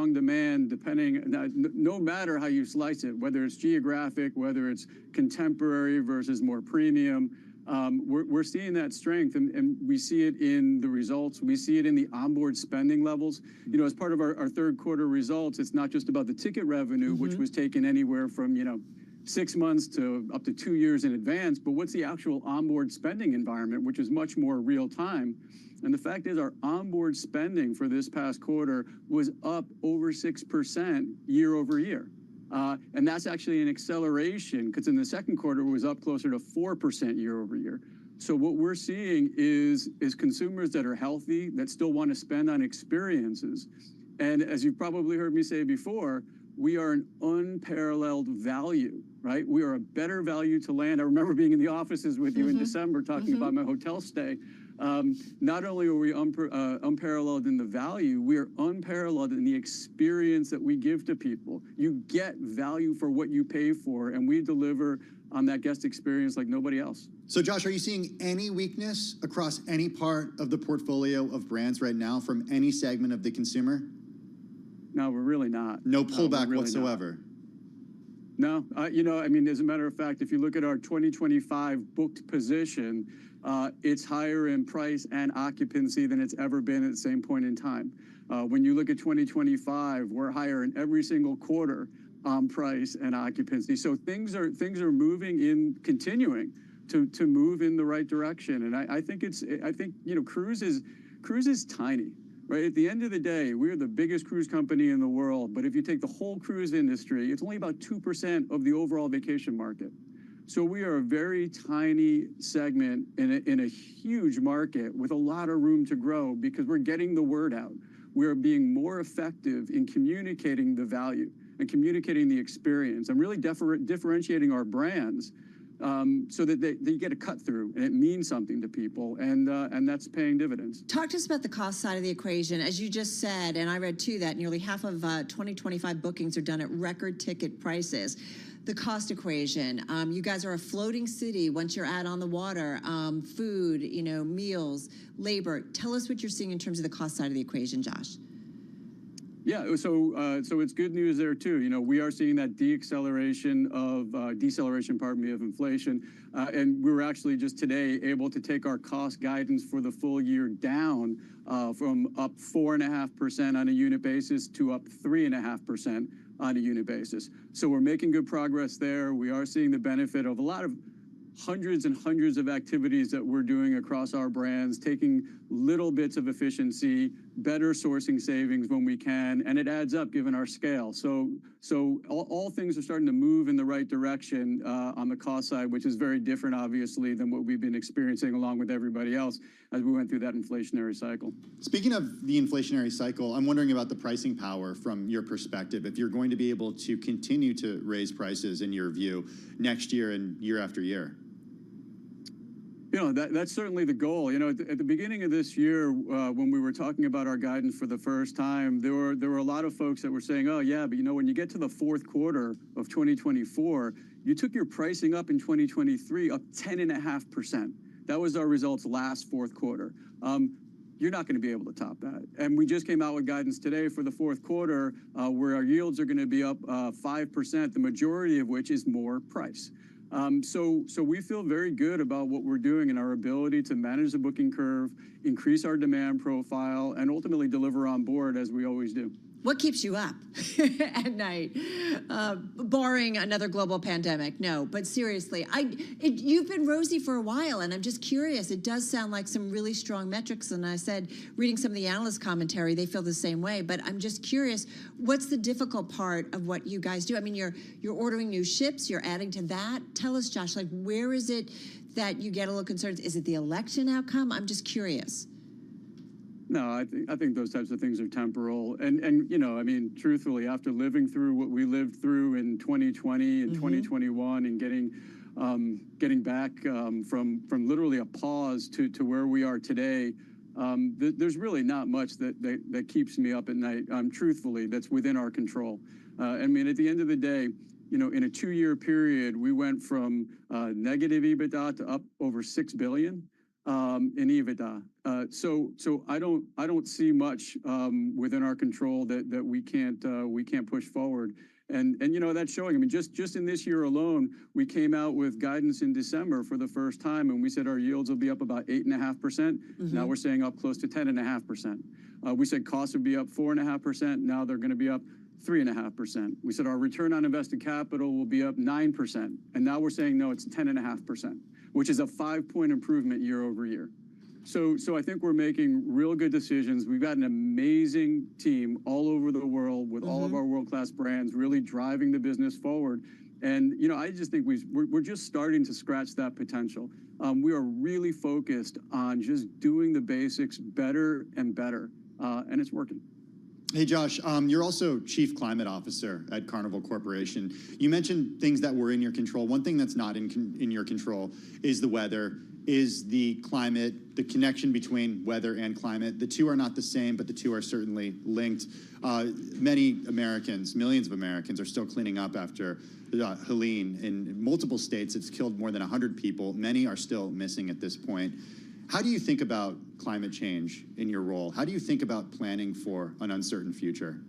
strong demand depending, no matter how you slice it, whether it's geographic, whether it's contemporary versus more premium. We're seeing that strength, and we see it in the results. We see it in the onboard spending levels. You know, as part of our third quarter results, it's not just about the ticket revenue, which was taken anywhere from, 6 months to up to 2 years in advance, but what's the actual onboard spending environment, which is much more real time. And the fact is our onboard spending for this past quarter was up over 6% year over year. And that's actually an acceleration, because in the second quarter it was up closer to 4% year over year. So what we're seeing is consumers that are healthy, that still want to spend on experiences. And as you've probably heard me say before, we are an unparalleled value, right? We are a better value to land. I remember being in the offices with you in December talking about my hotel stay. Not only are we unparalleled in the value, we are unparalleled in the experience that we give to people. You get value for what you pay for, and we deliver on that guest experience like nobody else. So Josh, are you seeing any weakness across any part of the portfolio of brands right now from any segment of the consumer? No, we're really not. No pullback really whatsoever? No, I mean, as a matter of fact, if you look at our 2025 booked position, it's higher in price and occupancy than it's ever been at the same point in time. When you look at 2025, we're higher in every single quarter on price and occupancy. So things are moving continuing to move in the right direction. And I think cruise is tiny. Right, at the end of the day, we're the biggest cruise company in the world, but if you take the whole cruise industry, it's only about 2% of the overall vacation market. So we are a very tiny segment in a huge market with a lot of room to grow because we're getting the word out. We're being more effective in communicating the value and communicating the experience and really differentiating our brands so that they get a cut through and it means something to people, and that's paying dividends. Talk to us about the cost side of the equation. As you just said, and I read too, that nearly half of 2025 bookings are done at record ticket prices. The cost equation, you guys are a floating city once you're out on the water, food, meals, labor. Tell us what you're seeing in terms of the cost side of the equation, Josh. Yeah, so it's good news there too. We are seeing that deceleration of inflation, and we were actually just today able to take our cost guidance for the full year down from up 4.5% on a unit basis to up 3.5% on a unit basis. So we're making good progress there. We are seeing the benefit of a lot of hundreds and hundreds of activities that we're doing across our brands, taking little bits of efficiency, better sourcing savings when we can, and it adds up given our scale. So all things are starting to move in the right direction on the cost side, which is very different, obviously, than what we've been experiencing along with everybody else as we went through that inflationary cycle. Speaking of the inflationary cycle, I'm wondering about the pricing power from your perspective. If you're going to be able to continue to raise prices, in your view, next year and year after year. That's certainly the goal. At the beginning of this year, when we were talking about our guidance for the first time, there were a lot of folks that were saying, oh, yeah, but when you get to the fourth quarter of 2024, you took your pricing up in 2023 up 10.5%. That was our results last fourth quarter. You're not going to be able to top that. And we just came out with guidance today for the fourth quarter where our yields are going to be up 5%, the majority of which is more price. So we feel very good about what we're doing and our ability to manage the booking curve, increase our demand profile, and ultimately deliver on board as we always do. What keeps you up at night? Barring another global pandemic, no. But seriously, you've been rosy for a while, and I'm just curious. It does sound like some really strong metrics, and I said, reading some of the analyst commentary, they feel the same way. But I'm just curious, what's the difficult part of what you guys do? I mean, you're ordering new ships, you're adding to that. Tell us, Josh, where is it that you get a little concerned? Is it the election outcome? I'm just curious. No, I think those types of things are temporal. And I mean, truthfully, after living through what we lived through in 2020 and 2021 and getting back from literally a pause to where we are today, there's really not much that keeps me up at night, truthfully, that's within our control. I mean, at the end of the day, in a 2-year period, we went from negative EBITDA to up over $6 billion. in EBITDA. So I don't see much within our control that we can't push forward. And you know, that's showing. I mean, just in this year alone, we came out with guidance in December for the first time, and we said our yields will be up about 8.5%. Now we're saying up close to 10.5%. We said costs would be up 4.5%. Now they're going to be up 3.5%. We said our return on invested capital will be up 9%, and now we're saying no, it's 10.5%, which is a 5-point improvement year over year. So I think we're making real good decisions. We've got an amazing team all over the world with all of our world-class brands really driving the business forward. And, you know, I just think we're just starting to scratch that potential. We are really focused on just doing the basics better and better, and it's working. Hey, Josh, you're also Chief Climate Officer at Carnival Corporation. You mentioned things that were in your control. One thing that's not in your control is the weather, is the climate, the connection between weather and climate. The two are not the same, but the two are certainly linked. Many Americans, millions of Americans, are still cleaning up after Helene. In multiple states, it's killed more than 100 people. Many are still missing at this point. How do you think about climate change in your role? How do you think about planning for an uncertain future?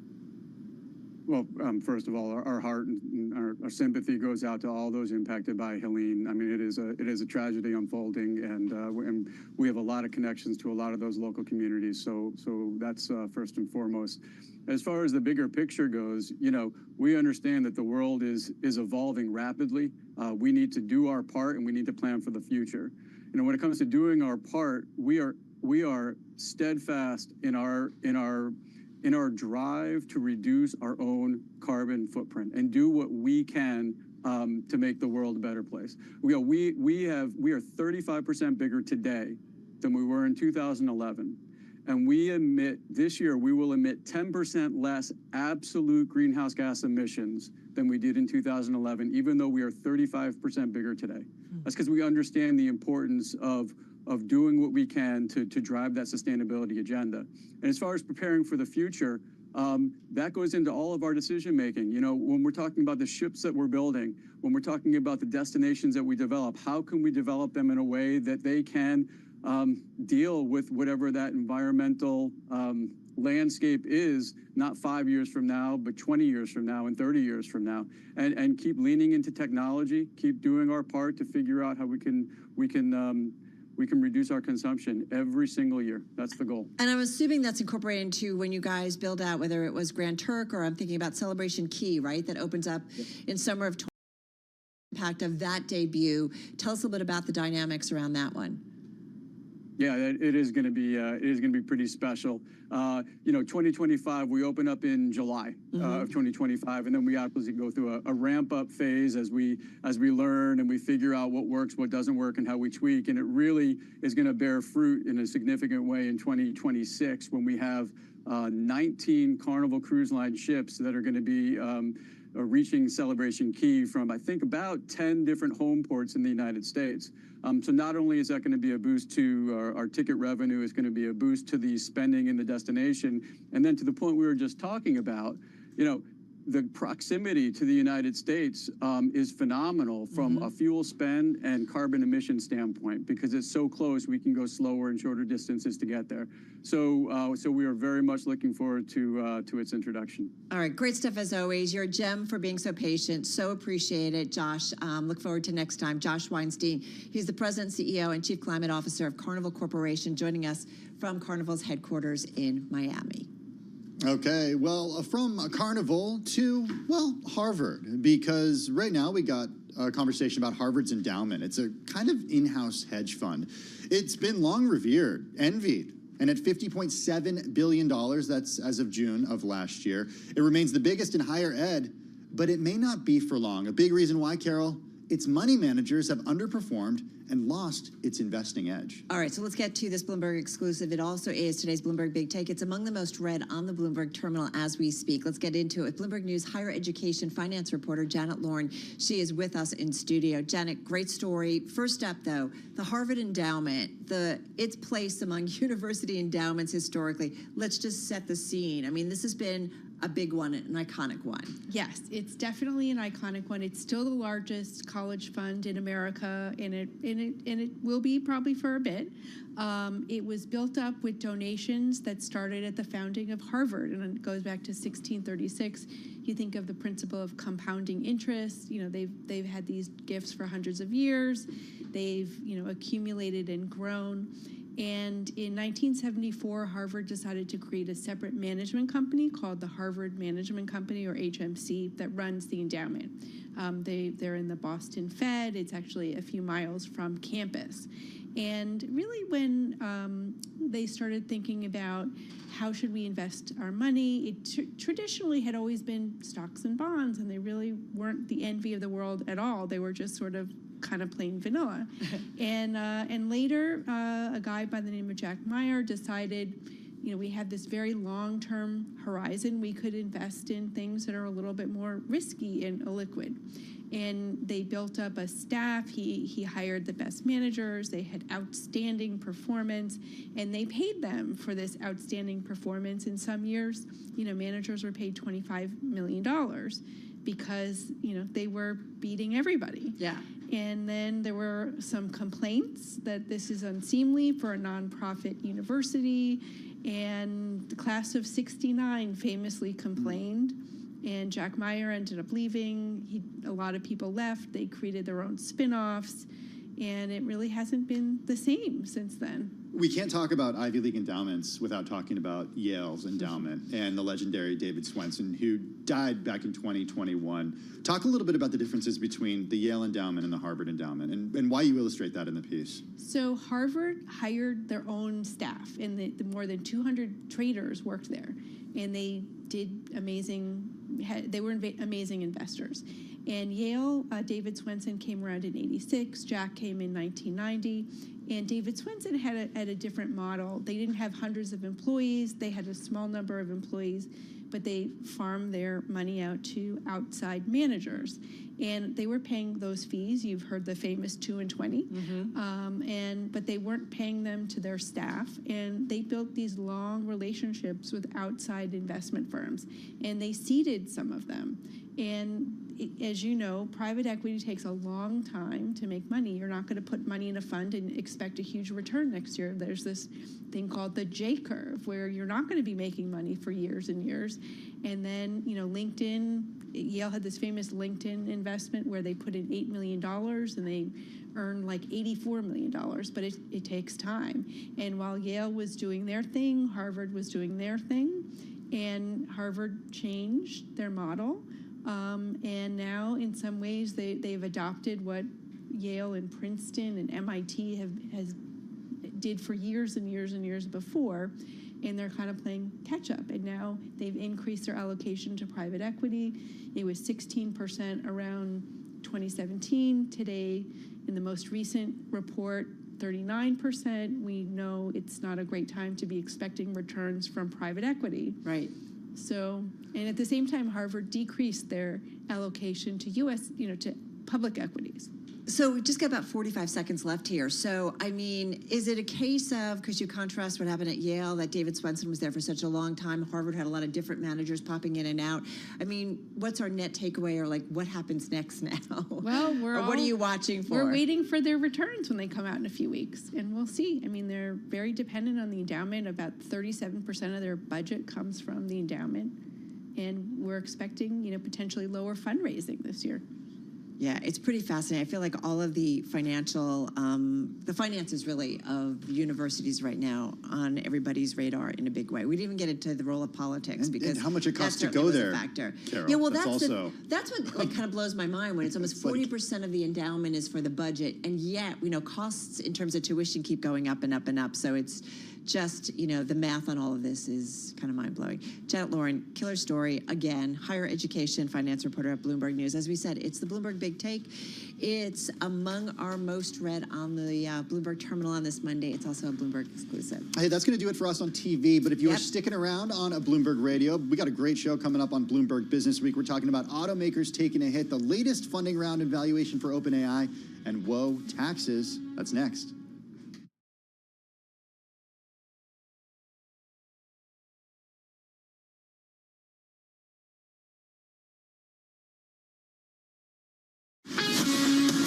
Well, first of all, our heart and our sympathy goes out to all those impacted by Helene. I mean, it is a tragedy unfolding, and we have a lot of connections to a lot of those local communities. So that's first and foremost. As far as the bigger picture goes, you know, we understand that the world is evolving rapidly. We need to do our part, and we need to plan for the future. You know, when it comes to doing our part, we are steadfast in our drive to reduce our own carbon footprint and do what we can to make the world a better place. We are 35% bigger today than we were in 2011, and this year we will emit 10% less absolute greenhouse gas emissions than we did in 2011, even though we are 35% bigger today. That's because we understand the importance of doing what we can to drive that sustainability agenda. And as far as preparing for the future, that goes into all of our decision making. You know, when we're talking about the ships that we're building, when we're talking about the destinations that we develop, how can we develop them in a way that they can deal with whatever that environmental landscape is, not 5 years from now, but 20 years from now and 30 years from now, and keep leaning into technology, keep doing our part to figure out how we can reduce our consumption every single year. That's the goal. And I'm assuming that's incorporated into when you guys build out, whether it was Grand Turk or I'm thinking about Celebration Key, right? That opens up in summer of 2020. Impact of that debut. Tell us a little bit about the dynamics around that one. Yeah, it is going to be pretty special. You know, 2025, we open up in July of 2025, and then we obviously go through a ramp up phase as we learn and we figure out what works, what doesn't work, and how we tweak. And it really is going to bear fruit in a significant way in 2026 when we have 19 Carnival Cruise Line ships that are going to be reaching Celebration Key from, I think, about 10 different home ports in the United States. So not only is that going to be a boost to our ticket revenue, it's going to be a boost to the spending in the destination. And then to the point we were just talking about, you know, the proximity to the United States is phenomenal from a fuel spend and carbon emission standpoint, because it's so close, we can go slower and shorter distances to get there. So we are very much looking forward to its introduction. All right, great stuff as always. You're a gem for being so patient. So appreciate it, Josh. Look forward to next time. Josh Weinstein, he's the President, CEO, and Chief Climate Officer of Carnival Corporation, joining us from Carnival's headquarters in Miami. Okay, well, from Carnival to, well, Harvard, because right now we got a conversation about Harvard's endowment. It's a kind of in-house hedge fund. It's been long revered, envied, and at $50.7 billion, that's as of June of last year, it remains the biggest in higher ed, but it may not be for long. A big reason why, Carol, its money managers have underperformed and lost its investing edge. All right, so let's get to this Bloomberg exclusive. It also is today's Bloomberg Big Take. It's among the most read on the Bloomberg terminal as we speak. Let's get into it. Bloomberg News higher education finance reporter Janet Lauren. She is with us in studio. Janet, great story. First up, though, the Harvard endowment, its place among university endowments historically. Let's just set the scene. I mean, this has been a big one, an iconic one. Yes, it's definitely an iconic one. It's still the largest college fund in America, and it will be probably for a bit. It was built up with donations that started at the founding of Harvard, and it goes back to 1636. You think of the principle of compounding interest. You know, they've had these gifts for hundreds of years. They've, you know, accumulated and grown. And in 1974, Harvard decided to create a separate management company called the Harvard Management Company, or HMC, that runs the endowment. They're in the Boston Fed. It's actually a few miles from campus. And really when they started thinking about how should we invest our money, it traditionally had always been stocks and bonds, and they really weren't the envy of the world at all. They were just sort of kind of plain vanilla. And later, a guy by the name of Jack Meyer decided, you know, we have this very long-term horizon. We could invest in things that are a little bit more risky and illiquid. And they built up a staff. He hired the best managers. They had outstanding performance, and they paid them for this outstanding performance. In some years, you know, managers were paid $25 million because, you know, they were beating everybody. Yeah. And then there were some complaints that this is unseemly for a nonprofit university, and the class of '69 famously complained, and Jack Meyer ended up leaving. A lot of people left. They created their own spin-offs, and it really hasn't been the same since then. We can't talk about Ivy League endowments without talking about Yale's endowment and the legendary David Swensen, who died back in 2021. Talk a little bit about the differences between the Yale endowment and the Harvard endowment, and why you illustrate that in the piece. So Harvard hired their own staff, and the more than 200 traders worked there, and they did amazing. They were amazing investors. And Yale, David Swensen came around in '86. Jack came in 1990. And David Swensen had a different model. They didn't have hundreds of employees. They had a small number of employees, but they farmed their money out to outside managers. And they were paying those fees. You've heard the famous 2 and 20. But they weren't paying them to their staff. And they built these long relationships with outside investment firms. And they seeded some of them. And as you know, private equity takes a long time to make money. You're not going to put money in a fund and expect a huge return next year. There's this thing called the J curve, where you're not going to be making money for years and years. And then, you know, LinkedIn, Yale had this famous LinkedIn investment where they put in $8 million and they earned like $84 million, but it takes time. And while Yale was doing their thing, Harvard was doing their thing, and Harvard changed their model. And now, in some ways, they've adopted what Yale and Princeton and MIT did for years and years and years before, and they're kind of playing catch up. And now they've increased their allocation to private equity. It was 16% around 2017. Today, in the most recent report, 39%. We know it's not a great time to be expecting returns from private equity. Right. So, and at the same time, Harvard decreased their allocation to U.S., to public equities. So we just got about 45 seconds left here. So, I mean, is it a case of, because you contrast what happened at Yale, that David Swensen was there for such a long time, Harvard had a lot of different managers popping in and out. I mean, what's our net takeaway, or like what happens next now? Well, what are you watching for? We're waiting for their returns when they come out in a few weeks, and we'll see. I mean, they're very dependent on the endowment. About 37% of their budget comes from the endowment, and we're expecting, potentially lower fundraising this year. Yeah, it's pretty fascinating. I feel like all of the the finances really of universities right now on everybody's radar in a big way. We didn't even get into the role of politics because and how much it costs to go was there. A factor. Carol, yeah, well, that's what kind of blows my mind when it's almost 40% of the endowment is for the budget, and yet costs in terms of tuition keep going up and up and up. So it's just, the math on all of this is kind of mind-blowing. Janet Lauren, killer story, again, higher education finance reporter at Bloomberg News. As we said, it's the Bloomberg Big Take. It's among our most read on the Bloomberg terminal on this Monday. It's also a Bloomberg exclusive. Hey, that's going to do it for us on TV, but if you are sticking around on a Bloomberg Radio, we got a great show coming up on Bloomberg Business Week. We're talking about automakers taking a hit, the latest funding round and valuation for OpenAI, and whoa, taxes. That's next.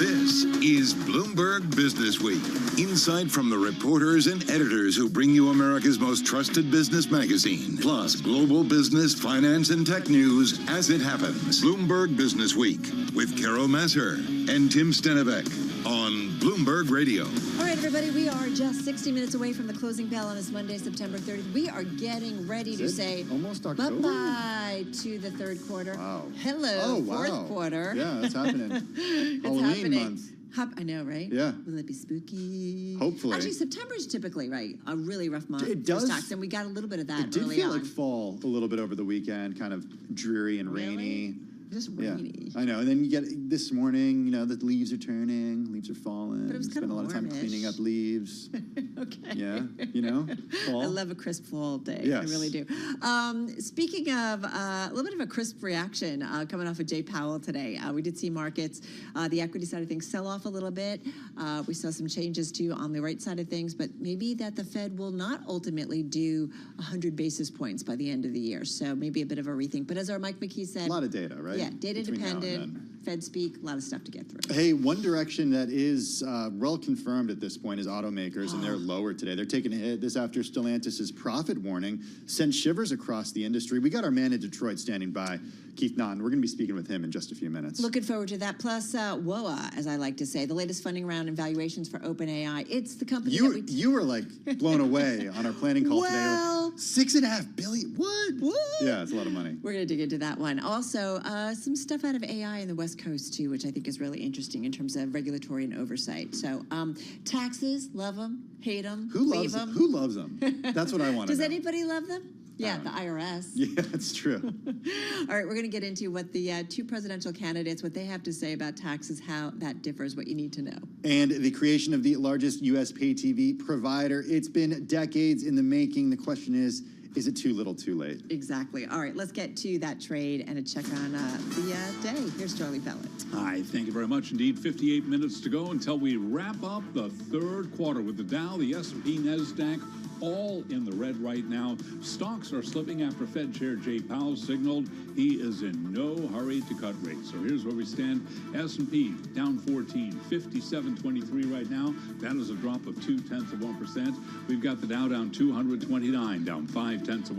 This is Bloomberg Business Week. Insight from the reporters and editors who bring you America's most trusted business magazine, plus global business, finance, and tech news as it happens. Bloomberg Business Week with Carol Masser and Tim Stenevec on Bloomberg Radio. All right, everybody, we are just 60 minutes away from the closing bell on this Monday, September 30th. We are getting ready to say almost October? Bye-bye to the third quarter. Wow. Hello, fourth quarter. Yeah, that's happening. It's Halloween happening. month. I know, right? Yeah. Will it be spooky? Hopefully. Actually, September is typically, right, a really rough month. It does. For stocks, and we got a little bit of that It did early feel on. like fall a little bit over the weekend, kind of dreary and Really? rainy. Just Yeah, rainy. I know. And then you get this morning, you know, the leaves are turning, leaves are falling. But it was Spend a kinda lot of time warmish. cleaning up leaves. Okay. Yeah, you know, fall. I love a crisp fall day. Yes. I really do. Speaking of a little bit of a crisp reaction coming off of Jay Powell today, we did see markets, the equity side of things, sell off a little bit. We saw some changes too on the right side of things, but maybe that the Fed will not ultimately do 100 basis points by the end of the year. So maybe a bit of a rethink. But as our Mike McKee said, A lot of data, right? yeah, data Between now and dependent, then. Fed speak, a lot of stuff to get through. Hey, one direction that is well confirmed at this point is automakers, and they're lower today. They're taking a hit. This after Stellantis' profit warning sent shivers across the industry. We got our man in Detroit standing by, Keith Naughton. We're going to be speaking with him in just a few minutes. Looking forward to that. Plus, WOA, as I like to say, the latest funding round and valuations for OpenAI. It's the company that we... You were like blown away on our planning call today. Well- Like, $6.5 billion. What? What? Yeah, it's a lot of money. We're going to dig into that one. Also, some stuff out of AI in the West Coast, too, which I think is really interesting in terms of regulatory and oversight. So, taxes, love them, hate them, Who leave loves them. them? Who loves them? That's what I want to Does know. anybody love them? Yeah, the IRS. Yeah, that's true. All right, we're going to get into what the two presidential candidates, what they have to say about taxes, how that differs, what you need to know. And the creation of the largest U.S. pay TV provider. It's been decades in the making. The question is it too little too late? Exactly. All right, let's get to that trade and a check on the day. Here's Charlie Pellet. Hi, thank you very much indeed. 58 minutes to go until we wrap up the third quarter with the Dow, the S&P, NASDAQ, all in the red right now. Stocks are slipping after Fed Chair Jay Powell signaled he is in no hurry to cut rates. So here's where we stand. S&P down 14, 57.23 right now. That is a drop of 0.2%. We've got the Dow down 229, down 0.5%,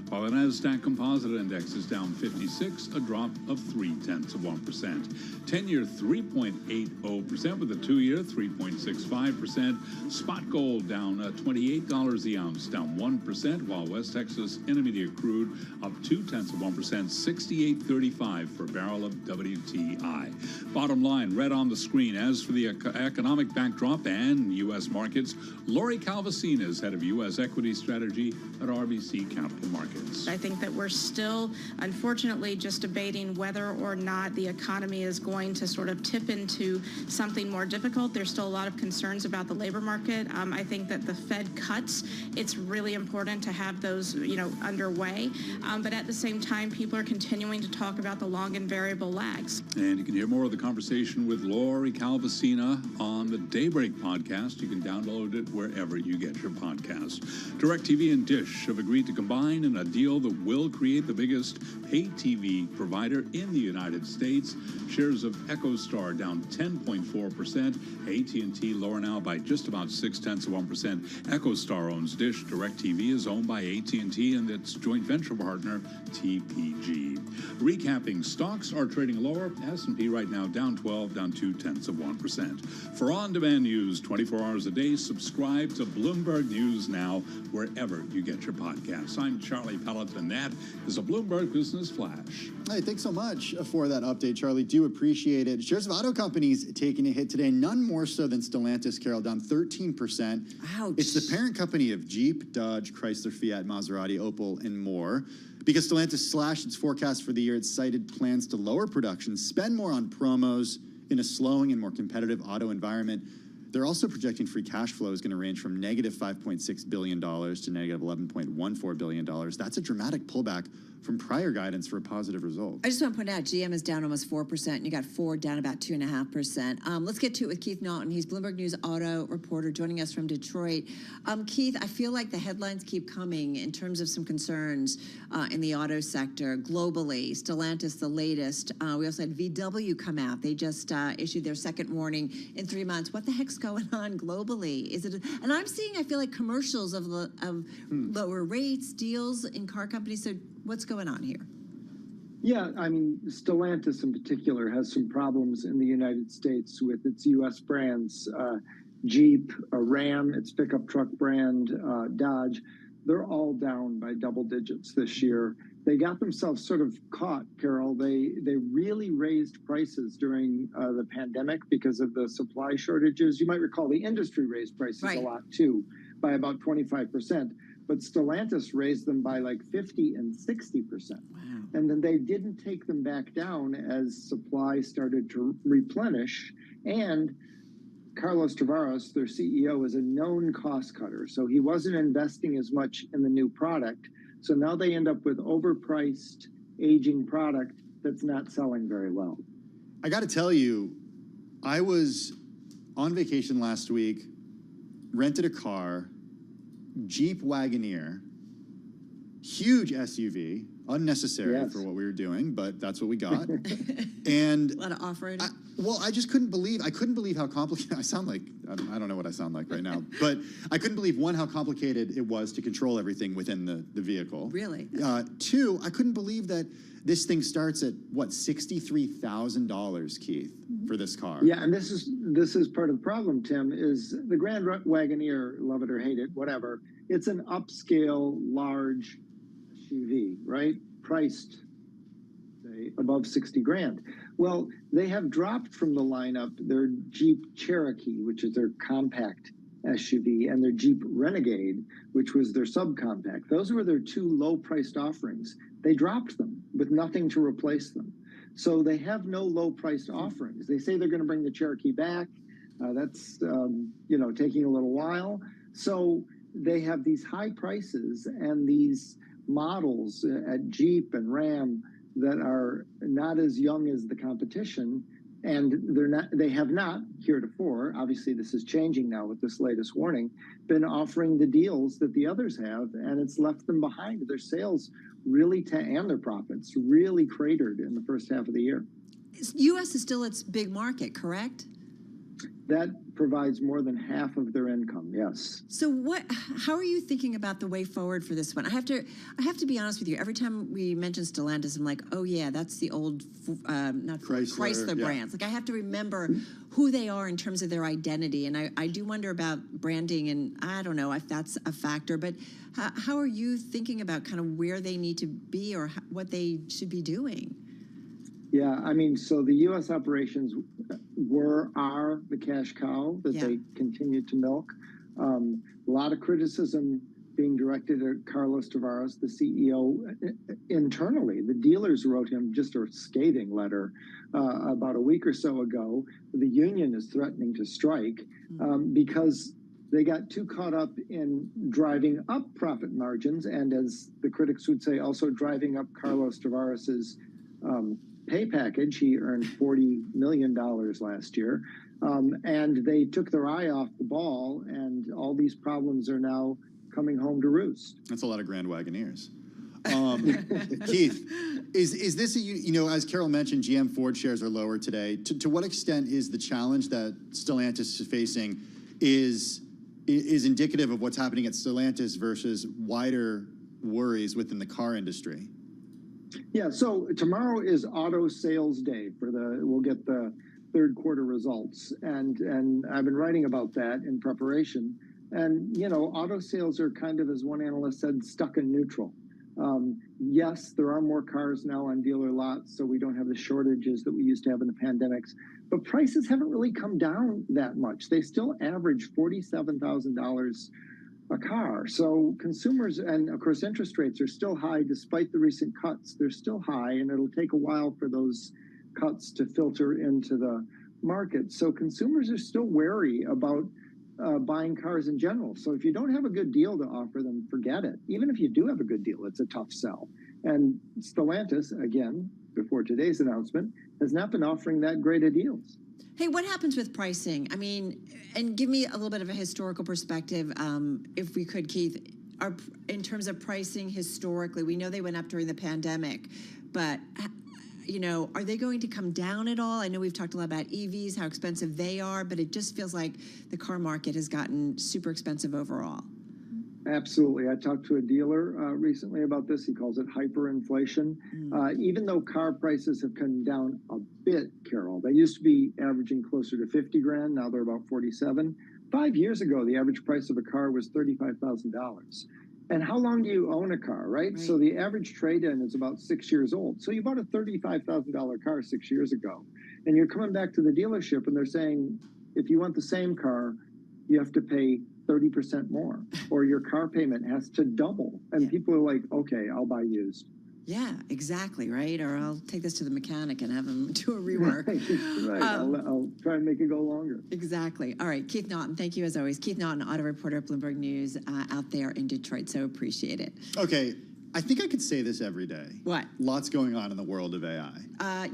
while the NASDAQ Composite Index is down 56, a drop of 0.3%. 10-year 3.80%, with the 2-year 3.65%. Spot gold down $28 the ounce, down 1%, while West Texas Intermediate crude up 0.2%, 68.35 for a barrel of WTI. Bottom line, red on the screen. As for the economic backdrop and U.S. markets, Lori Calvasina is head of U.S. equity strategy at RBC Capital Markets. I think that we're still, unfortunately, just debating whether or not the economy is going to sort of tip into something more difficult. There's still a lot of concerns about the labor market. I think that the Fed cuts, it's really important to have those, underway. But at the same time, people are continuing to talk about the long and variable lags. And you can hear more of the conversation with Lori Calvasina on the Daybreak podcast. You can download it wherever you get your podcasts. DirecTV and Dish have agreed to combine in a deal that will create the biggest pay TV provider in the United States. Shares of EchoStar down 10.4%. AT&T lower now by just about 0.6%. EchoStar owns Dish. DirecTV is owned by AT&T and its joint venture partner, TPG. Recapping, stocks are trading lower. S&P right now down 12, down 0.2%. For on-demand news 24 hours a day, subscribe to Bloomberg News Now wherever you get your podcasts. I'm Charlie Pellet, and that is a Bloomberg Business Flash. Hey, thanks so much for that update, Charlie. Do appreciate it. Shares of auto companies taking a hit today, none more so than Stellantis, Carol, down 13%. Ouch. It's the parent company of Jeep, Dodge, Chrysler, Fiat, Maserati, Opel, and more. Because Stellantis slashed its forecast for the year, it cited plans to lower production, spend more on promos in a slowing and more competitive auto environment. They're also projecting free cash flow is going to range from negative $5.6 billion to negative $11.14 billion. That's a dramatic pullback from prior guidance for a positive result. I just want to point out, GM is down almost 4%, and you got Ford down about 2.5%. Let's get to it with Keith Naughton. He's Bloomberg News auto reporter joining us from Detroit. Keith, I feel like the headlines keep coming in terms of some concerns in the auto sector globally. Stellantis, the latest. We also had VW come out. They just issued their second warning in 3 months. What the heck's going on globally? Is it? And I'm seeing, I feel like, commercials of lower rates, deals in car companies. So what's going on here? Yeah, I mean, Stellantis in particular has some problems in the United States with its U.S. brands. Jeep, Ram, its pickup truck brand, Dodge, they're all down by double digits this year. They got themselves sort of caught, Carol. They really raised prices during the pandemic because of the supply shortages. You might recall the industry raised prices a lot too, by about 25%. But Stellantis raised them by like 50 and 60%. Wow. And then they didn't take them back down as supply started to replenish. And Carlos Tavares, their CEO, is a known cost cutter. So he wasn't investing as much in the new product. So now they end up with overpriced, aging product that's not selling very well. I got to tell you, I was on vacation last week, rented a car, Jeep Wagoneer, huge SUV, unnecessary for what we were doing, but that's what we got. And a lot of off-roading. I just couldn't believe how complicated, I sound like, I don't know what I sound like right now, but I couldn't believe, one, how complicated it was to control everything within the vehicle. Really? Two, I couldn't believe that this thing starts at, what, $63,000, Keith, for this car. Yeah, and this is part of the problem, Tim, is the Grand Wagoneer, love it or hate it, whatever, it's an upscale, large SUV, right? Priced, say, above 60 grand. Well, they have dropped from the lineup their Jeep Cherokee, which is their compact SUV, and their Jeep Renegade, which was their subcompact. Those were their two low-priced offerings. They dropped them with nothing to replace them. So they have no low-priced offerings. They say they're going to bring the Cherokee back. That's taking a little while. So they have these high prices and these models at Jeep and Ram that are not as young as the competition, and they have not heretofore, obviously this is changing now with this latest warning, been offering the deals that the others have, and it's left them behind. Their sales really, and their profits really cratered in the first half of the year. U.S. is still its big market, correct? That provides more than half of their income, yes. So how are you thinking about the way forward for this one? I have to be honest with you. Every time we mention Stellantis, I'm like, oh yeah, that's the old not Chrysler brands. Like I have to remember who they are in terms of their identity. And I do wonder about branding, and I don't know if that's a factor, but how are you thinking about kind of where they need to be or what they should be doing? Yeah, I mean, so the U.S. operations are the cash cow that they continue to milk. A lot of criticism being directed at Carlos Tavares, the CEO, internally. The dealers wrote him just a scathing letter about a week or so ago. The union is threatening to strike because they got too caught up in driving up profit margins and, as the critics would say, also driving up Carlos Tavares's pay package. He earned $40 million last year. And they took their eye off the ball, and all these problems are now coming home to roost. That's a lot of Grand Wagoneers. Keith, is this, as Carol mentioned, GM Ford shares are lower today. To what extent is the challenge that Stellantis is facing is indicative of what's happening at Stellantis versus wider worries within the car industry? Yeah, so tomorrow is auto sales day we'll get the third quarter results. And I've been writing about that in preparation. And, auto sales are kind of, as one analyst said, stuck in neutral. Yes, there are more cars now on dealer lots, so we don't have the shortages that we used to have in the pandemics. But prices haven't really come down that much. They still average $47,000 a car. So consumers, and of course interest rates are still high despite the recent cuts. They're still high, and it'll take a while for those cuts to filter into the market. So consumers are still wary about buying cars in general. So if you don't have a good deal to offer them, forget it. Even if you do have a good deal, it's a tough sell. And Stellantis, again, before today's announcement, has not been offering that great of deals. Hey, what happens with pricing? I mean, and give me a little bit of a historical perspective, if we could, Keith. In terms of pricing historically, we know they went up during the pandemic, but you know, are they going to come down at all? I know we've talked a lot about EVs, how expensive they are, but it just feels like the car market has gotten super expensive overall. Absolutely. I talked to a dealer recently about this. He calls it hyperinflation. Even though car prices have come down a bit, Carol, they used to be averaging closer to 50 grand. Now they're about 47. 5 years ago, the average price of a car was $35,000. And how long do you own a car, right? So the average trade-in is about 6 years old. So you bought a $35,000 car 6 years ago, and you're coming back to the dealership and they're saying, if you want the same car, you have to pay 30% more, or your car payment has to double. And people are like, okay, I'll buy used. Yeah, exactly, right? Or I'll take this to the mechanic and have him do a rework. Right. I'll try and make it go longer. Exactly. All right, Keith Naughton, thank you as always. Keith Naughton, auto reporter at Bloomberg News out there in Detroit, so appreciate it. Okay, I think I could say this every day. What? Lots going on in the world of AI.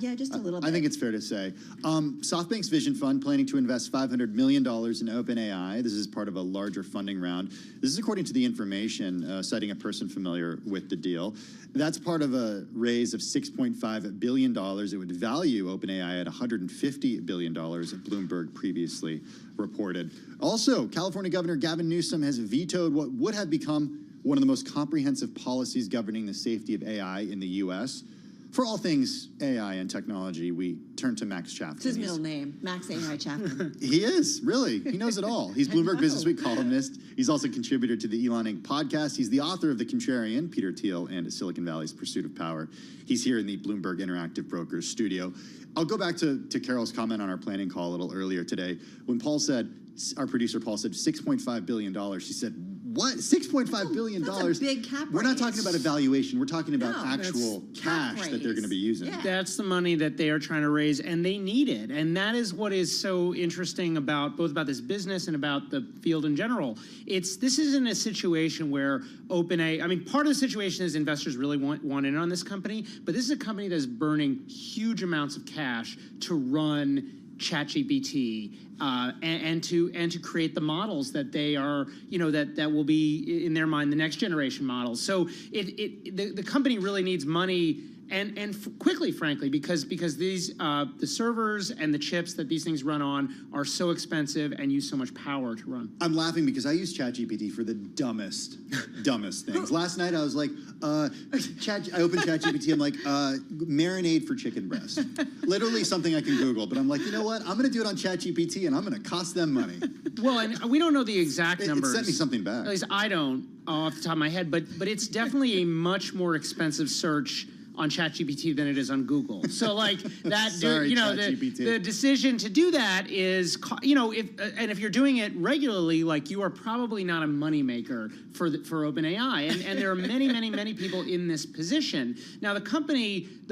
Yeah, just a little bit. I think it's fair to say. SoftBank's Vision Fund planning to invest $500 million in OpenAI. This is part of a larger funding round. This is according to the information, citing a person familiar with the deal. That's part of a raise of $6.5 billion. It would value OpenAI at $150 billion, Bloomberg previously reported. Also, California Governor Gavin Newsom has vetoed what would have become one of the most comprehensive policies governing the safety of AI in the U.S. For all things AI and technology, we turn to Max Chapman. It's his middle name, Max AI Chapman. He is, really. He knows it all. He's Bloomberg Businessweek columnist. He's also contributor to the Elon Inc. podcast. He's the author of The Contrarian, Peter Thiel, and Silicon Valley's Pursuit of Power. He's here in the Bloomberg Interactive Brokers studio. I'll go back to Carol's comment on our planning call a little earlier today. When Paul said, our producer Paul said $6.5 billion, she said, what? $6.5 billion? That's a big cap We're not raise. talking about a valuation. We're talking about No, actual cash that they're going to be using. Yeah. That's the money that they are trying to raise, and they need it. And that is what is so interesting about both about this business and about the field in general. This isn't a situation where OpenAI, I mean, part of the situation is investors really want in on this company, but this is a company that is burning huge amounts of cash to run ChatGPT and to create the models that they are, that will be in their mind the next generation models. So the company really needs money and quickly, frankly, because these the servers and the chips that these things run on are so expensive and use so much power to run. I'm laughing because I use ChatGPT for the dumbest things. Last night I was like, I opened ChatGPT. I'm like, marinade for chicken breast. Literally something I can Google, but I'm like, you know what? I'm going to do it on ChatGPT, and I'm going to cost them money. Well, and we don't know the exact numbers. It sent me something back. At least I don't off the top of my head, but it's definitely a much more expensive search on ChatGPT than it is on Google. So like that, Sorry, the decision to do that is, if you're doing it regularly, like you are probably not a moneymaker for OpenAI. And there are many people in this position. Now the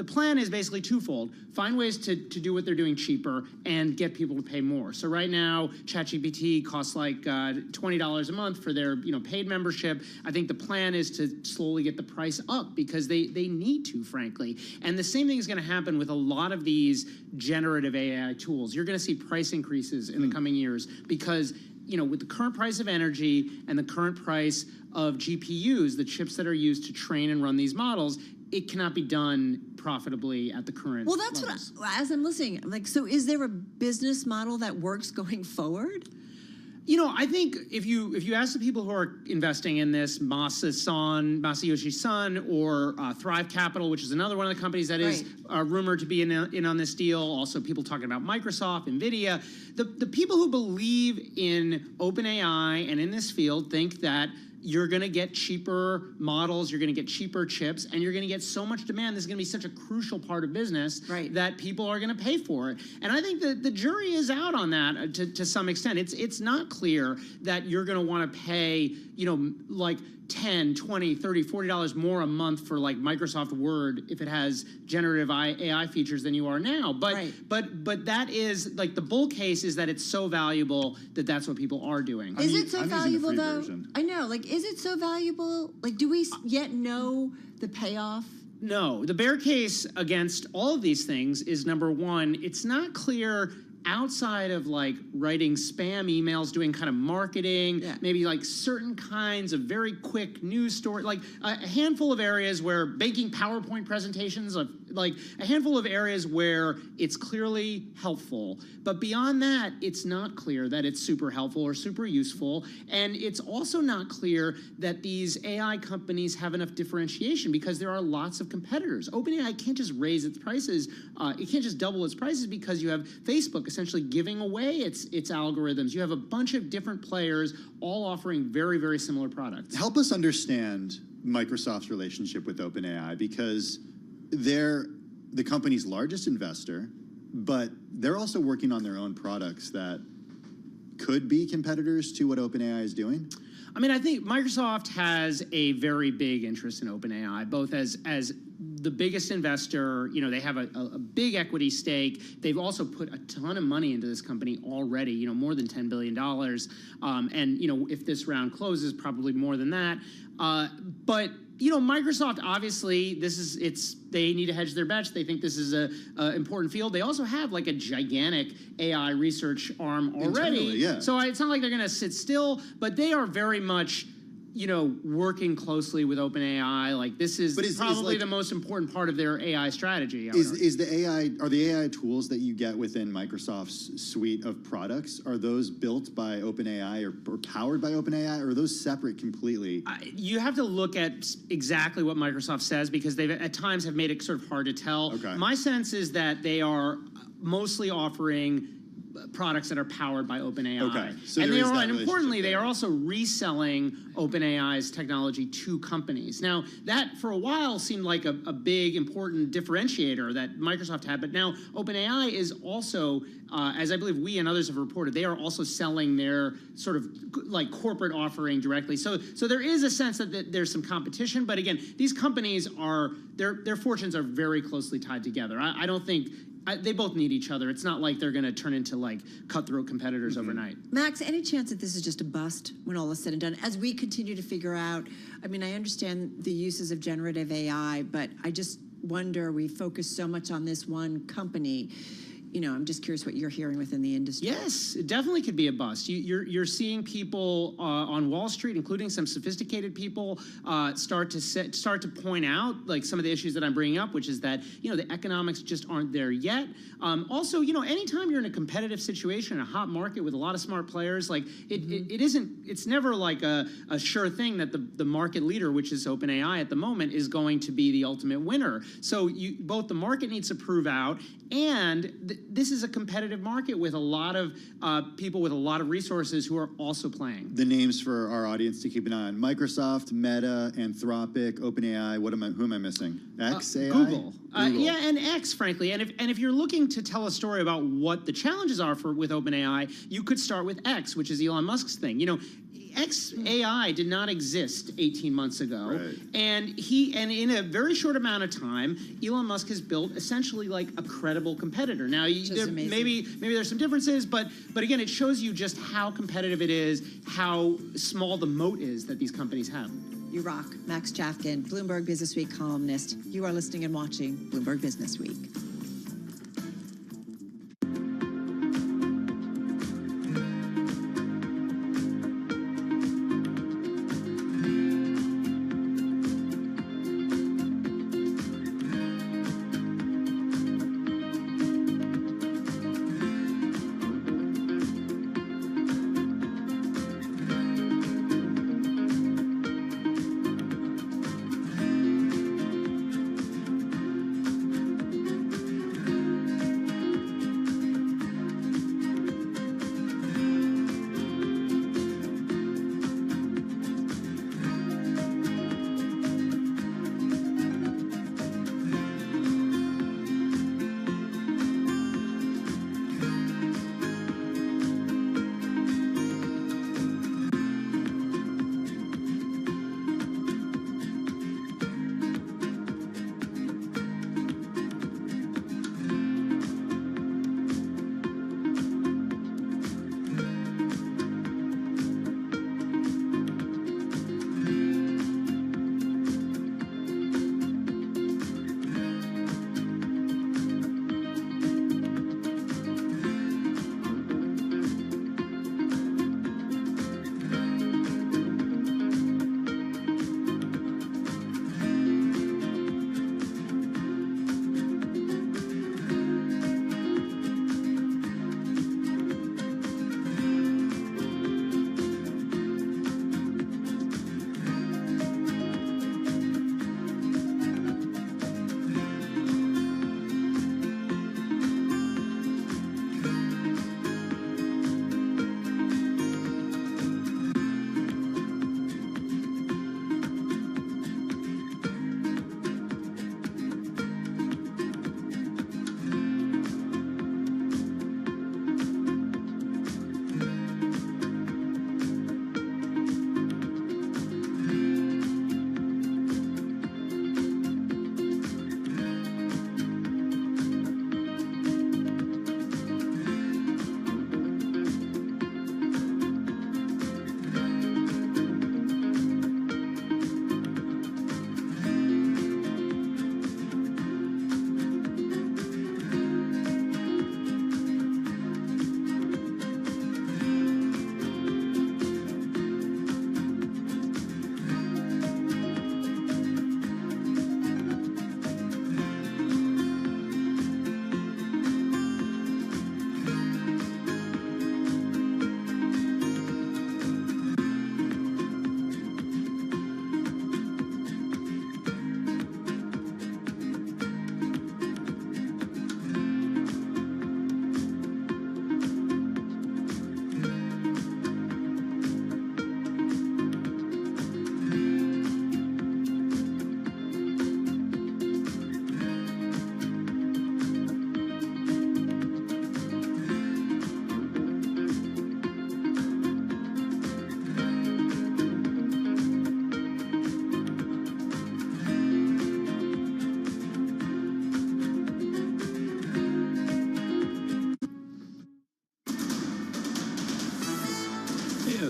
plan is basically twofold. Find ways to do what they're doing cheaper and get people to pay more. So right now, ChatGPT costs like $20 a month for their paid membership. I think the plan is to slowly get the price up because they need to, frankly. And the same thing is going to happen with a lot of these generative AI tools. You're going to see price increases in the coming years because with the current price of energy and the current price of GPUs, the chips that are used to train and run these models, it cannot be done profitably at the current Well, that's levels. As I'm listening, like, so is there a business model that works going forward? I think if you ask the people who are investing in this, Masayoshi Son, or Thrive Capital, which is another one of the companies that is rumored to be in on this deal, also people talking about Microsoft, NVIDIA, the people who believe in OpenAI and in this field think that you're going to get cheaper models, you're going to get cheaper chips, and you're going to get so much demand. This is going to be such a crucial part of business that people are going to pay for it. And I think that the jury is out on that to some extent. It's not clear that you're going to want to pay, like $10, $20, $30, $40 more a month for like Microsoft Word if it has generative AI features than you are now. But that is like the bull case is that it's so valuable that that's what people are doing. Is it so I'm valuable using the free though? version. I know. Like, is it so valuable? Like, do we yet know the payoff No, the bear case against all of these things is, number one, it's not clear outside of like writing spam emails, doing kind of marketing, maybe like certain kinds of very quick news story, like a handful of areas where making PowerPoint presentations, of like a handful of areas where it's clearly helpful. But beyond that, it's not clear that it's super helpful or super useful. And it's also not clear that these AI companies have enough differentiation because there are lots of competitors. OpenAI can't just raise its prices. It can't just double its prices because you have Facebook essentially giving away its algorithms. You have a bunch of different players all offering very, very similar products. Help us understand Microsoft's relationship with OpenAI, because they're the company's largest investor, but they're also working on their own products that could be competitors to what OpenAI is doing. I mean, I think Microsoft has a very big interest in OpenAI, both as the biggest investor. You know, they have a big equity stake. They've also put a ton of money into this company already, you know, more than $10 billion. And, you know, if this round closes, probably more than that. But, you know, Microsoft, obviously, they need to hedge their bets. They think this is a important field. They also have like a gigantic AI research arm already. Internally, yeah. So it's not like they're going to sit still, but they are very much, you know, working closely with OpenAI. Like this is probably the most important part of their AI strategy. Are the AI tools that you get within Microsoft's suite of products, are those built by OpenAI or powered by OpenAI, or are those separate completely? You have to look at exactly what Microsoft says, because they've at times have made it sort of hard to tell. Okay. My sense is that they are mostly offering products that are powered by OpenAI. Okay. So and importantly, they are also reselling OpenAI's technology to companies. Now, that for a while seemed like a big, important differentiator that Microsoft had, but now OpenAI is also, as I believe we and others have reported, they are also selling their sort of like corporate offering directly. So there is a sense that there's some competition, but again, these companies their fortunes are very closely tied together. I don't think they both need each other. It's not like they're going to turn into like cutthroat competitors overnight. Max, any chance that this is just a bust when all is said and done? As we continue to figure out, I mean, I understand the uses of generative AI, but I just wonder, we focus so much on this one company. You know, I'm just curious what you're hearing within the industry. Yes, it definitely could be a bust. You're seeing people on Wall Street, including some sophisticated people, start to point out like some of the issues that I'm bringing up, which is that, you know, the economics just aren't there yet. Also, you know, anytime you're in a competitive situation, a hot market with a lot of smart players, like it's never like a sure thing that the market leader, which is OpenAI at the moment, is going to be the ultimate winner. So both the market needs to prove out, and this is a competitive market with a lot of people with a lot of resources who are also playing. The names for our audience to keep an eye on: Microsoft, Meta, Anthropic, OpenAI. Who am I missing? XAI? Google. Yeah, and X, frankly. And if you're looking to tell a story about what the challenges are with OpenAI, you could start with X, which is Elon Musk's thing. You know, XAI did not exist 18 months ago, right. and in a very short amount of time, Elon Musk has built essentially like a credible competitor. Now, maybe there's some differences, but again, it shows you just how competitive it is, how small the moat is that these companies have. You rock. Max Chafkin, Bloomberg Business Week columnist. You are listening and watching Bloomberg Business Week.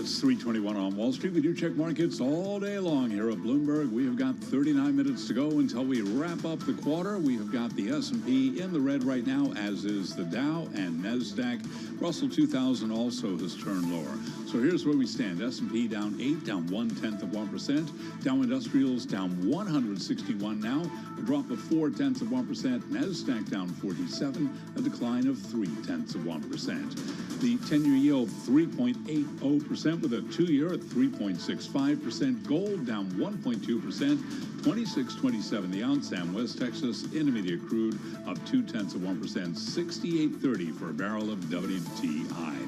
It's 3:21 on Wall Street. We do check markets all day long here at Bloomberg. We have got 39 minutes to go until we wrap up the quarter. We have got the S&P in the red right now, as is the Dow and NASDAQ. Russell 2000 also has turned lower. So here's where we stand. S&P down 8, down 0.1%. Dow Industrials down 161 now, a drop of 0.4%. NASDAQ down 47, a decline of 0.3%. The 10-year yield 3.80% with a 2-year at 3.65%. Gold down 1.2%, 26.27 the ounce. And West Texas Intermediate crude up 0.2%, 68.30 for a barrel of WTI.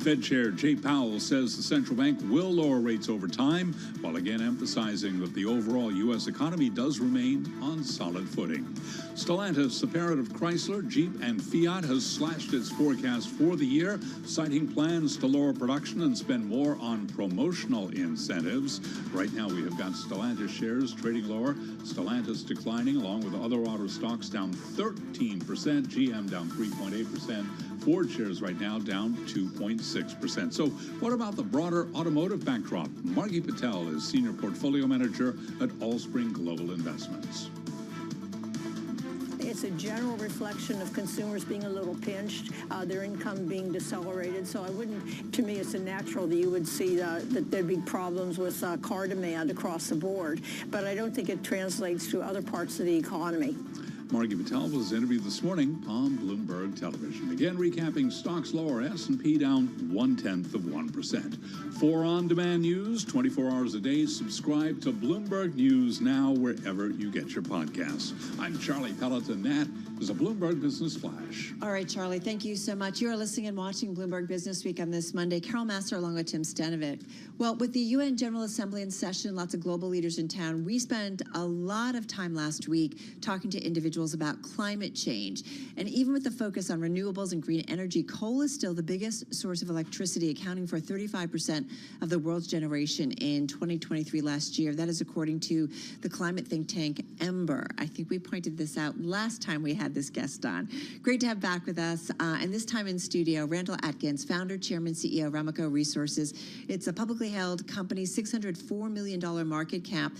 Fed Chair Jay Powell says the central bank will lower rates over time, while again emphasizing that the overall U.S. economy does remain on solid footing. Stellantis, the parent of Chrysler, Jeep, and Fiat, has slashed its forecast for the year, citing plans to lower production and spend more on promotional incentives. Right now, we have got Stellantis shares trading lower, Stellantis declining, along with other auto stocks down 13%, GM down 3.8%. Ford shares right now down 2.6%. So what about the broader automotive backdrop? Margie Patel is Senior Portfolio Manager at Allspring Global Investments. It's a general reflection of consumers being a little pinched, their income being decelerated. So to me, it's a natural that you would see that there'd be problems with car demand across the board. But I don't think it translates to other parts of the economy. Margie Patel was interviewed this morning on Bloomberg Television. Again, recapping stocks lower, S&P down 0.1%. For on-demand news, 24 hours a day, subscribe to Bloomberg News now wherever you get your podcasts. I'm Charlie Pelleton. That is a Bloomberg Business Flash. All right, Charlie, thank you so much. You are listening and watching Bloomberg Business Week on this Monday. Carol Master along with Tim Stanovic. Well, with the UN General Assembly in session, lots of global leaders in town, we spent a lot of time last week talking to individuals about climate change. And even with the focus on renewables and green energy, coal is still the biggest source of electricity, accounting for 35% of the world's generation in 2023 last year. That is according to the climate think tank Ember. I think we pointed this out last time we had this guest on. Great to have back with us, and this time in studio, Randall Atkins, founder, chairman, CEO, Ramaco Resources. It's a publicly held company, $604 million market cap,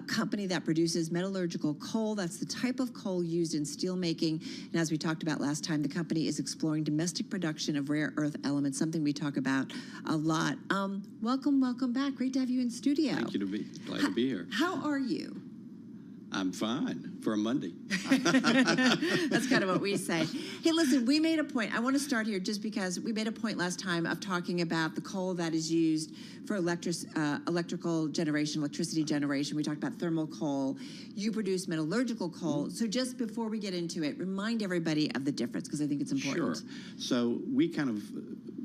company that produces metallurgical coal. That's the type of coal used in steel making. And as we talked about last time, the company is exploring domestic production of rare earth elements, something we talk about a lot. Welcome back. Great to have you in studio. Thank you. Glad to be here. How are you? I'm fine for a Monday. That's kind of what we say. Hey, listen, we made a point. I want to start here just because we made a point last time of talking about the coal that is used for electrical generation, electricity generation. We talked about thermal coal. You produce metallurgical coal. So just before we get into it, remind everybody of the difference because I think it's important. Sure. So we kind of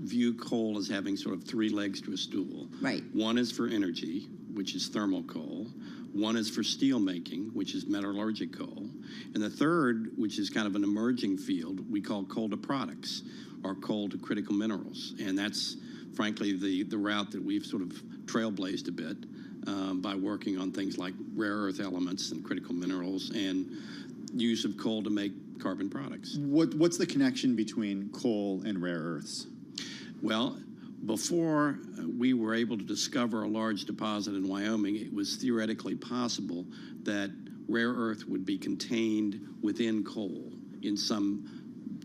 view coal as having sort of three legs to a stool. Right. One is for energy, which is thermal coal. One is for steel making, which is metallurgical coal. And the third, which is kind of an emerging field, we call coal to products or coal to critical minerals. And that's, frankly, the route that we've sort of trailblazed a bit by working on things like rare earth elements and critical minerals and use of coal to make carbon products. What's the connection between coal and rare earths? Well, before we were able to discover a large deposit in Wyoming, it was theoretically possible that rare earth would be contained within coal in some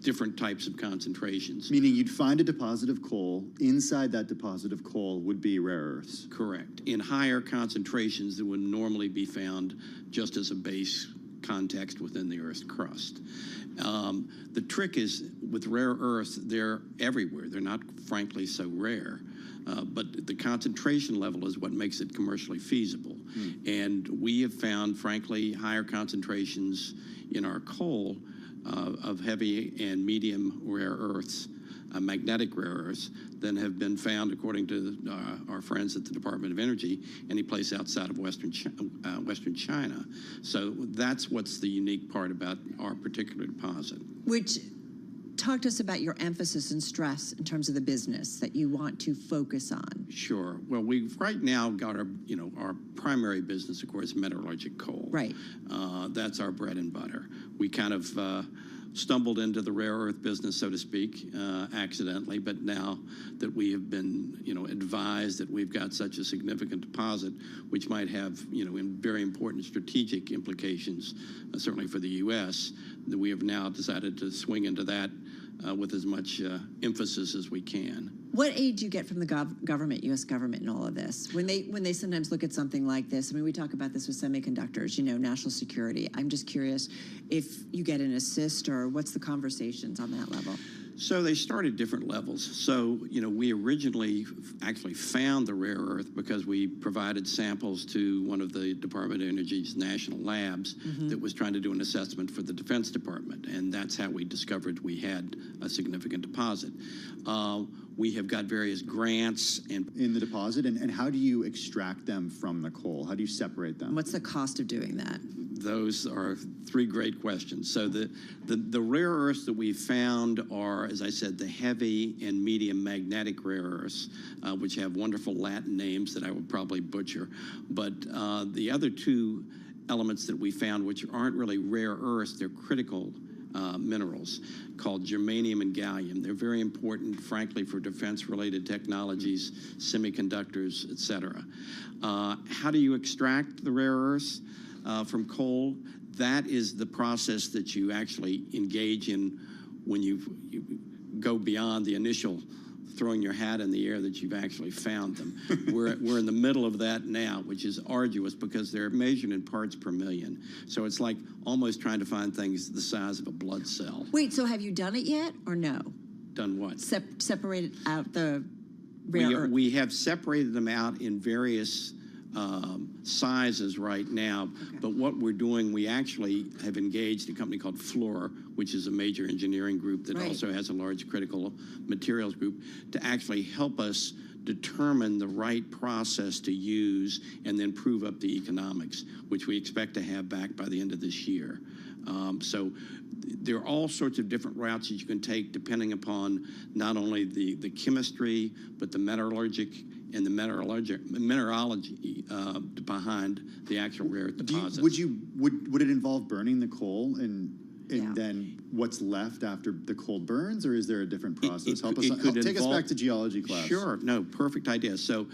different types of concentrations. Meaning you'd find a deposit of coal, inside that deposit of coal would be rare earths. Correct. In higher concentrations than would normally be found just as a base context within the Earth's crust. The trick is with rare earths, they're everywhere. They're not, frankly, so rare. But the concentration level is what makes it commercially feasible. And we have found, frankly, higher concentrations in our coal of heavy and medium rare earths, magnetic rare earths, than have been found, according to our friends at the Department of Energy, any place outside of Western China. So that's what's the unique part about our particular deposit. Which, talk to us about your emphasis and stress in terms of the business that you want to focus on. Sure. Well, we've right now got our primary business, of course, metallurgical coal. Right. That's our bread and butter. We kind of stumbled into the rare earth business, so to speak, accidentally. But now that we have been, advised that we've got such a significant deposit, which might have, very important strategic implications, certainly for the U.S., that we have now decided to swing into that with as much emphasis as we can. What aid do you get from the government, U.S. government, in all of this? When they sometimes look at something like this, I mean, we talk about this with semiconductors, national security. I'm just curious if you get an assist or what's the conversations on that level? So they start at different levels. So, we originally actually found the rare earth because we provided samples to one of the Department of Energy's national labs that was trying to do an assessment for the Defense Department. And that's how we discovered we had a significant deposit. We have got various grants in the deposit, and how do you extract them from the coal? How do you separate them? What's the cost of doing that? Those are three great questions. So the rare earths that we found are, as I said, the heavy and medium magnetic rare earths, which have wonderful Latin names that I would probably butcher. But the other two elements that we found, which aren't really rare earths, they're critical minerals called germanium and gallium. They're very important, frankly, for defense-related technologies, semiconductors, et cetera. How do you extract the rare earths from coal? That is the process that you actually engage in when you go beyond the initial throwing your hat in the air that you've actually found them. We're in the middle of that now, which is arduous because they're measured in parts per million. So it's like almost trying to find things the size of a blood cell. Wait, so have you done it yet or no? Done what? Separated out the rare earth? We have separated them out in various sizes right now, but what we're doing, we actually have engaged a company called Fluor, which is a major engineering group that also has a large critical materials group, to actually help us determine the right process to use and then prove up the economics, which we expect to have back by the end of this year. So there are all sorts of different routes that you can take depending upon not only the chemistry, but the metallurgic and the mineralogy behind the actual rare earth deposits. Would it involve burning the coal and then what's left after the coal burns, or is there a different process? Take us back to geology class. Sure, no, perfect idea. So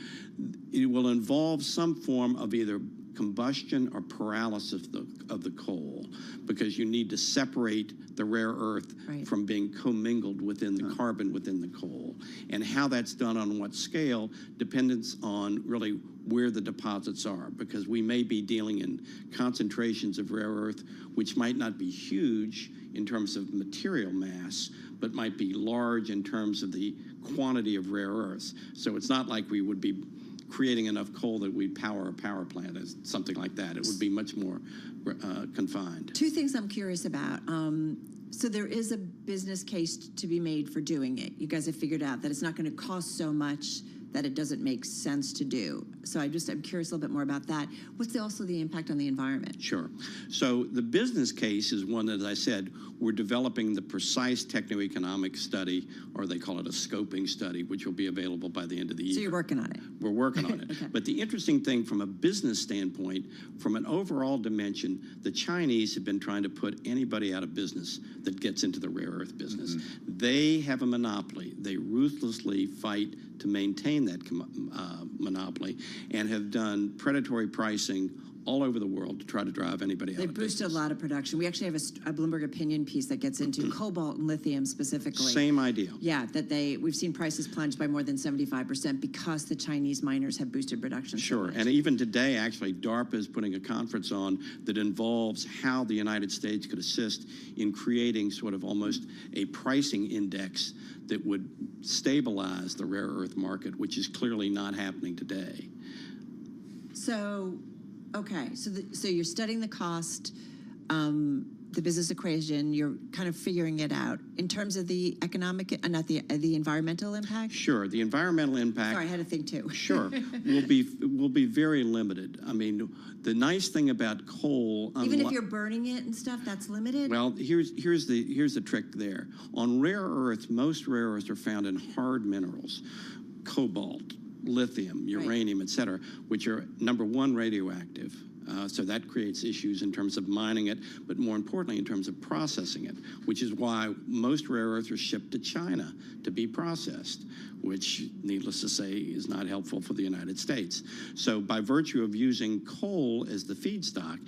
it will involve some form of either combustion or paralysis of the coal, because you need to separate the rare earth from being commingled within the carbon within the coal. And how that's done on what scale depends on really where the deposits are, because we may be dealing in concentrations of rare earth which might not be huge in terms of material mass, but might be large in terms of the quantity of rare earths. So it's not like we would be creating enough coal that we'd power a power plant or something like that. It would be much more confined. Two things I'm curious about. So there is a business case to be made for doing it. You guys have figured out that it's not going to cost so much that it doesn't make sense to do. So I'm curious a little bit more about that. What's also the impact on the environment? Sure. So the business case is one that, as I said, we're developing the precise techno-economic study, or they call it a scoping study, which will be available by the end of the year. So you're working on it? We're working on it. Okay. But the interesting thing from a business standpoint, from an overall dimension, the Chinese have been trying to put anybody out of business that gets into the rare earth business. They have a monopoly. They ruthlessly fight to maintain that monopoly, and have done predatory pricing all over the world to try to drive anybody out of business. They boosted a lot of production. We actually have a Bloomberg opinion piece that gets into cobalt and lithium specifically. Same idea. Yeah, that we've seen prices plunge by more than 75% because the Chinese miners have boosted production. Sure, and even today, actually, DARPA is putting a conference on that involves how the United States could assist in creating sort of almost a pricing index that would stabilize the rare earth market, which is clearly not happening today. So, okay, so you're studying the cost, the business equation. You're kind of figuring it out in terms of the economic, not the environmental impact. Sure, the environmental impact. Sorry, I had to think too. Sure, will be very limited. I mean, the nice thing about coal, even if you're burning it and stuff, that's limited. Well, here's the trick there. On rare earths, most rare earths are found in hard minerals, cobalt, lithium, uranium, et cetera, which are, number one, radioactive, So that creates issues in terms of mining it, but more importantly in terms of processing it, which is why most rare earths are shipped to China to be processed, which, needless to say, is not helpful for the United States. So by virtue of using coal as the feedstock,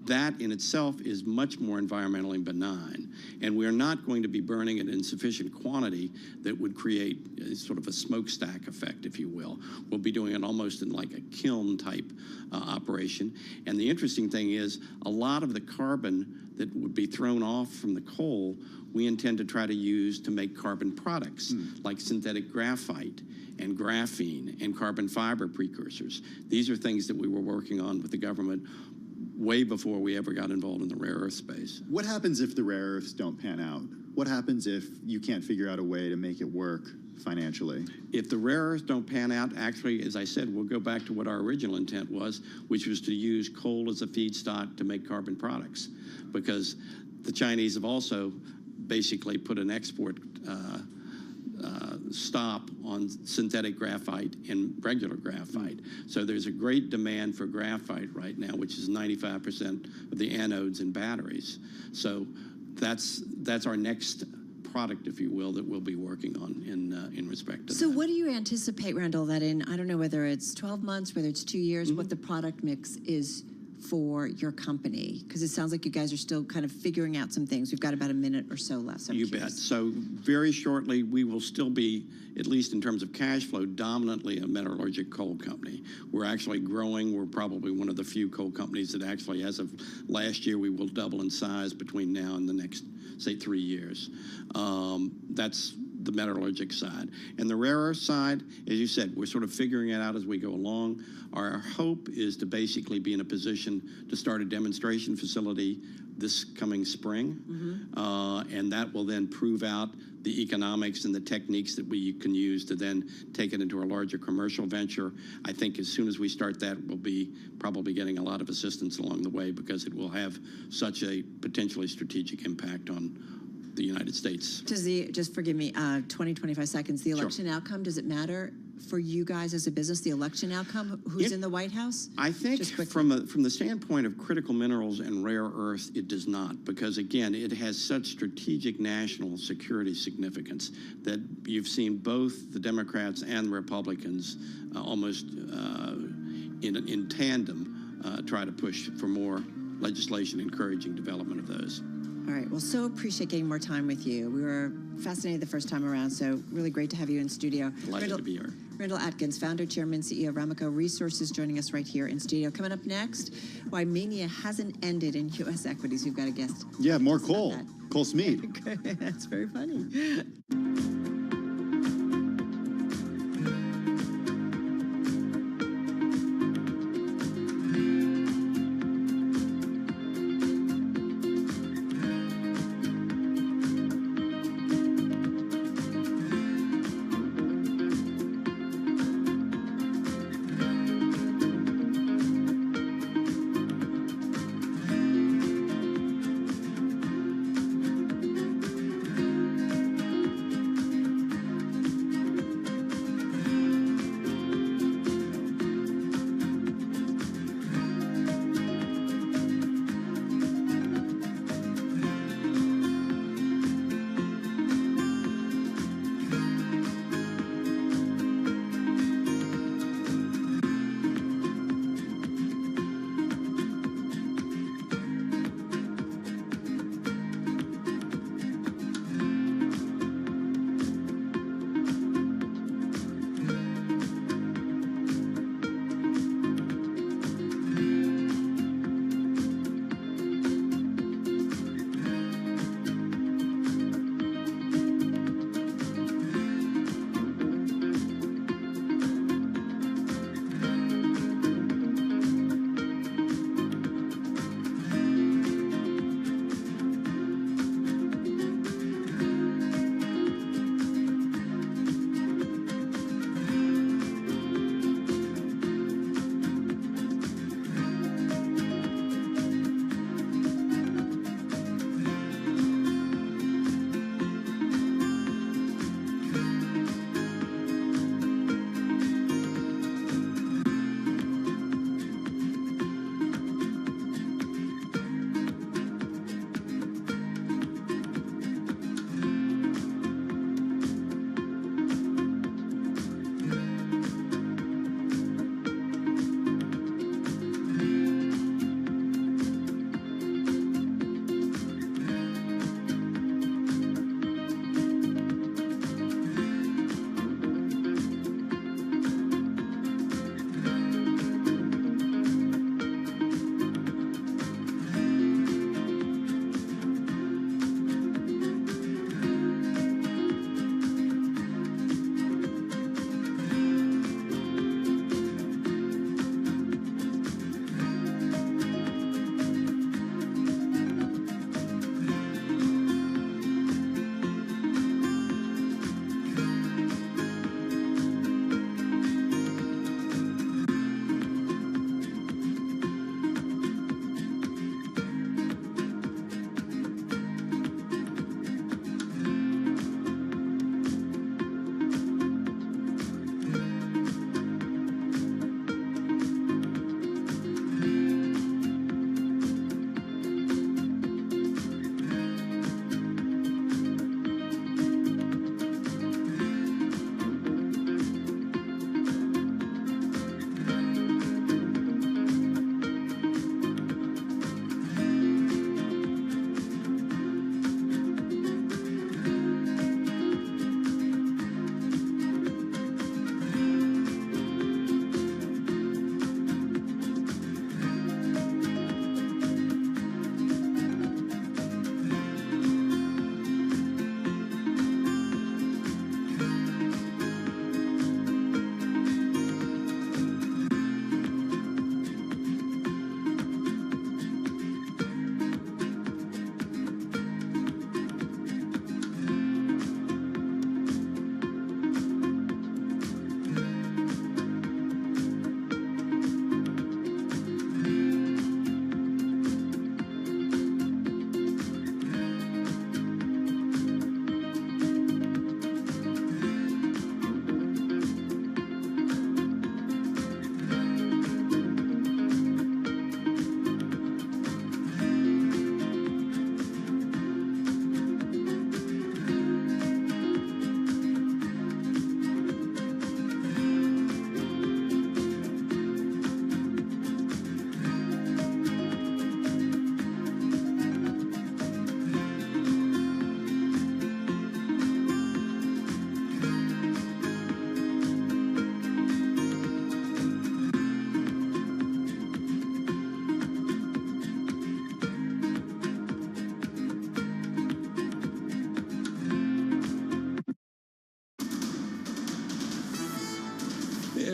that in itself is much more environmentally benign. And we're not going to be burning it in sufficient quantity that would create sort of a smokestack effect, if you will. We'll be doing it almost in like a kiln type operation. And the interesting thing is a lot of the carbon that would be thrown off from the coal, we intend to try to use to make carbon products like synthetic graphite and graphene and carbon fiber precursors. These are things that we were working on with the government way before we ever got involved in the rare earth space. What happens if the rare earths don't pan out? What happens if you can't figure out a way to make it work financially? If the rare earths don't pan out, actually, as I said, we'll go back to what our original intent was, which was to use coal as a feedstock to make carbon products, because the Chinese have also basically put an export stop on synthetic graphite and regular graphite. So there's a great demand for graphite right now, which is 95% of the anodes in batteries. So that's our next product, if you will, that we'll be working on in respect to So that. what do you anticipate, Randall, that in, I don't know whether it's 12 months, whether it's 2 years, what the product mix is for your company? Because it sounds like you guys are still kind of figuring out some things. We've got about a minute or so left. So I'm You curious. bet. So very shortly, we will still be, at least in terms of cash flow, dominantly a metallurgic coal company. We're actually growing. We're probably one of the few coal companies that actually, as of last year, we will double in size between now and the next, say, 3 years. That's the metallurgic side. And the rare earth side, as you said, we're sort of figuring it out as we go along. Our hope is to basically be in a position to start a demonstration facility this coming spring. And that will then prove out the economics and the techniques that we can use to then take it into a larger commercial venture. I think as soon as we start that, we'll be probably getting a lot of assistance along the way, because it will have such a potentially strategic impact on the United States. Does just forgive me, 20, 25 seconds, the election outcome, does it matter for you guys as a business, the election outcome? Who's in the White House? I think from the standpoint of critical minerals and rare earth, it does not, because again, it has such strategic national security significance that you've seen both the Democrats and Republicans almost in tandem try to push for more legislation encouraging development of those. All right. Well, so appreciate getting more time with you. We were fascinated the first time around, so really great to have you in studio. Delighted to be here. Randall Atkins, founder, chairman, CEO of Ramaco Resources, joining us right here in studio. Coming up next, why mania hasn't ended in U.S. equities. We've got a guest. Yeah, more coal. Coal Smead. That's very funny.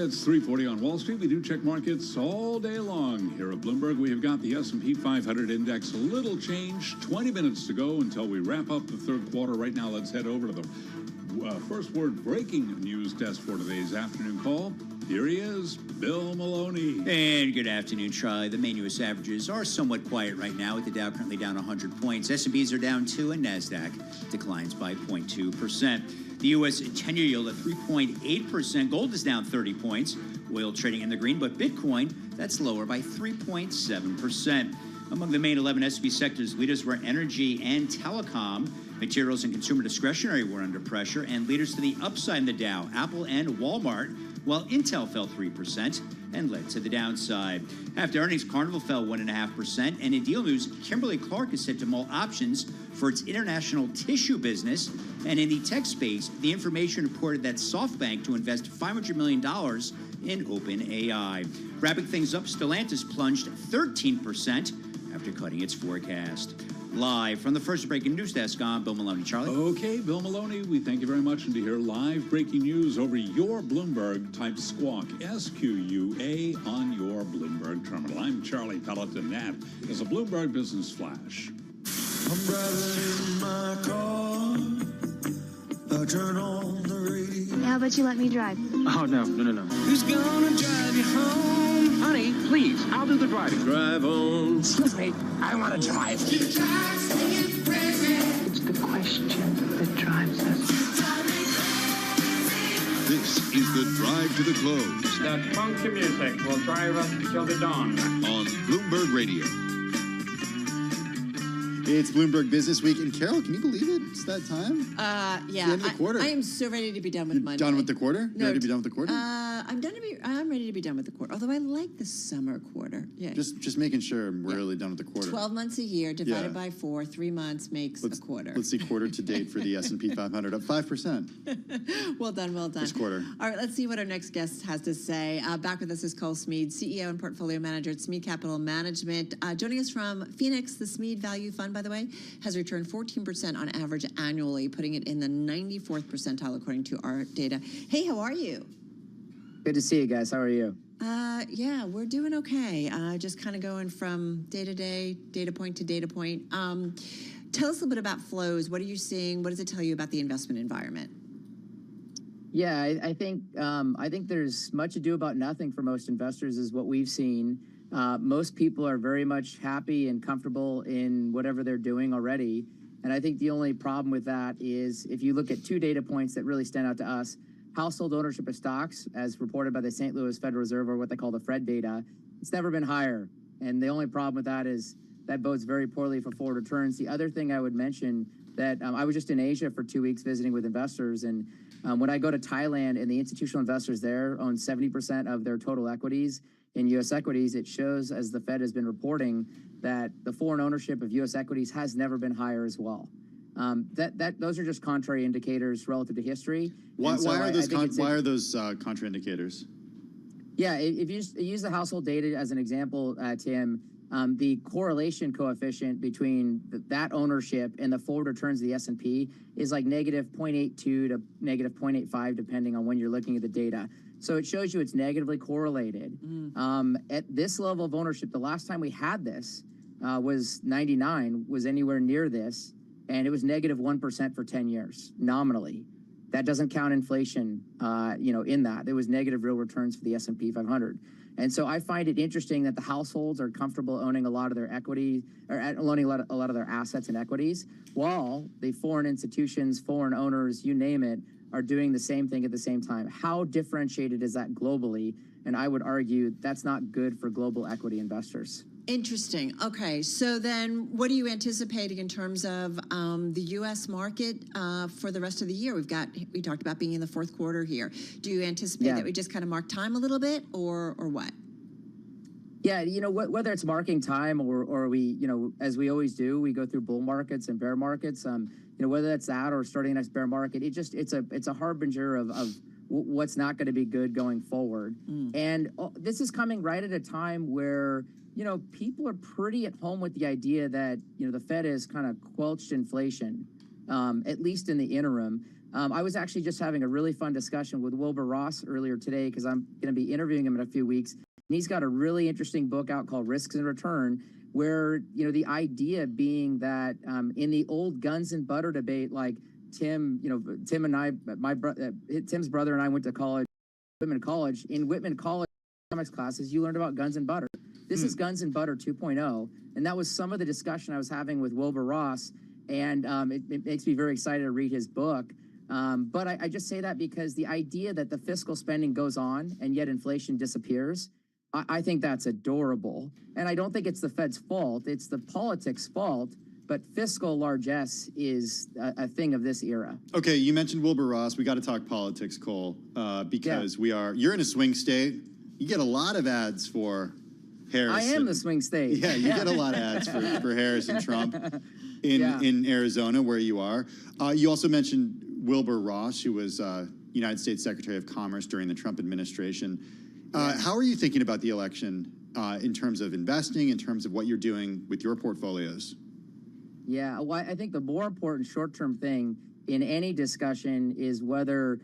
It's 3:40 on Wall Street. We do check markets all day long. Here at Bloomberg, we have got the S&P 500 index, a little change, 20 minutes to go until we wrap up the third quarter. Right now, let's head over to the first word breaking news desk for today's afternoon call. Here he is, Bill Maloney. And good afternoon, Charlie. The main U.S. averages are somewhat quiet right now, with the Dow currently down 100 points. S&Ps are down 2, and NASDAQ declines by 0.2%. The U.S. 10-year yield at 3.8%. Gold is down 30 points. Oil trading in the green, but Bitcoin, that's lower by 3.7%. Among the main 11 S&P sectors, leaders were energy and telecom. Materials and consumer discretionary were under pressure, and leaders to the upside in the Dow, Apple and Walmart, while Intel fell 3% and led to the downside. After earnings, Carnival fell 1.5%, and in deal news, Kimberly-Clark is set to mull options for its international tissue business. And in the tech space, the information reported that SoftBank to invest $500 million in OpenAI. Wrapping things up, Stellantis plunged 13% after cutting its forecast. Live from the first breaking news desk, I'm Bill Maloney. Charlie? Okay, Bill Maloney, we thank you very much. And to hear live breaking news over your Bloomberg, type SQUAWK, S-Q-U-A, on your Bloomberg terminal. I'm Charlie Pelleton. That is a Bloomberg Business Flash. I'm driving in my car. I turn on the radio. How about you let me drive? Oh, no. Who's gonna drive you home? Honey, please, I'll do the driving. Drive on. Excuse me, I want to drive. You drive me crazy. It's the question that drives us. This is the Drive to the Close That funky music will drive us till the dawn. on Bloomberg Radio. It's Bloomberg Business Week. And Carol, can you believe it? It's that time. Yeah. It's the end of the quarter. I am so ready to be done with Monday. Done with the quarter? No, Ready to be done with the quarter? I'm ready to be done with the quarter. Although I like the summer quarter. Yeah. Just making sure we're really done with the quarter. 12 months a year divided Yeah. by 4, 3 months makes a quarter. Let's see quarter to date for the S&P 500, up 5%. Well done. This quarter. All right, let's see what our next guest has to say. Back with us is Cole Smead, CEO and Portfolio Manager at Smead Capital Management. Joining us from Phoenix, the Smead Value Fund, by the way, has returned 14% on average annually, putting it in the 94th percentile according to our data. Hey, how are you? Good to see you guys. How are you? Yeah, we're doing okay. Just kind of going from day to day, data point to data point. Tell us a little bit about flows. What are you seeing? What does it tell you about the investment environment? Yeah, I think there's much ado about nothing for most investors is what we've seen. Most people are very much happy and comfortable in whatever they're doing already. And I think the only problem with that is if you look at 2 data points that really stand out to us, household ownership of stocks, as reported by the St. Louis Federal Reserve, or what they call the Fred data, it's never been higher. And the only problem with that is that bodes very poorly for forward returns. The other thing I would mention that I was just in Asia for 2 weeks visiting with investors, and when I go to Thailand and the institutional investors there own 70% of their total equities in U.S. equities, it shows, as the Fed has been reporting, that the foreign ownership of U.S. equities has never been higher as well. Those are just contrary indicators relative to history. Why are those contraindicators? Yeah, if you use the household data as an example, Tim, the correlation coefficient between that ownership and the forward returns of the S&P is like negative 0.82 to negative 0.85, depending on when you're looking at the data. So it shows you it's negatively correlated. At this level of ownership, the last time we had this was 99, was anywhere near this, and it was negative 1% for 10 years, nominally. That doesn't count inflation, in that. There was negative real returns for the S&P 500. And so I find it interesting that the households are comfortable owning a lot of their equity, or owning a lot of their assets and equities, while the foreign institutions, foreign owners, you name it, are doing the same thing at the same time. How differentiated is that globally? And I would argue that's not good for global equity investors. Interesting. Okay, so then what are you anticipating in terms of the U.S. market for the rest of the year? We talked about being in the fourth quarter here. Do you anticipate that we just kind of mark time a little bit, or what? Yeah, whether it's marking time or we, as we always do, we go through bull markets and bear markets. Whether that's that or starting the next bear market, it's a harbinger of what's not going to be good going forward. And this is coming right at a time where people are pretty at home with the idea that the Fed has kind of quelched inflation. at least in the interim. I was actually just having a really fun discussion with Wilbur Ross earlier today because I'm going to be interviewing him in a few weeks. And he's got a really interesting book out called Risks and Return, where, you know, the idea being that in the old guns and butter debate, like Tim and I, Tim's brother and I went to college, Whitman College. In Whitman College economics classes, you learned about guns and butter. This is Guns and Butter 2.0, and that was some of the discussion I was having with Wilbur Ross, and it makes me very excited to read his book. But I just say that because the idea that the fiscal spending goes on and yet inflation disappears, I think that's adorable. And I don't think it's the Fed's fault. It's the politics' fault. But fiscal largesse is a thing of this era. Okay, you mentioned Wilbur Ross. We got to talk politics, Cole, because you're in a swing state. You get a lot of ads for Harris. I am the swing state. Yeah, you get a lot of ads for Harris and Trump in Arizona, where you are. You also mentioned Wilbur Ross, who was United States Secretary of Commerce during the Trump administration. How are you thinking about the election in terms of investing, in terms of what you're doing with your portfolios? Yeah, well, I think the more important short-term thing in any discussion is whether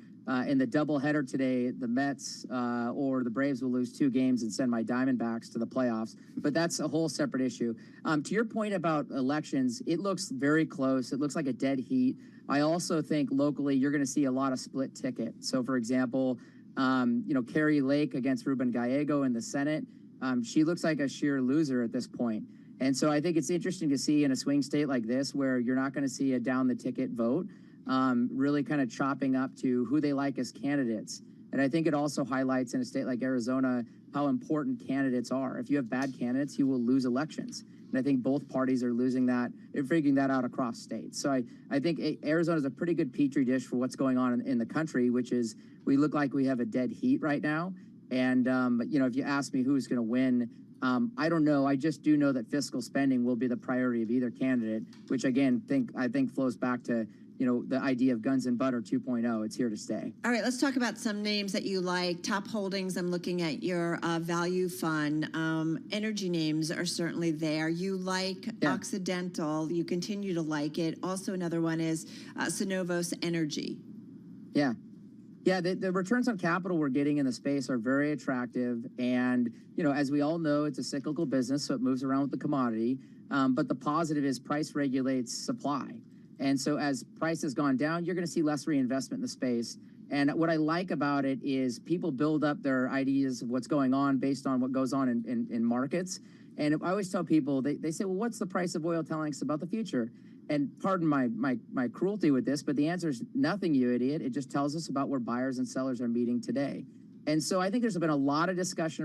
in the doubleheader today, the Mets or the Braves will lose 2 games and send my Diamondbacks to the playoffs. But that's a whole separate issue. To your point about elections, it looks very close. It looks like a dead heat. I also think locally you're going to see a lot of split ticket. So, for example, Carrie Lake against Ruben Gallego in the Senate, she looks like a sheer loser at this point. And so I think it's interesting to see in a swing state like this where you're not going to see a down-the-ticket vote, really kind of chopping up to who they like as candidates. And I think it also highlights in a state like Arizona how important candidates are. If you have bad candidates, you will lose elections. And I think both parties are losing that and figuring that out across states. So I think Arizona is a pretty good petri dish for what's going on in the country, which is we look like we have a dead heat right now. And, if you ask me who's going to win, I don't know. I just do know that fiscal spending will be the priority of either candidate, which again, I think flows back to, the idea of guns and butter 2.0. It's here to stay. All right, let's talk about some names that you like. Top holdings, I'm looking at your value fund. Energy names are certainly there. You like Occidental. You continue to like it. Also, another one is Synovos Energy. Yeah. Yeah, the returns on capital we're getting in the space are very attractive. And, as we all know, it's a cyclical business, so it moves around with the commodity. But the positive is price regulates supply. And so as price has gone down, you're going to see less reinvestment in the space. And what I like about it is people build up their ideas of what's going on based on what goes on in markets. And I always tell people, they say, well, what's the price of oil telling us about the future? And pardon my cruelty with this, but the answer is nothing, you idiot. It just tells us about where buyers and sellers are meeting today. And so I think there's been a lot of discussion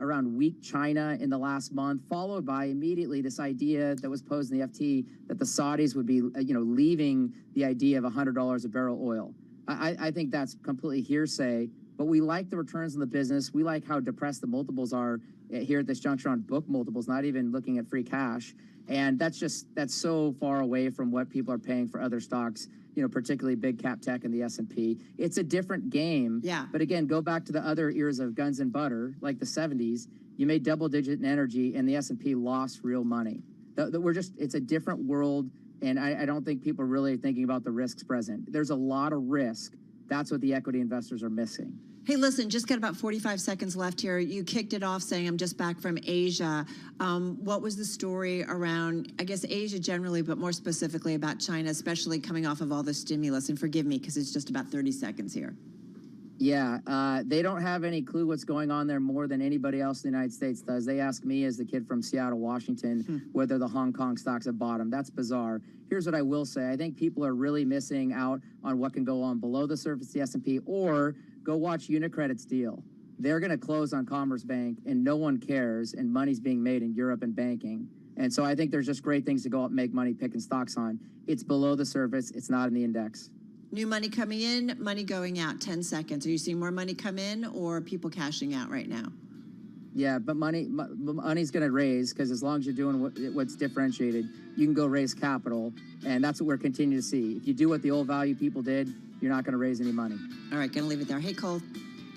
around weak China in the last month, followed by immediately this idea that was posed in the FT that the Saudis would be, leaving the idea of $100 a barrel oil. I think that's completely hearsay, but we like the returns in the business. We like how depressed the multiples are here at this juncture on book multiples, not even looking at free cash. And that's so far away from what people are paying for other stocks, particularly big cap tech and the S&P. It's a different game. Yeah. But again, go back to the other eras of guns and butter, like the 70s. You made double digit in energy and the S&P lost real money. It's a different world. And I don't think people are really thinking about the risks present. There's a lot of risk. That's what the equity investors are missing. Hey, listen, just got about 45 seconds left here. You kicked it off saying, I'm just back from Asia. What was the story around, I guess, Asia generally, but more specifically about China, especially coming off of all the stimulus? And forgive me, because it's just about 30 seconds here. Yeah, they don't have any clue what's going on there more than anybody else in the United States does. They ask me as the kid from Seattle, Washington, whether the Hong Kong stocks have bottomed. That's bizarre. Here's what I will say. I think people are really missing out on what can go on below the surface of the S&P, or go watch UniCredit's deal. They're going to close on Commerce Bank, and no one cares, and money's being made in Europe and banking. And so I think there's just great things to go out and make money picking stocks on. It's below the surface. It's not in the index. New money coming in, money going out, 10 seconds. Are you seeing more money come in or people cashing out right now? Yeah, but money's going to raise, because as long as you're doing what's differentiated, you can go raise capital, and that's what we're continuing to see. If you do what the old value people did, you're not going to raise any money. All right, going to leave it there. Hey, Cole,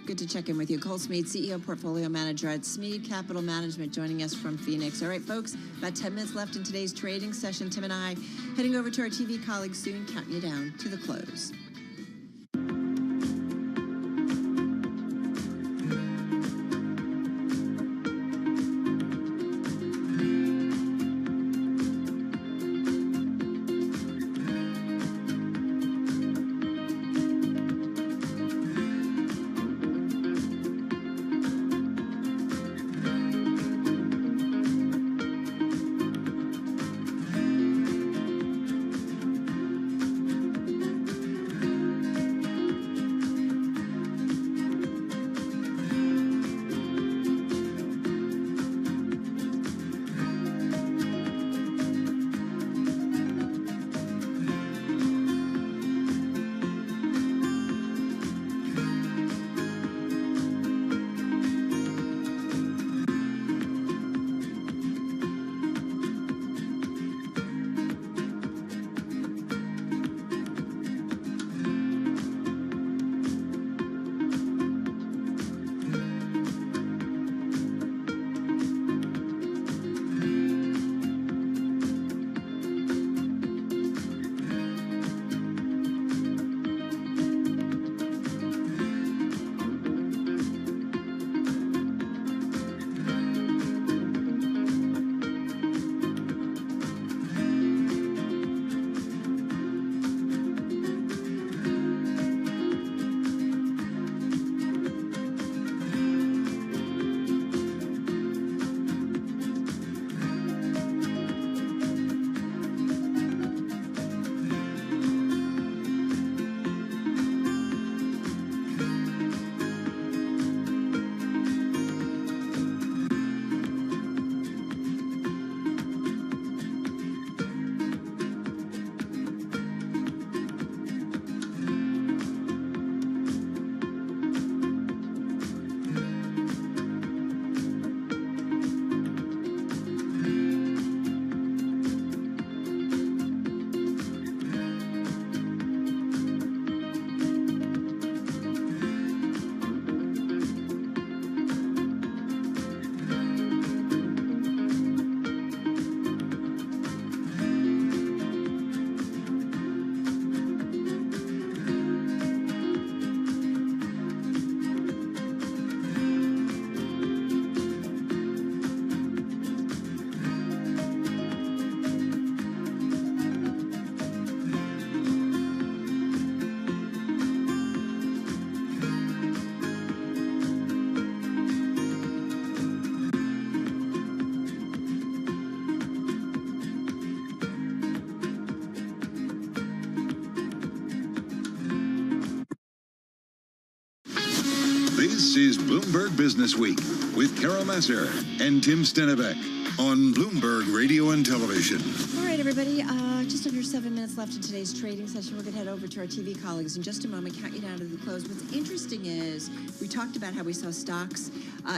Good to check in with you. Cole Smead, CEO, Portfolio Manager at Smead Capital Management, joining us from Phoenix. All right, folks, about 10 minutes left in today's trading session. Tim and I heading over to our TV colleagues soon, counting you down to the close. This is Bloomberg Business Week with Carol Masser and Tim Stenevec on Bloomberg Radio and Television. All right, everybody, just under 7 minutes left in today's trading session. We're going to head over to our TV colleagues in just a moment, count you down to the close. What's interesting is we talked about how we saw stocks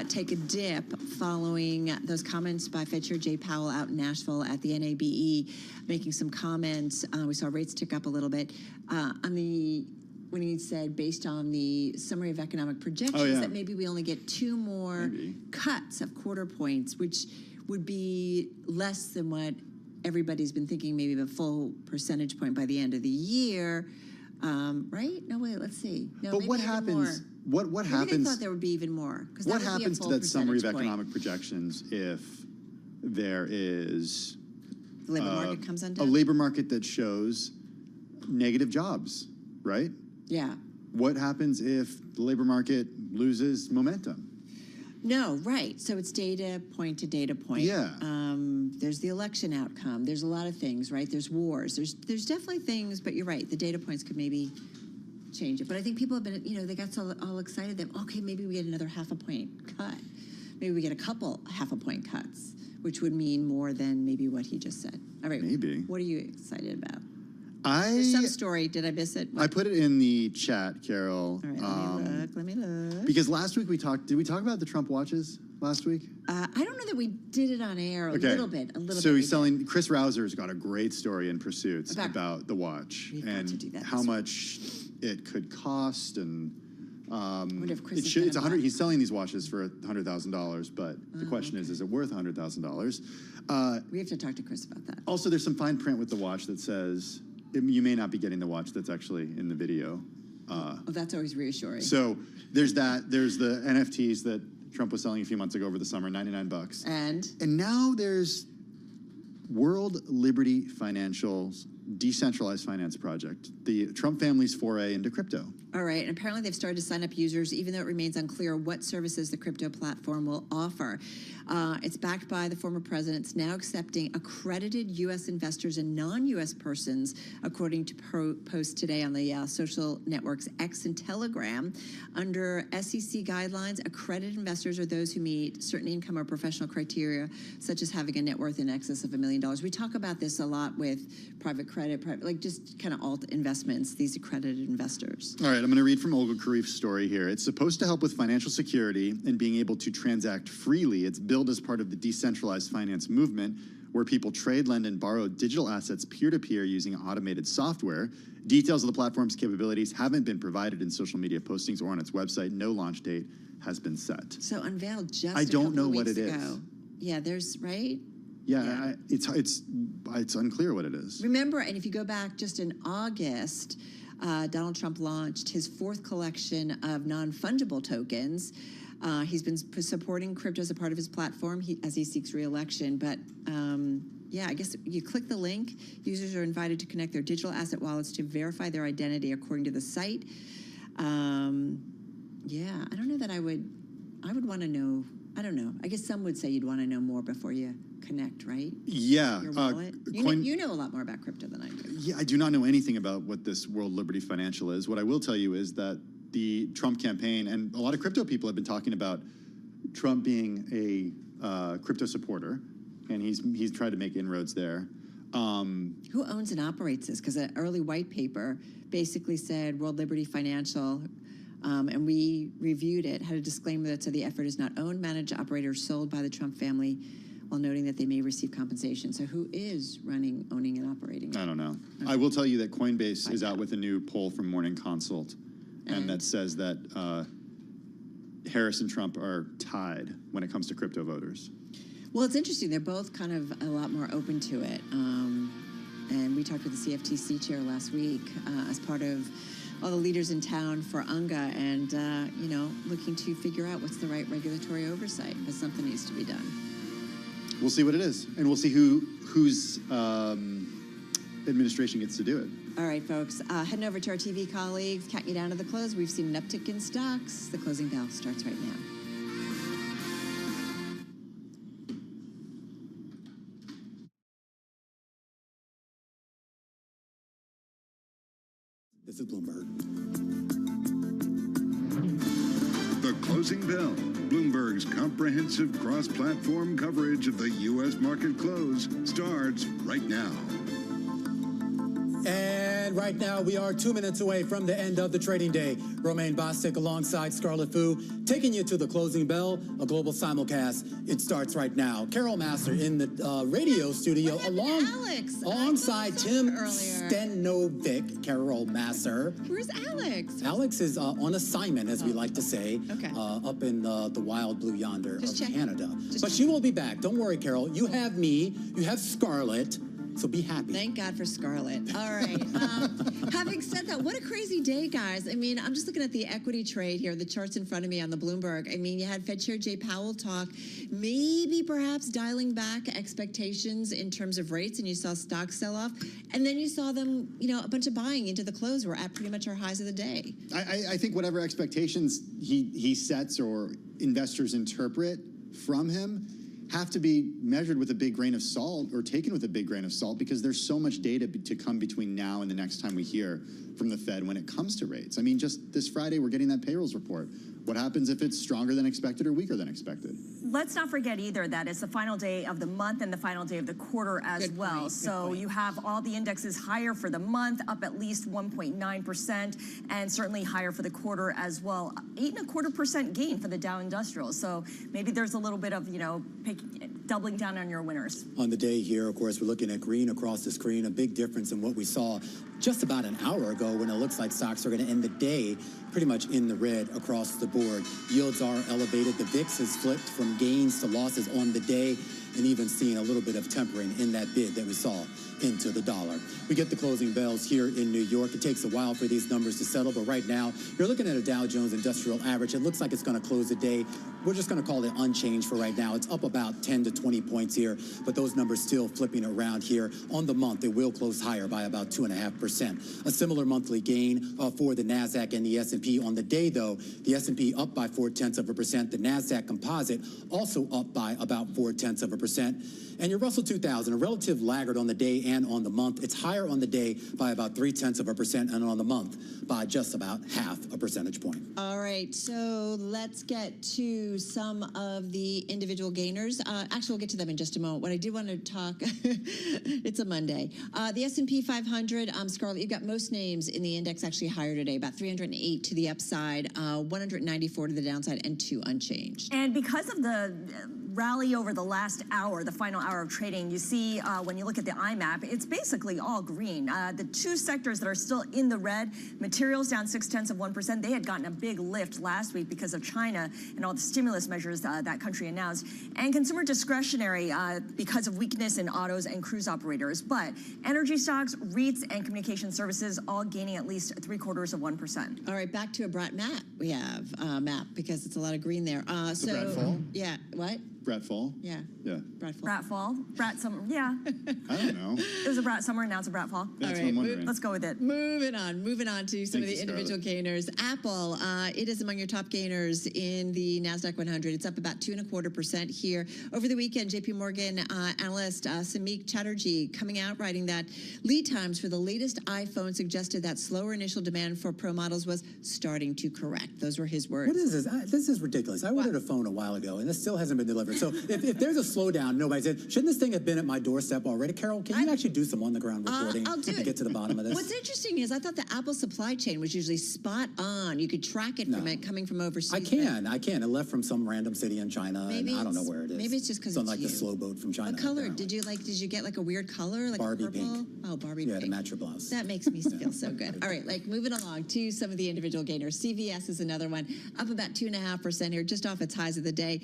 take a dip following those comments by Fed Chair Jay Powell out in Nashville at the NABE, making some comments. We saw rates tick up a little bit. When he said, based on the summary of economic projections, that maybe we only get 2 more cuts of quarter points, which would be less than what everybody's been thinking, maybe a full percentage point by the end of the year, right? No, wait, let's see. No, but what happens? What maybe happens? They thought there would be even more. What happens to that summary of economic projections if there is the labor market comes undone? A labor market that shows negative jobs, right? Yeah. What happens if the labor market loses momentum? No, right. So it's data point to data point. Yeah. There's the election outcome. There's a lot of things, right? There's wars. There's definitely things, but you're right. The data points could maybe change it. But I think people have been, they got so all excited that, okay, maybe we get another half a point cut. Maybe we get a couple half a point cuts, which would mean more than maybe what he just said. All right. Maybe. What are you excited about? There's some story. Did I miss it? I put it in the chat, Carol. All right, let me look. Because last week did we talk about the Trump watches last week? I don't know that we did it on air a little bit. So he's selling, Chris Rausser's got a great story in Pursuits about the watch and how much it could cost and wonder if Chris It is should, gonna it's 100. buy. He's selling these watches for $100,000, but the question is it worth $100,000? We have to talk to Chris about that. Also, there's some fine print with the watch that says you may not be getting the watch that's actually in the video. Oh, that's always reassuring. So there's that. There's the NFTs that Trump was selling a few months ago over the summer, $99. And now there's World Liberty Financial's decentralized finance project, the Trump family's foray into crypto. all right, and apparently they've started to sign up users, even though it remains unclear what services the crypto platform will offer. It's backed by the former president. It's now accepting accredited U.S. investors and non-U.S. persons, according to posts today on the social networks X and Telegram. Under SEC guidelines, accredited investors are those who meet certain income or professional criteria, such as having a net worth in excess of $1 million. We talk about this a lot with private credit, like just kind of alt investments, these accredited investors. All right, I'm going to read from Olga Karif's story here. It's supposed to help with financial security and being able to transact freely. It's billed as part of the decentralized finance movement, where people trade, lend, and borrow digital assets peer-to-peer using automated software. Details of the platform's capabilities haven't been provided in social media postings or on its website. No launch date has been set. So unveiled just I don't know what weeks it ago. is. Yeah, there's, right? Yeah, it's unclear what it is. Remember, and if you go back just in August, Donald Trump launched his 4th collection of non-fungible tokens. He's been supporting crypto as a part of his platform as he seeks re-election. But yeah, I guess you click the link. Users are invited to connect their digital asset wallets to verify their identity according to the site. Yeah, I don't know that I would want to know. I don't know. I guess some would say you'd want to know more before you connect, right? Yeah. Your wallet. You know a lot more about crypto than I do. Yeah, I do not know anything about what this World Liberty Financial is. What I will tell you is that the Trump campaign, and a lot of crypto people have been talking about Trump being a crypto supporter, and he's tried to make inroads there. Who owns and operates this? Because an early white paper basically said World Liberty Financial, and we reviewed it, had a disclaimer that said the effort is not owned, managed, operated, or sold by the Trump family, while noting that they may receive compensation. So who is running, owning, and operating it? I don't know. Okay. I will tell you that Coinbase is out with a new poll from Morning Consult, and that says that Harris and Trump are tied when it comes to crypto voters. Well, it's interesting. They're both kind of a lot more open to it. And we talked with the CFTC chair last week as part of all the leaders in town for UNGA and, you know, looking to figure out what's the right regulatory oversight, because something needs to be done. We'll see what it is, and we'll see whose administration gets to do it. All right, folks, heading over to our TV colleagues, counting you down to the close. We've seen an uptick in stocks. The closing bell starts right now. This is Bloomberg. The Closing Bell, Bloomberg's comprehensive cross-platform coverage of the U.S. market close, starts right now. And right now, we are 2 minutes away from the end of the trading day. Romaine Bostic alongside Scarlett Fu, taking you to the Closing Bell, a global simulcast. It starts right now. Carol Master in the radio studio alongside Tim Stenovic. Carol Master. Where's Alex? Alex is on assignment, as we like to say, up in the wild blue yonder of Canada. But she will be back. Don't worry, Carol. You have me. You have Scarlett. So be happy. Thank God for Scarlett. All right. Having said that, what a crazy day, guys. I mean, I'm just looking at the equity trade here, the charts in front of me on the Bloomberg. I mean, you had Fed Chair Jay Powell talk, maybe perhaps dialing back expectations in terms of rates, and you saw stocks sell off. And then you saw them, you know, a bunch of buying into the close. We're at pretty much our highs of the day. I think whatever expectations he sets or investors interpret from him have to be measured with a big grain of salt or taken with a big grain of salt, because there's so much data to come between now and the next time we hear from the Fed when it comes to rates. I mean, just this Friday, we're getting that payrolls report. What happens if it's stronger than expected or weaker than expected? Let's not forget either that it's the final day of the month and the final day of the quarter as well. So you have all the indexes higher for the month, up at least 1.9%, and certainly higher for the quarter as well. 8.25% gain for the Dow Industrial. So maybe there's a little bit of, you know, doubling down on your winners. On the day here, of course, we're looking at green across the screen, a big difference in what we saw just about an hour ago when it looks like stocks are going to end the day pretty much in the red across the board. Yields are elevated. The VIX has flipped from gains to losses on the day, and even seeing a little bit of tempering in that bid that we saw into the dollar. We get the closing bells here in New York. It takes a while for these numbers to settle, but right now you're looking at a Dow Jones Industrial Average. It looks like it's going to close the day. We're just going to call it unchanged for right now. It's up about 10 to 20 points here, but those numbers still flipping around here. On the month, it will close higher by about 2.5%. A similar monthly gain for the NASDAQ and the S&P. On the day, though, the S&P up by 0.4%. The NASDAQ Composite also up by about 0.4%. And your Russell 2000, a relative laggard on the day and on the month. It's higher on the day by about 0.3%, and on the month by just about 0.5 percentage point. All right, so let's get to some of the individual gainers. Actually, we'll get to them in just a moment. What I do want to talk, it's a Monday. The S&P 500, Scarlett, you've got most names in the index actually higher today, about 308 to the upside, 194 to the downside, and 2 unchanged. And because of the rally over the last hour, the final hour of trading, you see when you look at the IMAP, it's basically all green. The 2 sectors that are still in the red, materials down 0.6%. They had gotten a big lift last week because of China and all the stimulus measures that country announced. And consumer discretionary because of weakness in autos and cruise operators. But energy stocks, REITs, and communication services all gaining at least 0.75%. All right, back to a Brett map. We have map because it's a lot of green there. So Brett Fall? Yeah, what? Brett Fall? Yeah. Yeah. Brett Fall. Brat Fall. Brat Summer. Yeah. I don't know. It was a Brat Summer, now it's a Brat Fall. That's what I'm wondering. Let's go with it. Moving on to some of the you, individual gainers. Apple, it is among your top gainers in the NASDAQ 100. It's up about 2.25% here. Over the weekend, JP Morgan analyst Samik Chatterjee coming out writing that lead times for the latest iPhone suggested that slower initial demand for Pro models was starting to correct. Those were his words. What is this? This is ridiculous. I ordered a phone a while ago, and this still hasn't been delivered. So if there's a slowdown, nobody said, shouldn't this thing have been at my doorstep already? Carol, can you actually do some on-the-ground reporting I'll do and it. get to the bottom of this? What's interesting is I thought the Apple supply chain was usually spot on. You could track it from it coming from overseas. I can. It left from some random city in China, Maybe and I don't know where it is. Maybe it's just because it's it's on like you. the slow boat from China. What color? apparently. Did you get like a weird color? Like Barbie purple? pink. Oh, Barbie Yeah, pink. to match your blouse. That makes me feel so good. All right, like moving along to some of the individual gainers. CVS is another one, up about 2.5% here, just off its highs of the day.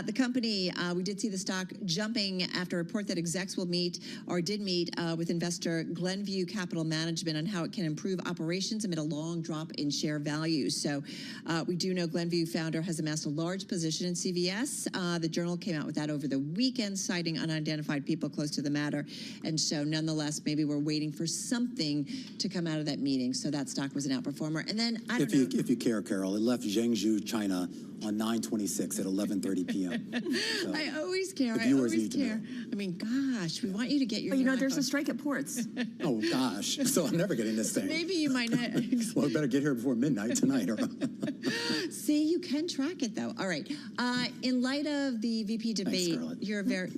The company, we did see the stock jumping after a report that execs will meet or did meet with investor Glenview Capital Management on how it can improve operations amid a long drop in share value. So we do know Glenview founder has amassed a large position in CVS. The Journal came out with that over the weekend, citing unidentified people close to the matter. And so nonetheless, maybe we're waiting for something to come out of that meeting. So that stock was an outperformer. And then, I don't know. If you care, Carol, it left Zhengzhou, China on 9/26 at 11:30 p.m. So I always care. the I viewers always need to care. know. I mean, gosh, we want you to get your. But you know, new there's a iPhone. strike at ports. Oh, gosh. So I'm never getting this thing. Maybe you might not. Well, I better get here before midnight tonight. See, you can track it though. All right. In light of the VP debate, you're very.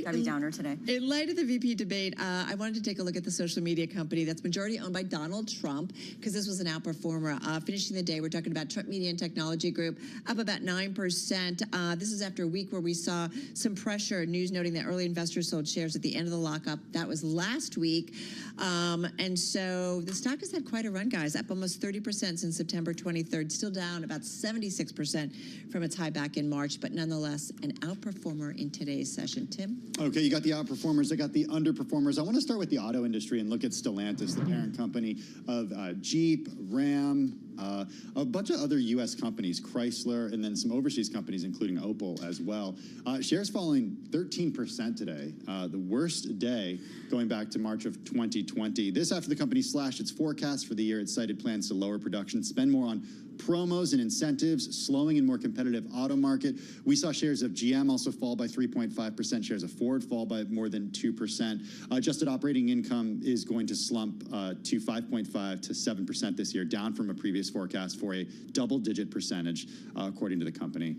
Debbie Downer today. In light of the VP debate, I wanted to take a look at the social media company that's majority owned by Donald Trump, because this was an outperformer. Finishing the day, we're talking about Trump Media and Technology Group, up about 9%. This is after a week where we saw some pressure, news noting that early investors sold shares at the end of the lockup. That was last week. And so the stock has had quite a run, guys, up almost 30% since September 23rd, still down about 76% from its high back in March, but nonetheless an outperformer in today's session. Tim? Okay, you got the outperformers, I got the underperformers. I want to start with the auto industry and look at Stellantis, the parent company of Jeep, Ram, a bunch of other U.S. companies, Chrysler, and then some overseas companies, including Opel as well. Shares falling 13% today, the worst day going back to March of 2020. This after the company slashed its forecast for the year. It cited plans to lower production, spend more on promos and incentives, slowing and more competitive auto market. We saw shares of GM also fall by 3.5%, shares of Ford fall by more than 2%. Adjusted operating income is going to slump to 5.5 to 7% this year, down from a previous forecast for a double-digit percentage, according to the company,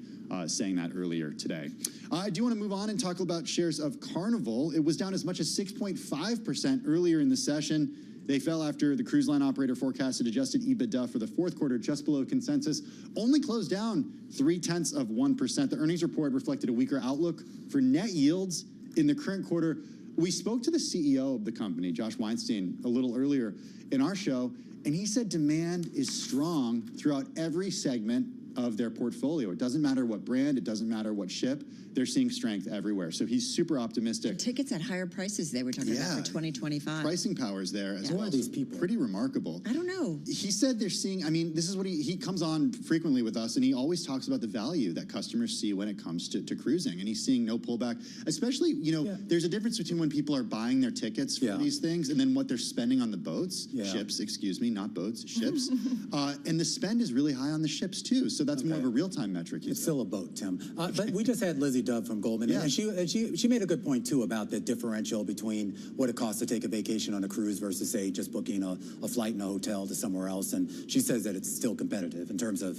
saying that earlier today. I do want to move on and talk about shares of Carnival. It was down as much as 6.5% earlier in the session. They fell after the cruise line operator forecasted adjusted EBITDA for the fourth quarter just below consensus, only closed down 0.3%. The earnings report reflected a weaker outlook for net yields in the current quarter we spoke to the CEO of the company, Josh Weinstein, a little earlier in our show, and he said demand is strong throughout every segment of their portfolio. It doesn't matter what brand, it doesn't matter what ship, they're seeing strength everywhere. So he's super optimistic. Tickets at higher prices they were talking about for 2025. Pricing power is there as Who well. are these people? Pretty remarkable. I don't know. He said they're seeing, I mean, this is what he comes on frequently with us, and he always talks about the value that customers see when it comes to cruising. And he's seeing no pullback, especially, there's a difference between when people are buying their tickets for these things and then what they're spending on the boats, ships, excuse me, not boats, ships. And the spend is really high on the ships too. So that's more of a real-time metric. It's still a boat, Tim. But we just had Lizzie Dove from Goldman, and she made a good point too about the differential between what it costs to take a vacation on a cruise versus, say, just booking a flight in a hotel to somewhere else. And she says that it's still competitive in terms of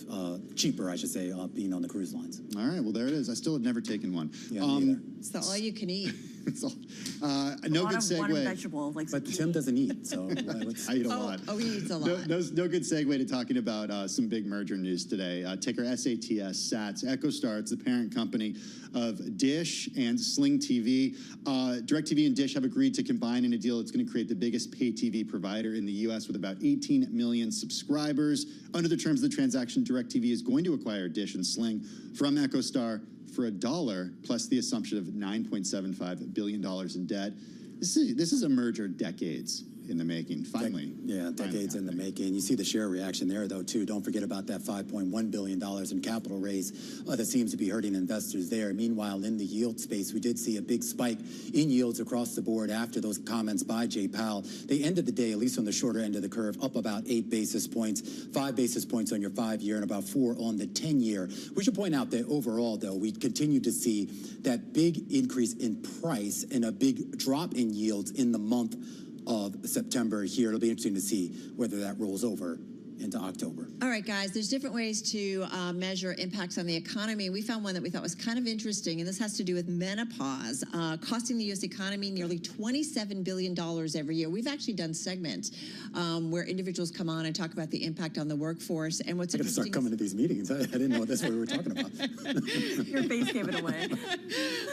cheaper, I should say, being on the cruise lines. All right, well, there it is. I still have never taken one. Yeah, neither. It's the all you can eat. It's all, no good segue. One vegetable, like but Tim doesn't eat, so I eat a lot. Oh, he eats a lot. No good segue to talking about some big merger news today. Ticker SATS, EchoStar, it's the parent company of Dish and Sling TV. DirecTV and Dish have agreed to combine in a deal that's going to create the biggest pay TV provider in the U.S. with about 18 million subscribers. Under the terms of the transaction, DirecTV is going to acquire Dish and Sling from EchoStar for $1 plus the assumption of $9.75 billion in debt. This is a merger decades in the making, finally. Decades in the making. You see the share reaction there, though, too. Don't forget about that $5.1 billion in capital raise that seems to be hurting investors there. Meanwhile, in the yield space, we did see a big spike in yields across the board after those comments by Jay Powell. They ended the day, at least on the shorter end of the curve, up about 8 basis points, 5 basis points on your 5-year and about 4 on the 10-year. We should point out that overall, though, we continue to see that big increase in price and a big drop in yields in the month of September here. It'll be interesting to see whether that rolls over into October. All right, guys, there's different ways to measure impacts on the economy. We found one that we thought was kind of interesting, and this has to do with menopause, costing the U.S. economy nearly $27 billion every year. We've actually done segments where individuals come on and talk about the impact on the workforce. And what's I got to start coming to these meetings. I didn't know that's what we were talking about. Your face gave it away.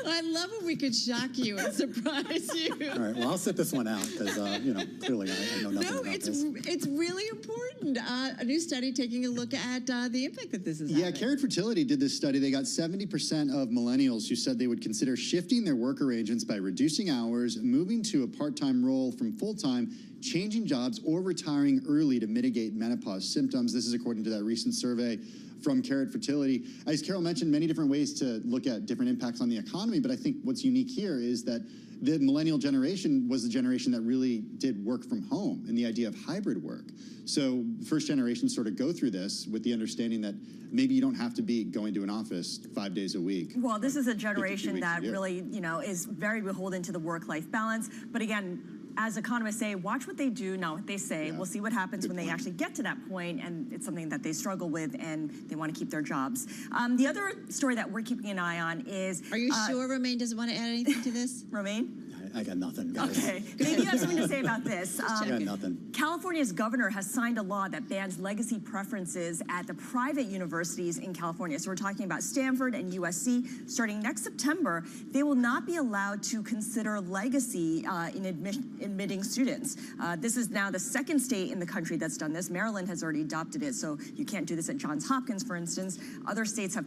I love when we could shock you and surprise you. All right, well, I'll sit this one out because, clearly I know nothing about this. No, it's really important. A new study taking a look at the impact that this is Yeah, having. Carrot Fertility did this study. They got 70% of millennials who said they would consider shifting their work arrangements by reducing hours, moving to a part-time role from full-time, changing jobs, or retiring early to mitigate menopause symptoms. This is according to that recent survey from Carrot Fertility. As Carol mentioned, many different ways to look at different impacts on the economy, but I think what's unique here is that the millennial generation was the generation that really did work from home and the idea of hybrid work. So first generation sort of go through this with the understanding that maybe you don't have to be going to an office 5 days a week. Well, this is a generation that really, is very beholden to the work-life balance. But again, as economists say, watch what they do, not what they say. We'll see what happens when they actually get to that point, and it's something that they struggle with, and they want to keep their jobs. The other story that we're keeping an eye on is... Are you sure Romaine doesn't want to add anything to this? Romaine? I got nothing, guys. Okay, maybe you have something to say about this. I got nothing. California's governor has signed a law that bans legacy preferences at the private universities in California. So we're talking about Stanford and USC. Starting next September, they will not be allowed to consider legacy in admitting students. This is now the second state in the country that's done this. Maryland has already adopted it, so you can't do this at Johns Hopkins, for instance. Other states have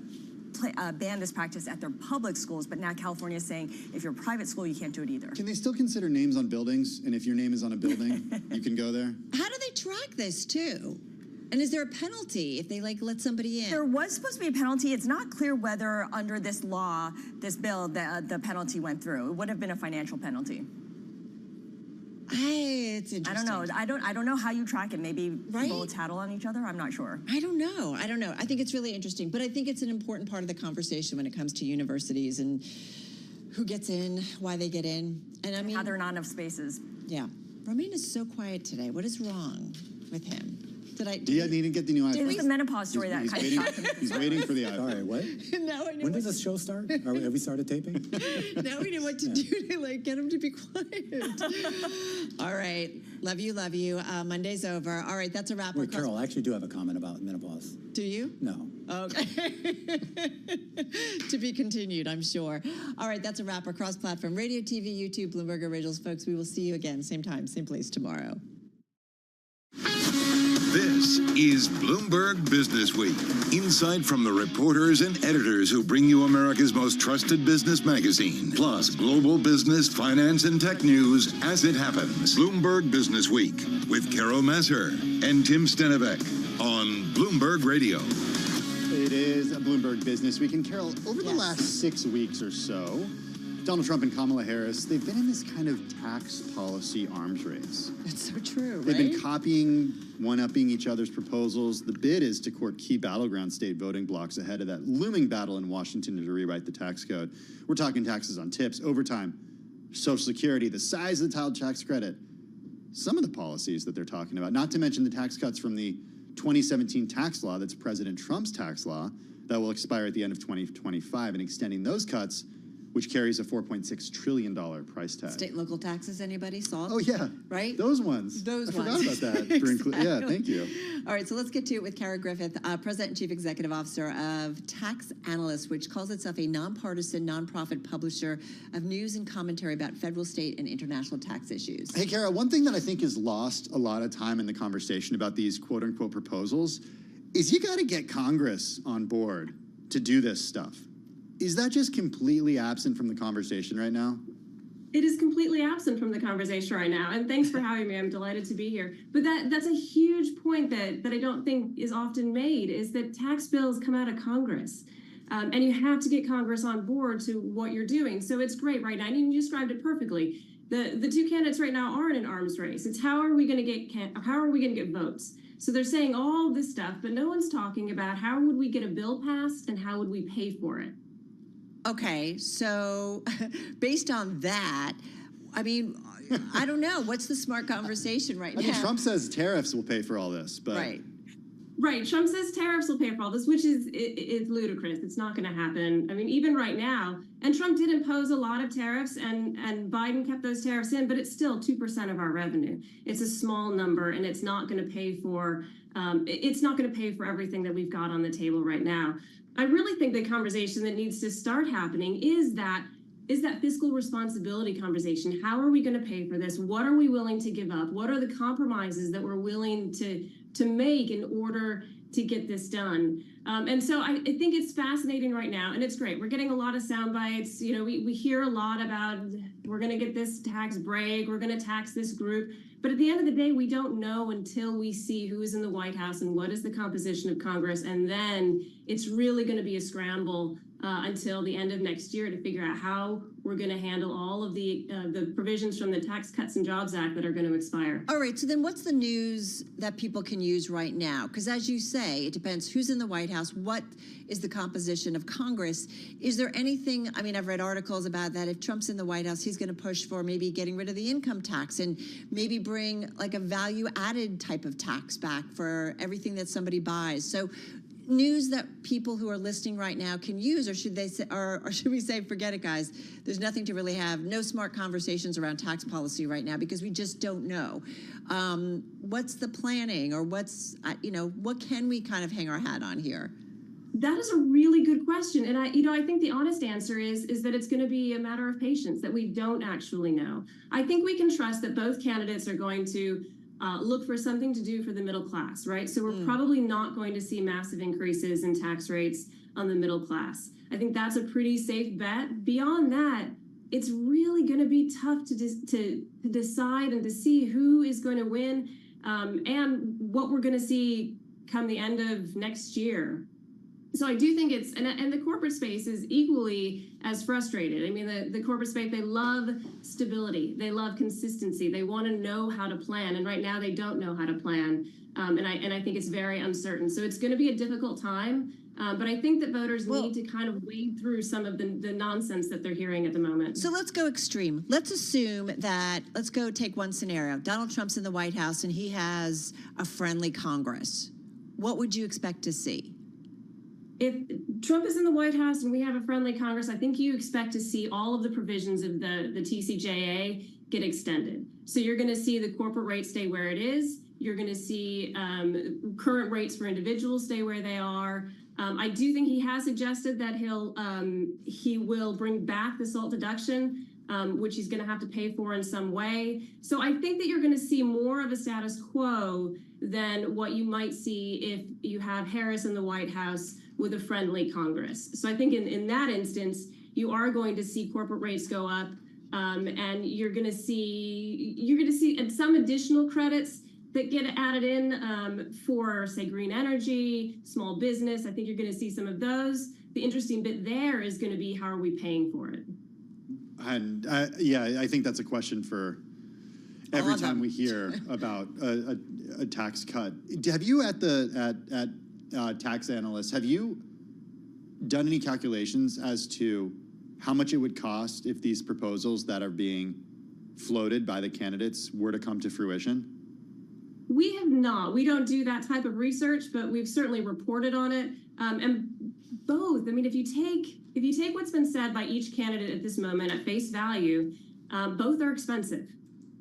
ban this practice at their public schools, but now California is saying if you're a private school, you can't do it either. Can they still consider names on buildings? And if your name is on a building, you can go there? How do they track this, too? And is there a penalty if they, let somebody in? There was supposed to be a penalty. It's not clear whether under this law, this bill, the penalty went through. It would have been a financial penalty. It's interesting. I don't know how you track it. Maybe people tattle on each other. I'm not sure. I don't know. I think it's really interesting, but I think it's an important part of the conversation when it comes to universities and who gets in, why they get in, and how there are not enough spaces. Yeah, Romaine is so quiet today. What is wrong with him? Yeah, he didn't get the new iPhone. It was the menopause story that kind of got him. He's waiting for the iPhone. Sorry, what? Now I know When does this show start? Have we started taping? Now we know what to do to like get him to be quiet. All right, love you, love you. Monday's over. All right, that's a wrap. Wait, Carol, I actually do have a comment about menopause. Do you? No. Okay. To be continued, I'm sure. All right, that's a wrap across platform, radio, TV, YouTube, Bloomberg Originals, folks. We will see you again, same time, same place tomorrow. This is Bloomberg Business Week. Insight from the reporters and editors who bring you America's most trusted business magazine. Plus, global business, finance, and tech news as it happens. Bloomberg Business Week with Carol Massar and Tim Stenevec on Bloomberg Radio. It is a Bloomberg Business Week. And Carol, over the last 6 weeks or so, Donald Trump and Kamala Harris, they've been in this kind of tax policy arms race. It's so true, right? They've been copying, one-upping each other's proposals. The bid is to court key battleground state voting blocks ahead of that looming battle in Washington to rewrite the tax code. We're talking taxes on tips, overtime, Social Security, the size of the child tax credit, some of the policies that they're talking about, not to mention the tax cuts from the 2017 tax law that's President Trump's tax law that will expire at the end of 2025, and extending those cuts, which carries a $4.6 trillion price tag. State and local taxes, anybody saw? Oh, yeah. Right? Those ones. Those I ones. forgot about that. Exactly. Yeah, thank you. All right, so let's get to it with Kara Griffith, President and Chief Executive Officer of Tax Analyst, which calls itself a nonpartisan, nonprofit publisher of news and commentary about federal, state, and international tax issues. Hey, Kara, one thing that I think is lost a lot of time in the conversation about these quote-unquote proposals is you got to get Congress on board to do this stuff. Is that just completely absent from the conversation right now? It is completely absent from the conversation right now. And thanks for having me. I'm delighted to be here. But that's a huge point that I don't think is often made, is that tax bills come out of Congress. And you have to get Congress on board to what you're doing. So it's great right now. And you described it perfectly. The two candidates right now are in an arms race. It's how are we going to get votes? So they're saying all this stuff, but no one's talking about how would we get a bill passed and how would we pay for it? Okay, so based on that, I mean, I don't know. What's the smart conversation right now? I mean, Trump says tariffs will pay for all this, but... Right. Trump says tariffs will pay for all this, which is ludicrous. It's not going to happen. I mean, even right now, and Trump did impose a lot of tariffs, and Biden kept those tariffs in, but it's still 2% of our revenue. It's a small number, and it's not going to pay for everything that we've got on the table right now. I really think the conversation that needs to start happening is that fiscal responsibility conversation. How are we going to pay for this? What are we willing to give up? What are the compromises that we're willing to make in order to get this done? And so I think it's fascinating right now, and it's great. We're getting a lot of sound bites. You know, we hear a lot about we're going to get this tax break, we're going to tax this group. But at the end of the day, we don't know until we see who is in the White House and what is the composition of Congress. And then it's really going to be a scramble until the end of next year to figure out how we're going to handle all of the provisions from the Tax Cuts and Jobs Act that are going to expire. All right, so then what's the news that people can use right now? Because as you say, it depends who's in the White House, what is the composition of Congress. Is there anything, I mean, I've read articles about that. If Trump's in the White House, he's going to push for maybe getting rid of the income tax and maybe bring like a value-added type of tax back for everything that somebody buys. So news that people who are listening right now can use, or should they say, or should we say, forget it, guys? There's nothing to really have, no smart conversations around tax policy right now because we just don't know. What's the planning, or what's, what can we kind of hang our hat on here? That is a really good question. And I think the honest answer is that it's going to be a matter of patience, that we don't actually know. I think we can trust that both candidates are going to look for something to do for the middle class, right? So we're probably not going to see massive increases in tax rates on the middle class. I think that's a pretty safe bet. Beyond that, it's really going to be tough to decide and to see who is going to win and what we're going to see come the end of next year. So I do think it's, and the corporate space is equally as frustrated. I mean, the corporate space, they love stability. They love consistency. They want to know how to plan. And right now they don't know how to plan. And I think it's very uncertain. So it's going to be a difficult time. But I think that voters need to kind of wade through some of the nonsense that they're hearing at the moment. So let's go extreme. Let's assume that, let's go take one scenario. Donald Trump's in the White House and he has a friendly Congress. What would you expect to see? If Trump is in the White House and we have a friendly Congress, I think you expect to see all of the provisions of the TCJA get extended. So you're going to see the corporate rate stay where it is. You're going to see current rates for individuals stay where they are. I do think he has suggested that he will bring back the SALT deduction, which he's going to have to pay for in some way. So I think that you're going to see more of a status quo than what you might see if you have Harris in the White House with a friendly Congress. So I think in that instance, you are going to see corporate rates go up, and you're going to see some additional credits that get added in for, say, green energy, small business. I think you're going to see some of those. The interesting bit there is going to be, how are we paying for it? And I think that's a question for every time we hear about a tax cut. Have you at tax analysts, have you done any calculations as to how much it would cost if these proposals that are being floated by the candidates were to come to fruition? We have not. We don't do that type of research, but we've certainly reported on it. And both, I mean, if you take what's been said by each candidate at this moment at face value, both are expensive.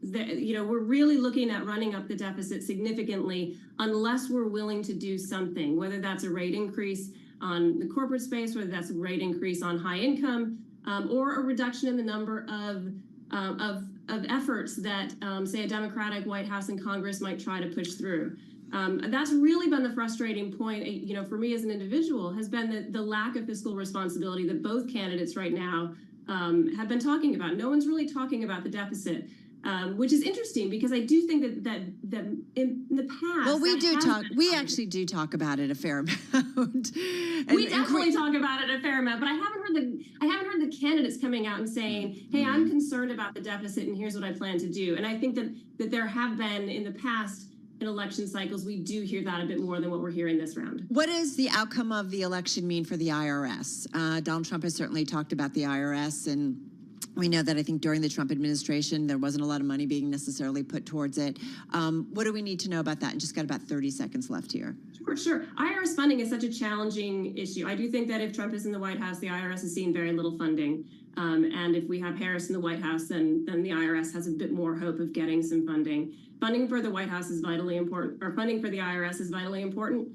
We're really looking at running up the deficit significantly unless we're willing to do something, whether that's a rate increase on the corporate space, whether that's a rate increase on high income, or a reduction in the number of efforts that, say, a Democratic White House and Congress might try to push through. That's really been the frustrating point, for me as an individual, has been the lack of fiscal responsibility that both candidates right now have been talking about. No one's really talking about the deficit, which is interesting because I do think that in the past. Well, we actually do talk about it a fair amount. We definitely talk about it a fair amount, but I haven't heard the candidates coming out and saying, "Hey, I'm concerned about the deficit, and here's what I plan to do." And I think that there have been in the past, in election cycles, we do hear that a bit more than what we're hearing this round. What does the outcome of the election mean for the IRS? Donald Trump has certainly talked about the IRS, and we know that I think during the Trump administration, there wasn't a lot of money being necessarily put towards it. What do we need to know about that? And just got about 30 seconds left here. Sure. IRS funding is such a challenging issue. I do think that if Trump is in the White House, the IRS is seeing very little funding. And if we have Harris in the White House, then the IRS has a bit more hope of getting some funding. Funding for the White House is vitally important, or funding for the IRS is vitally important.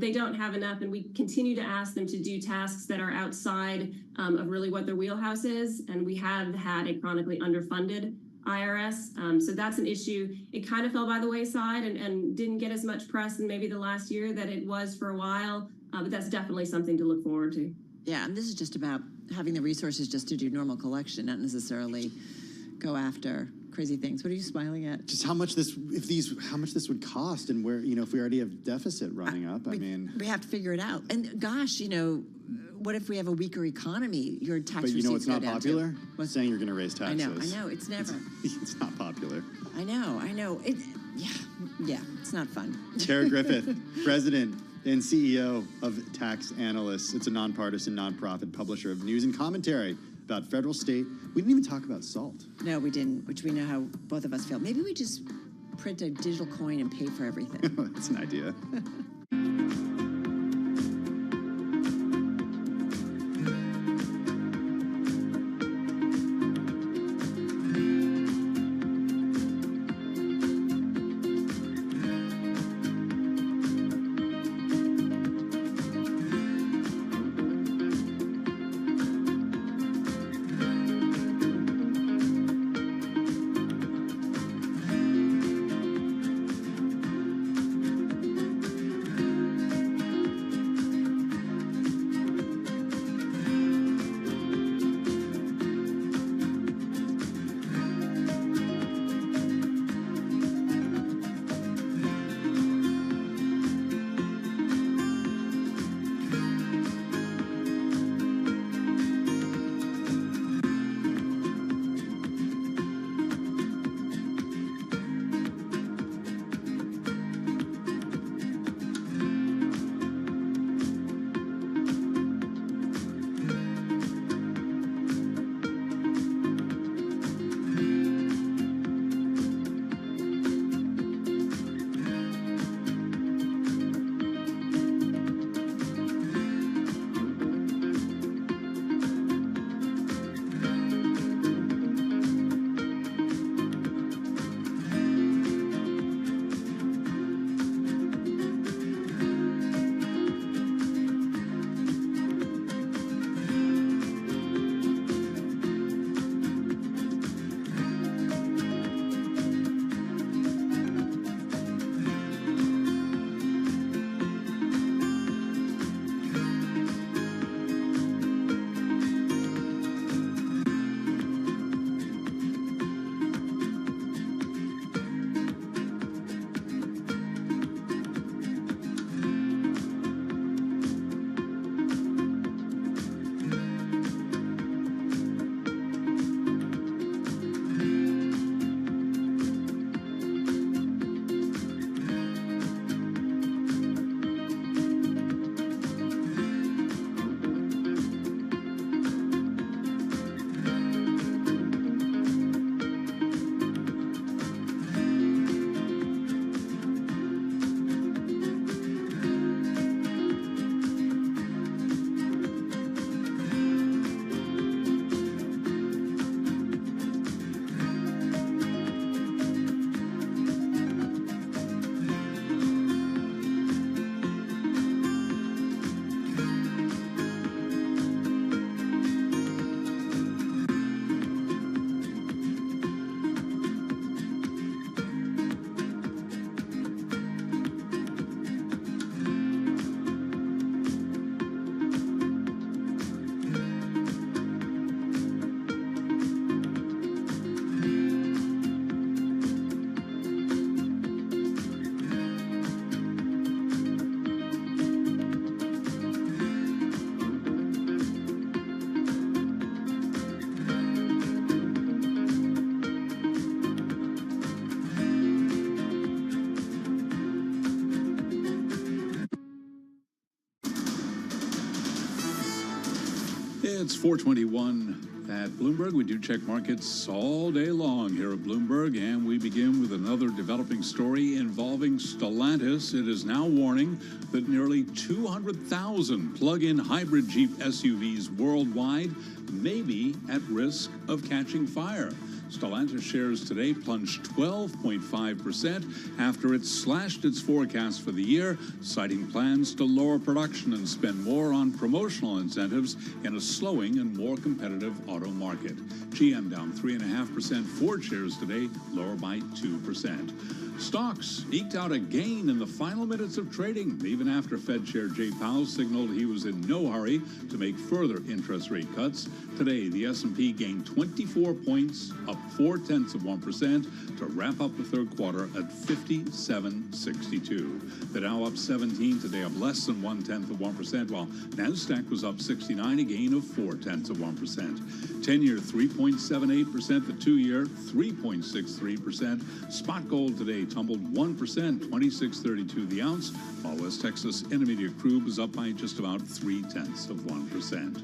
They don't have enough, and we continue to ask them to do tasks that are outside of really what their wheelhouse is, and we have had a chronically underfunded IRS, so that's an issue. It kind of fell by the wayside and didn't get as much press in maybe the last year that it was for a while, but that's definitely something to look forward to. Yeah, and this is just about having the resources just to do normal collection, not necessarily go after crazy things. What are you smiling at? Just how much this would cost, and where, if we already have deficit running up. We have to figure it out. And gosh, what if we have a weaker economy? Your tax receipts But it's not popular? What's saying you're going to raise taxes. I know. It's never. It's not popular. I know. Yeah, it's not fun. Tara Griffith, President and CEO of Tax Analysts. It's a nonpartisan, nonprofit publisher of news and commentary about federal, state. We didn't even talk about SALT. No, we didn't, which we know how both of us feel. Maybe we just print a digital coin and pay for everything. That's an idea. It's 421 at Bloomberg. We do check markets all day long here at Bloomberg, and we begin with another developing story involving Stellantis. It is now warning that nearly 200,000 plug-in hybrid Jeep SUVs worldwide may be at risk of catching fire. Stellantis shares today plunged 12.5% after it slashed its forecast for the year, citing plans to lower production and spend more on promotional incentives in a slowing and more competitive auto market. GM down 3.5%. Ford shares today lower by 2%. Stocks eked out a gain in the final minutes of trading, even after Fed Chair Jay Powell signaled he was in no hurry to make further interest rate cuts. Today, the S&P gained 24 points, up 0.4% to wrap up the third quarter at 57.62. The Dow up 17 today, up less than 0.1%, while NASDAQ was up 69, a gain of 0.4%. 10-year 3.78%, the 2-year 3.63%. Spot gold today tumbled 1%, 26.32 the ounce, while West Texas Intermediate crude was up by just about 0.3%.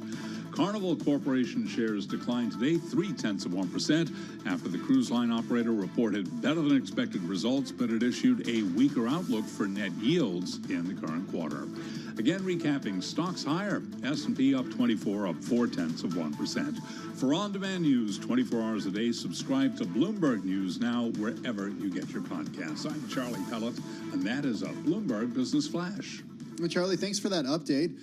Carnival Corporation shares declined today 0.3% after the cruise line operator reported better than expected results, but it issued a weaker outlook for net yields in the current quarter. Again, recapping, stocks higher. S&P up 24, up 0.4%. For on-demand news 24 hours a day, subscribe to Bloomberg News now wherever you get your podcasts. I'm Charlie Pellet, and that is a Bloomberg Business Flash. Well, Charlie, thanks for that update.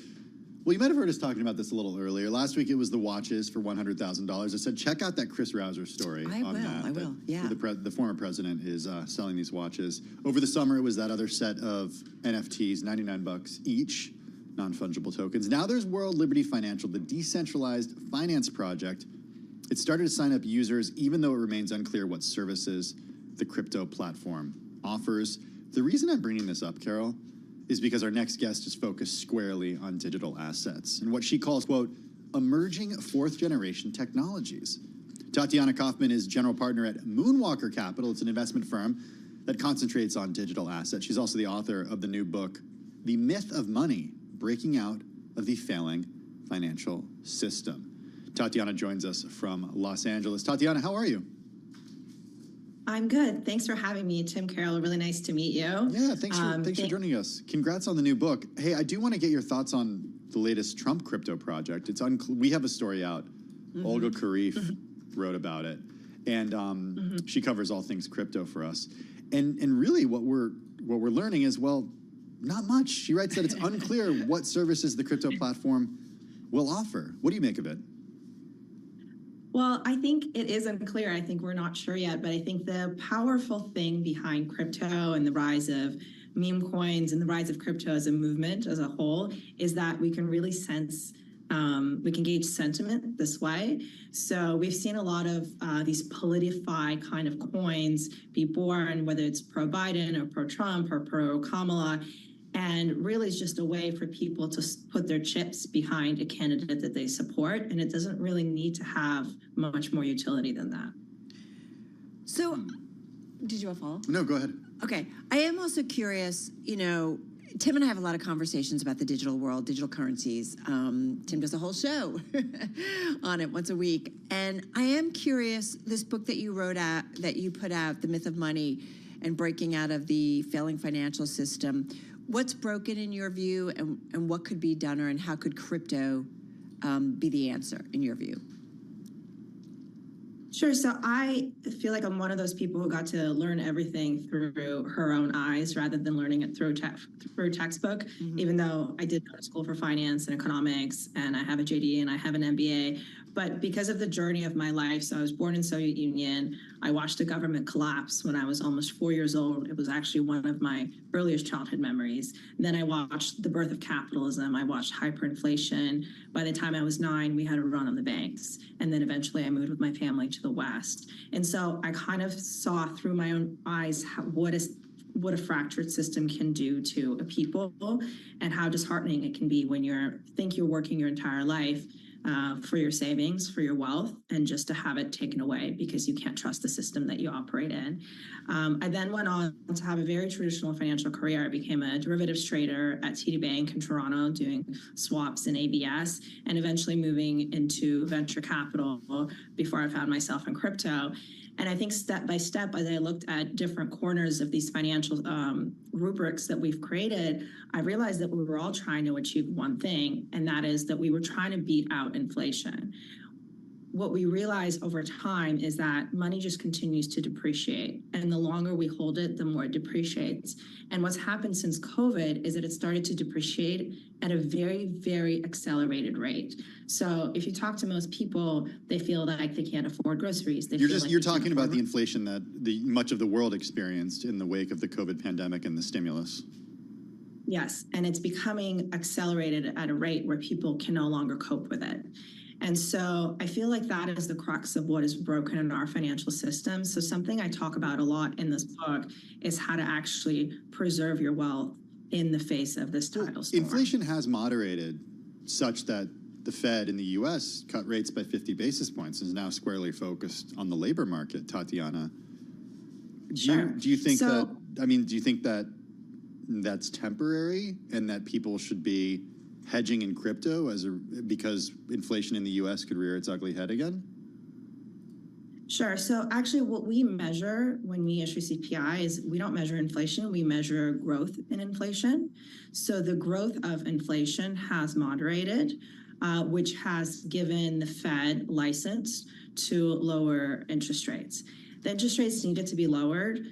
Well, you might have heard us talking about this a little earlier. Last week, it was the watches for $100,000. I said, check out that Chris Rouser story. I will, yeah. The former president is selling these watches. Over the summer, it was that other set of NFTs, $99 each, non-fungible tokens. Now there's World Liberty Financial, the decentralized finance project. It started to sign up users, even though it remains unclear what services the crypto platform offers. The reason I'm bringing this up, Carol, is because our next guest is focused squarely on digital assets and what she calls, quote, emerging fourth-generation technologies. Tatiana Kaufman is general partner at Moonwalker Capital. It's an investment firm that concentrates on digital assets. She's also the author of the new book, The Myth of Money, Breaking Out of the Failing Financial System. Tatiana joins us from Los Angeles. Tatiana, how are you? I'm good. Thanks for having me, Tim, Carol. Really nice to meet you. Yeah, thanks for joining us. Congrats on the new book. Hey, I do want to get your thoughts on the latest Trump crypto project. It's we have a story out. Olga Karif wrote about it, and she covers all things crypto for us. And really, what we're learning is, well, not much. She writes that it's unclear what services the crypto platform will offer. What do you make of it? Well, I think it is unclear. I think we're not sure yet, but I think the powerful thing behind crypto and the rise of meme coins and the rise of crypto as a movement as a whole is that we can really sense, we can gauge sentiment this way. So we've seen a lot of these politify kind of coins be born, whether it's pro-Biden or pro-Trump or pro-Kamala. And really it's just a way for people to put their chips behind a candidate that they support. And it doesn't really need to have much more utility than that. So, did you want to follow? No, go ahead. Okay. I am also curious, you know, Tim and I have a lot of conversations about the digital world, digital currencies. Tim does a whole show on it once a week. And I am curious, this book that you wrote out, that you put out, The Myth of Money and Breaking Out of the Failing Financial System, what's broken in your view, and what could be done, and how could crypto be the answer in your view? Sure. So I feel like I'm one of those people who got to learn everything through her own eyes rather than learning it through textbook, even though I did go to school for finance and economics, and I have a JD and I have an MBA. But because of the journey of my life, so I was born in Soviet Union. I watched the government collapse when I was almost 4 years old. It was actually one of my earliest childhood memories. And then I watched the birth of capitalism. I watched hyperinflation. By the time I was 9, we had a run on the banks. And then eventually I moved with my family to the West. And so I kind of saw through my own eyes what a fractured system can do to a people and how disheartening it can be when you think you're working your entire life for your savings, for your wealth, and just to have it taken away because you can't trust the system that you operate in. I then went on to have a very traditional financial career. I became a derivatives trader at TD Bank in Toronto, doing swaps and ABS, and eventually moving into venture capital before I found myself in crypto. And I think step by step, as I looked at different corners of these financial rubrics that we've created, I realized that we were all trying to achieve one thing, and that is that we were trying to beat out inflation. What we realize over time is that money just continues to depreciate. And the longer we hold it, the more it depreciates. And what's happened since COVID is that it started to depreciate at a very, very accelerated rate. So if you talk to most people, they feel like they can't afford groceries. You're talking about the inflation that much of the world experienced in the wake of the COVID pandemic and the stimulus. Yes, and it's becoming accelerated at a rate where people can no longer cope with it. And so I feel like that is the crux of what is broken in our financial system. So something I talk about a lot in this book is how to actually preserve your wealth in the face of this tidal storm. Inflation has moderated such that the Fed in the U.S. cut rates by 50 basis points and is now squarely focused on the labor market, Tatiana. Sure. Do you think do you think that that's temporary and that people should be hedging in crypto because inflation in the U.S. could rear its ugly head again? Sure. So actually what we measure when we issue CPI is we don't measure inflation, we measure growth in inflation. So the growth of inflation has moderated, which has given the Fed license to lower interest rates. The interest rates needed to be lowered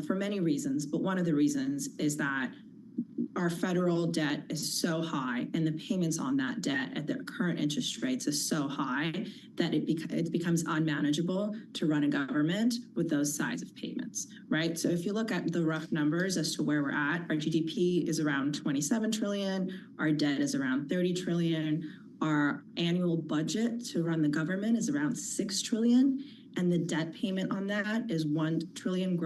for many reasons, but one of the reasons is that our federal debt is so high and the payments on that debt at the current interest rates is so high that it becomes unmanageable to run a government with those size of payments, right? So if you look at the rough numbers as to where we're at, our GDP is around 27 trillion, our debt is around 30 trillion, our annual budget to run the government is around 6 trillion. And the debt payment on that is 1 trillion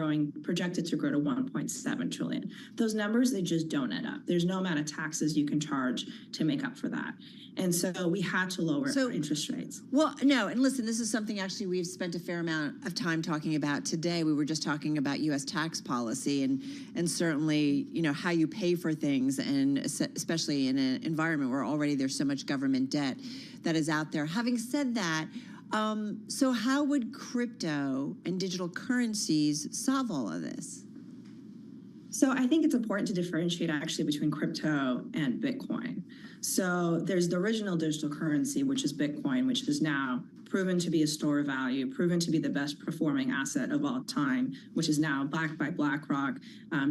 projected to grow to 1.7 trillion. Those numbers, they just don't add up. There's no amount of taxes you can charge to make up for that. And so we had to lower our interest rates. Well, no, and listen, this is something actually we've spent a fair amount of time talking about today. We were just talking about U.S. tax policy and certainly, how you pay for things, and especially in an environment where already there's so much government debt that is out there. Having said that, so how would crypto and digital currencies solve all of this? So I think it's important to differentiate actually between crypto and Bitcoin. So there's the original digital currency, which is Bitcoin, which is now proven to be a store of value, proven to be the best performing asset of all time, which is now backed by BlackRock.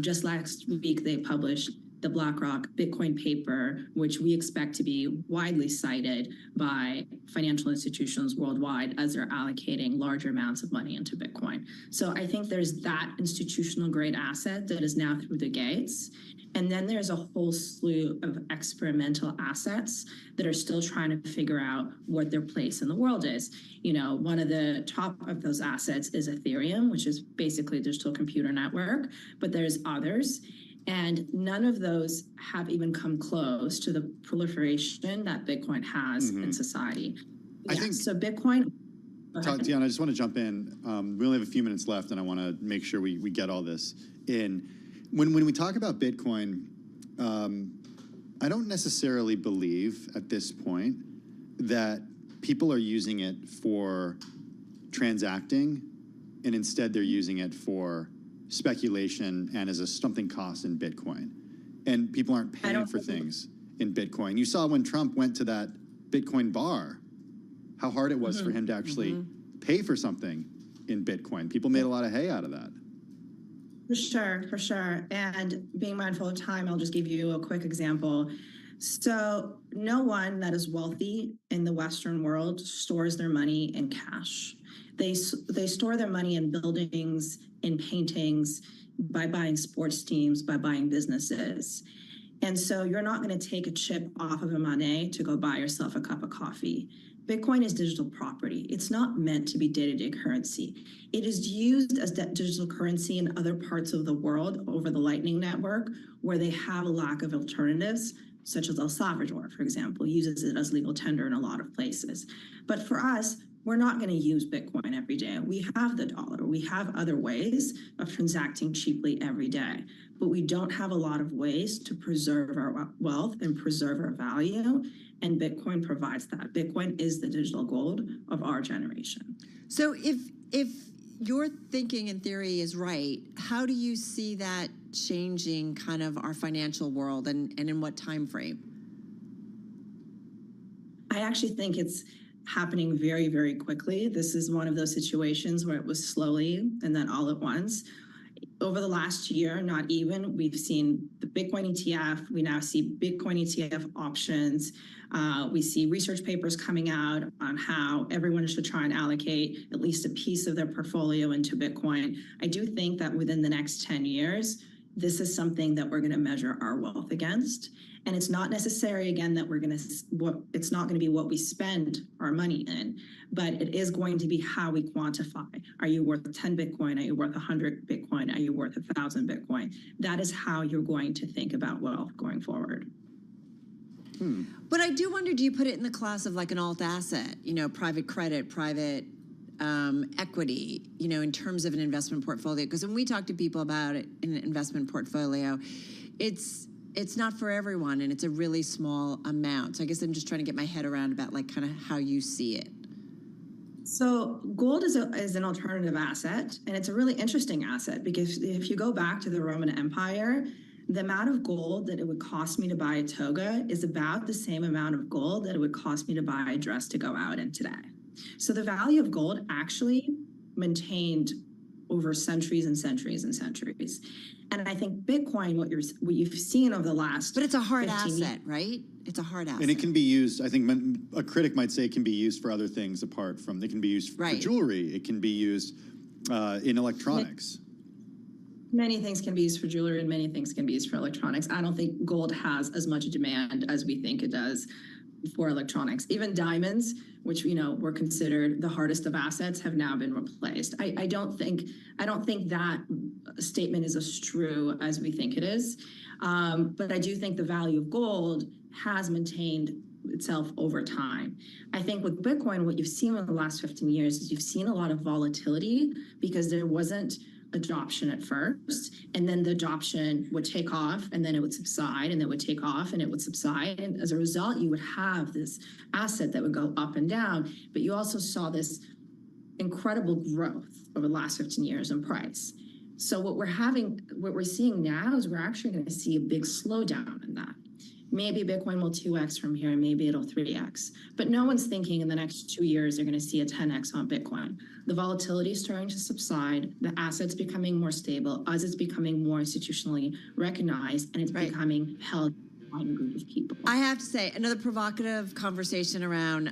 Just last week, they published the BlackRock Bitcoin paper, which we expect to be widely cited by financial institutions worldwide as they're allocating larger amounts of money into Bitcoin. So I think there's that institutional grade asset that is now through the gates. And then there's a whole slew of experimental assets that are still trying to figure out what their place in the world is. One of the top of those assets is Ethereum, which is basically a digital computer network, but there's others. And none of those have even come close to the proliferation that Bitcoin has in society. I think so. Bitcoin. Tatiana, I just want to jump in. We only have a few minutes left, and I want to make sure we get all this in. When we talk about Bitcoin, I don't necessarily believe at this point that people are using it for transacting, and instead they're using it for speculation and as a something cost in Bitcoin. And people aren't paying for things in Bitcoin. You saw when Trump went to that Bitcoin bar, how hard it was for him to actually pay for something in Bitcoin. People made a lot of hay out of that. For sure. And being mindful of time, I'll just give you a quick example. So no one that is wealthy in the Western world stores their money in cash. They store their money in buildings, in paintings, by buying sports teams, by buying businesses. And so you're not going to take a chip off of a Monet to go buy yourself a cup of coffee. Bitcoin is digital property. It's not meant to be day-to-day currency. It is used as digital currency in other parts of the world over the Lightning Network, where they have a lack of alternatives, such as El Salvador, for example, uses it as legal tender in a lot of places. But for us, we're not going to use Bitcoin every day. We have the dollar. We have other ways of transacting cheaply every day, but we don't have a lot of ways to preserve our wealth and preserve our value. And Bitcoin provides that. Bitcoin is the digital gold of our generation. So if your thinking and theory is right, how do you see that changing kind of our financial world, and in what time frame? I actually think it's happening very, very quickly. This is one of those situations where it was slowly and then all at once. Over the last year, not even, we've seen the Bitcoin ETF. We now see Bitcoin ETF options. We see research papers coming out on how everyone should try and allocate at least a piece of their portfolio into Bitcoin. I do think that within the next 10 years, this is something that we're going to measure our wealth against. And it's not necessary, again, that it's not going to be what we spend our money in, but it is going to be how we quantify. Are you worth 10 Bitcoin? Are you worth 100 Bitcoin? Are you worth 1,000 Bitcoin? That is how you're going to think about wealth going forward. But I do wonder, do you put it in the class of like an alt asset, private credit, private equity, in terms of an investment portfolio? Because when we talk to people about it, an investment portfolio, it's not for everyone, and it's a really small amount. So I guess I'm just trying to get my head around about like kind of how you see it. So gold is an alternative asset, and it's a really interesting asset because if you go back to the Roman Empire, the amount of gold that it would cost me to buy a toga is about the same amount of gold that it would cost me to buy a dress to go out in today. So the value of gold actually maintained over centuries and centuries and centuries. And I think Bitcoin, what you've seen over the last, but it's a hard asset, right? It's a hard asset. And it can be used, I think a critic might say it can be used for other things apart from, it can be used for jewelry, it can be used in electronics. Many things can be used for jewelry and many things can be used for electronics. I don't think gold has as much demand as we think it does for electronics. Even diamonds, which were considered the hardest of assets, have now been replaced. I don't think that statement is as true as we think it is. But I do think the value of gold has maintained itself over time. I think with Bitcoin, what you've seen in the last 15 years is you've seen a lot of volatility because there wasn't adoption at first, and then the adoption would take off, and then it would subside, and it would take off, and it would subside. And as a result, you would have this asset that would go up and down, but you also saw this incredible growth over the last 15 years in price. So what we're seeing now is we're actually going to see a big slowdown in that. Maybe Bitcoin will 2x from here, and maybe it'll 3x. But no one's thinking in the next 2 years they're going to see a 10x on Bitcoin. The volatility is starting to subside, the asset's becoming more stable, as it's becoming more institutionally recognized, and it's becoming held by a group of people. I have to say, another provocative conversation around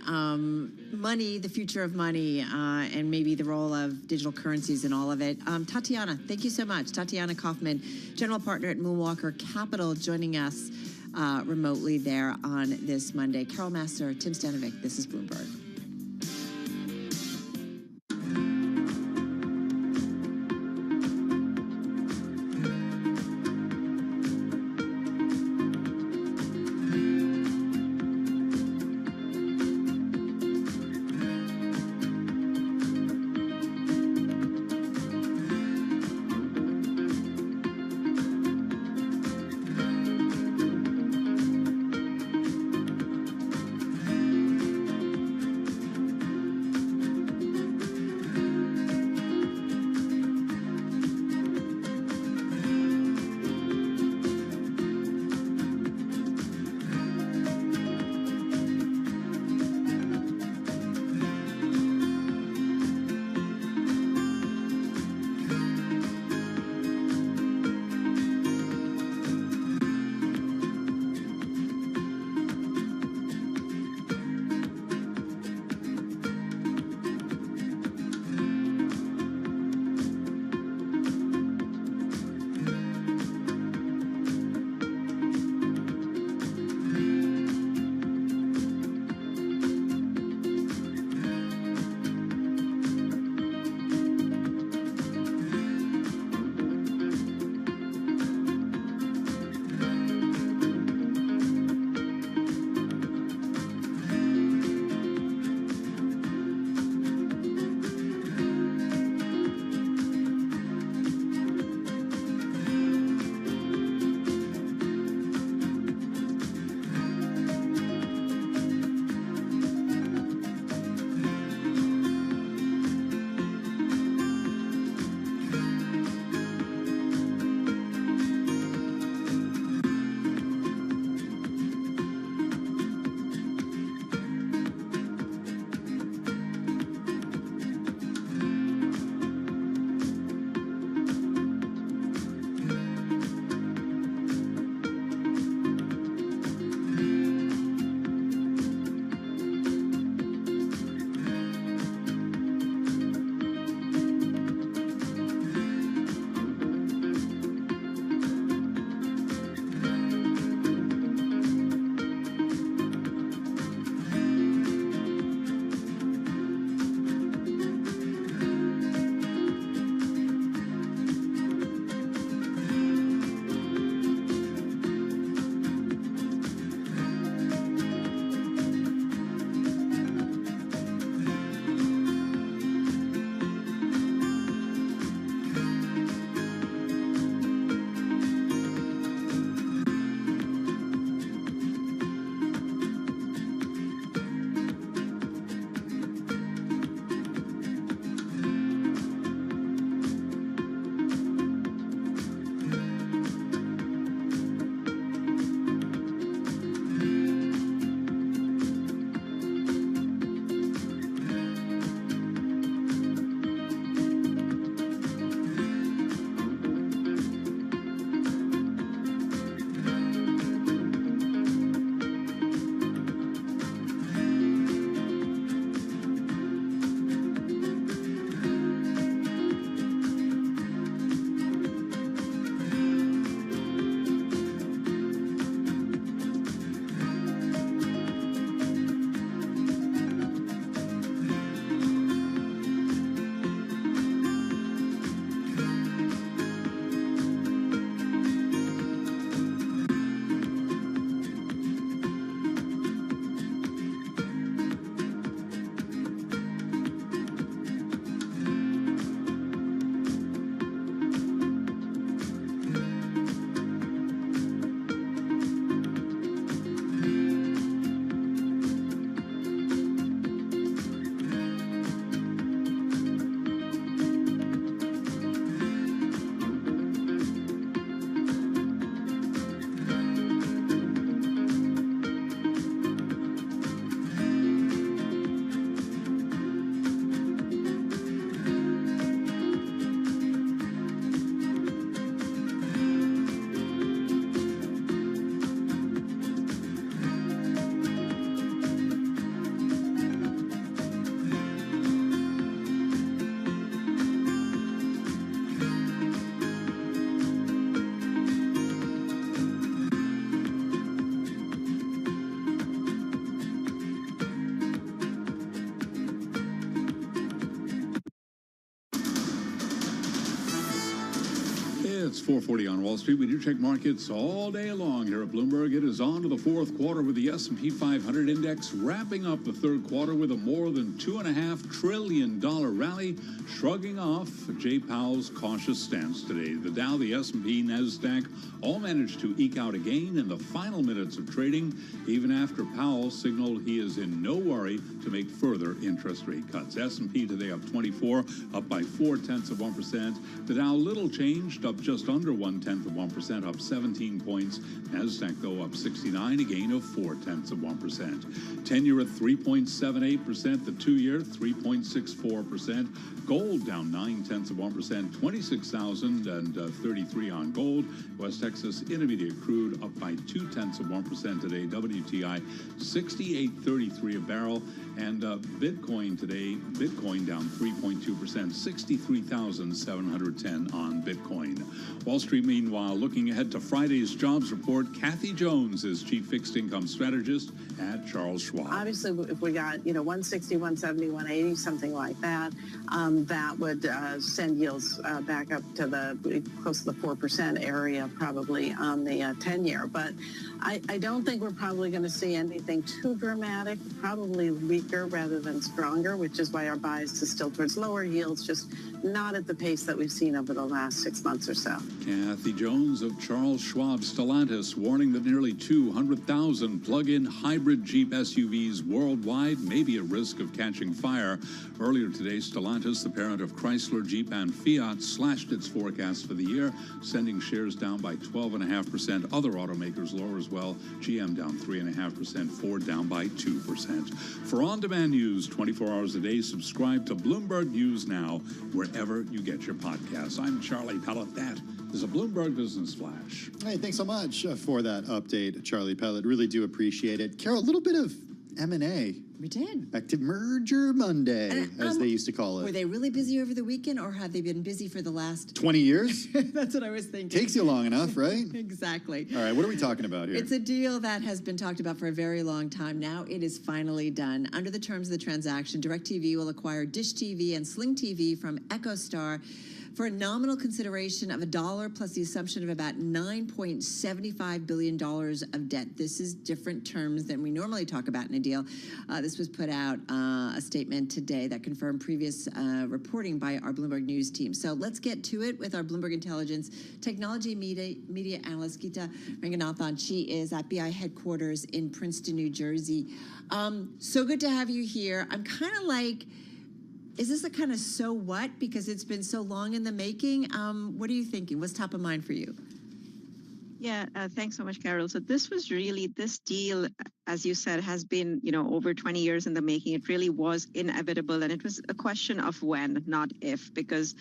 money, the future of money, and maybe the role of digital currencies in all of it. Tatiana, thank you so much. Tatiana Kaufman, General Partner at Moonwalker Capital, joining us remotely there on this Monday. Carol Master, Tim Stanovic, this is Bloomberg. 4:40 on Wall Street. We do check markets all day long here at Bloomberg. It is on to the fourth quarter with the S&P 500 index wrapping up the third quarter with a more than $2.5 trillion rally, shrugging off Jay Powell's cautious stance today. The Dow, the S&P, NASDAQ all managed to eke out a gain in the final minutes of trading, even after Powell signaled he is in no worry to make further interest rate cuts. S&P today up 24, up by 0.4%. The Dow little changed, up just under 0.1%, up 17 points. NASDAQ, though, up 69, a gain of 0.4%. 10-year at 3.78%, the 2-year 3.64%. Gold down 0.9%, 26,033 on gold. West Texas Intermediate crude up by 0.2% today. WTI 68.33 a barrel, and Bitcoin today. Bitcoin down 3.2%, 63,710 on Bitcoin. Wall Street, meanwhile, looking ahead to Friday's jobs report. Kathy Jones is chief fixed income strategist at Charles Schwab. Obviously, if we got 160, 170, 180, something like that, that would send yields back up to close to the 4% area, probably on the 10-year. But I don't think we're probably going to see anything too dramatic. Probably weaker rather than stronger, which is why our bias is still towards lower yields, just not at the pace that we've seen over the last 6 months or so. Kathy Jones of Charles Schwab. Stellantis warning that nearly 200,000 plug-in hybrid Jeep SUVs worldwide may be at risk of catching fire. Earlier today, Stellantis, the parent of Chrysler, Jeep, and Fiat, slashed its forecast for the year, sending shares down by 12.5%. Other automakers lower as well. GM down 3.5%. Ford down by 2%. For on-demand news 24 hours a day, subscribe to Bloomberg News Now, wherever you get your podcasts. I'm Charlie Pellet. That is a Bloomberg Business Flash. Hey, thanks so much for that update, Charlie Pellet. Really do appreciate it. Carol, a little bit of M&A. We did. Active Merger Monday, as they used to call it. Were they really busy over the weekend, or have they been busy for the last 20 years? That's what I was thinking. Takes you long enough, right? Exactly. All right, what are we talking about here? It's a deal that has been talked about for a very long time now. It is finally done. Under the terms of the transaction, DirecTV will acquire Dish TV and Sling TV from EchoStar for a nominal consideration of $1 plus the assumption of about $9.75 billion of debt. This is different terms than we normally talk about in a deal. This was put out a statement today that confirmed previous reporting by our Bloomberg News team. So let's get to it with our Bloomberg Intelligence technology media analyst, Geeta Ranganathan. She is at BI headquarters in Princeton, New Jersey. So good to have you here. I'm kind of like, is this a kind of so what? Because it's been so long in the making. What are you thinking? What's top of mind for you? Yeah, thanks so much, Carol. So this deal, as you said, has been, over 20 years in the making. It really was inevitable, and it was a question of when, not if, because,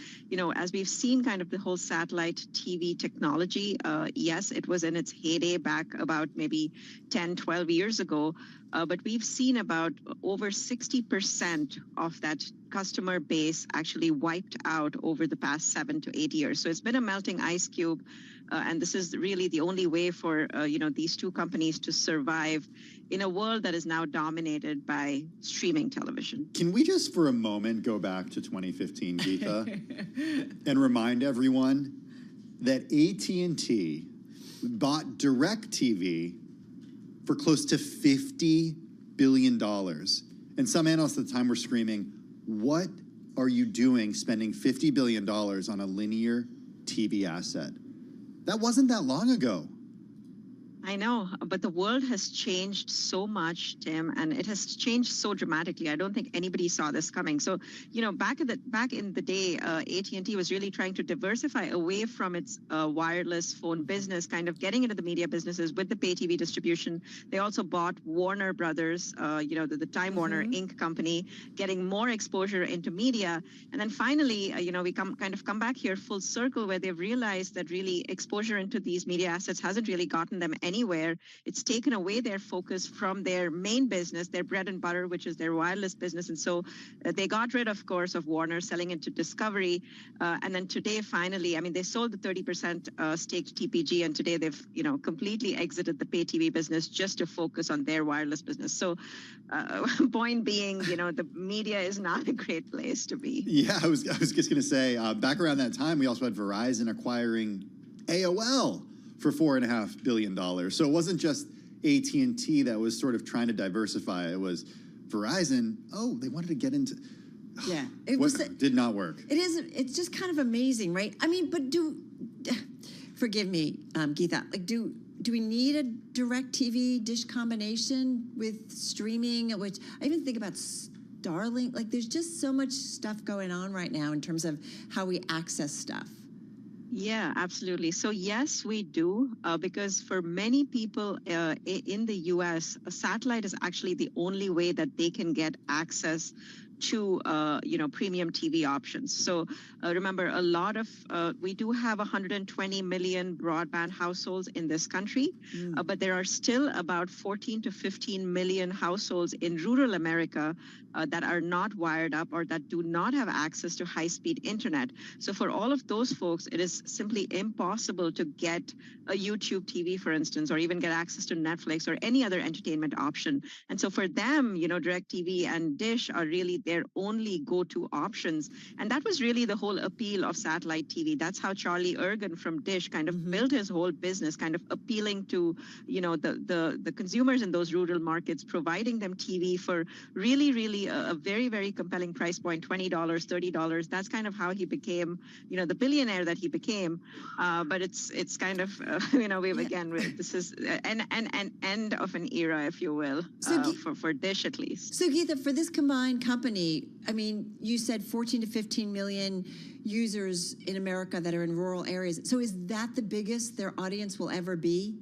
as we've seen kind of the whole satellite TV technology, yes, it was in its heyday back about maybe 10, 12 years ago, but we've seen about over 60% of that customer base actually wiped out over the past 7 to 8 years. So it's been a melting ice cube. And this is really the only way for, these two companies to survive in a world that is now dominated by streaming television. Can we just for a moment go back to 2015, Geeta, and remind everyone that AT&T bought DirecTV for close to $50 billion. And some analysts at the time were screaming, what are you doing spending $50 billion on a linear TV asset? That wasn't that long ago. I know, but the world has changed so much, Tim, and it has changed so dramatically. I don't think anybody saw this coming. So, back in the day, AT&T was really trying to diversify away from its wireless phone business, kind of getting into the media businesses with the pay TV distribution. They also bought Warner Brothers, the Time Warner Inc. company, getting more exposure into media. And then finally, we come back here full circle where they've realized that really exposure into these media assets hasn't really gotten them anywhere. It's taken away their focus from their main business, their bread and butter, which is their wireless business. And so they got rid, of course, of Warner, selling it to Discovery. And then today, finally, they sold the 30% stake to TPG, and today they've, completely exited the pay TV business just to focus on their wireless business. So point being, the media is not a great place to be. Yeah, I was just going to say, back around that time, we also had Verizon acquiring AOL for $4.5 billion. So it wasn't just AT&T that was sort of trying to diversify. It was Verizon. Oh, they wanted to get into. Yeah, Did not work. It is. It's just kind of amazing, right? I mean, but forgive me, Geetha. Like, do we need a DirecTV Dish combination with streaming? Which I even think about Starlink. Like, there's just so much stuff going on right now in terms of how we access stuff. Yeah, absolutely. So yes, we do, because for many people in the U.S., a satellite is actually the only way that they can get access to premium TV options. So remember, a lot of we do have 120 million broadband households in this country, but there are still about 14 to 15 million households in rural America that are not wired up or that do not have access to high-speed internet. So for all of those folks, it is simply impossible to get a YouTube TV, for instance, or even get access to Netflix or any other entertainment option. And so for them, DirecTV and Dish are really their only go-to options. And that was really the whole appeal of satellite TV. That's how Charlie Ergen from Dish kind of built his whole business, kind of appealing to, the consumers in those rural markets, providing them TV for really a very, very compelling price point, $20, $30. That's kind of how he became, the billionaire that he became. But it's kind of, this is an end of an era, if you will, for Dish at least. So Geetha, for this combined company, I mean, you said 14 to 15 million users in America that are in rural areas. So is that the biggest their audience will ever be?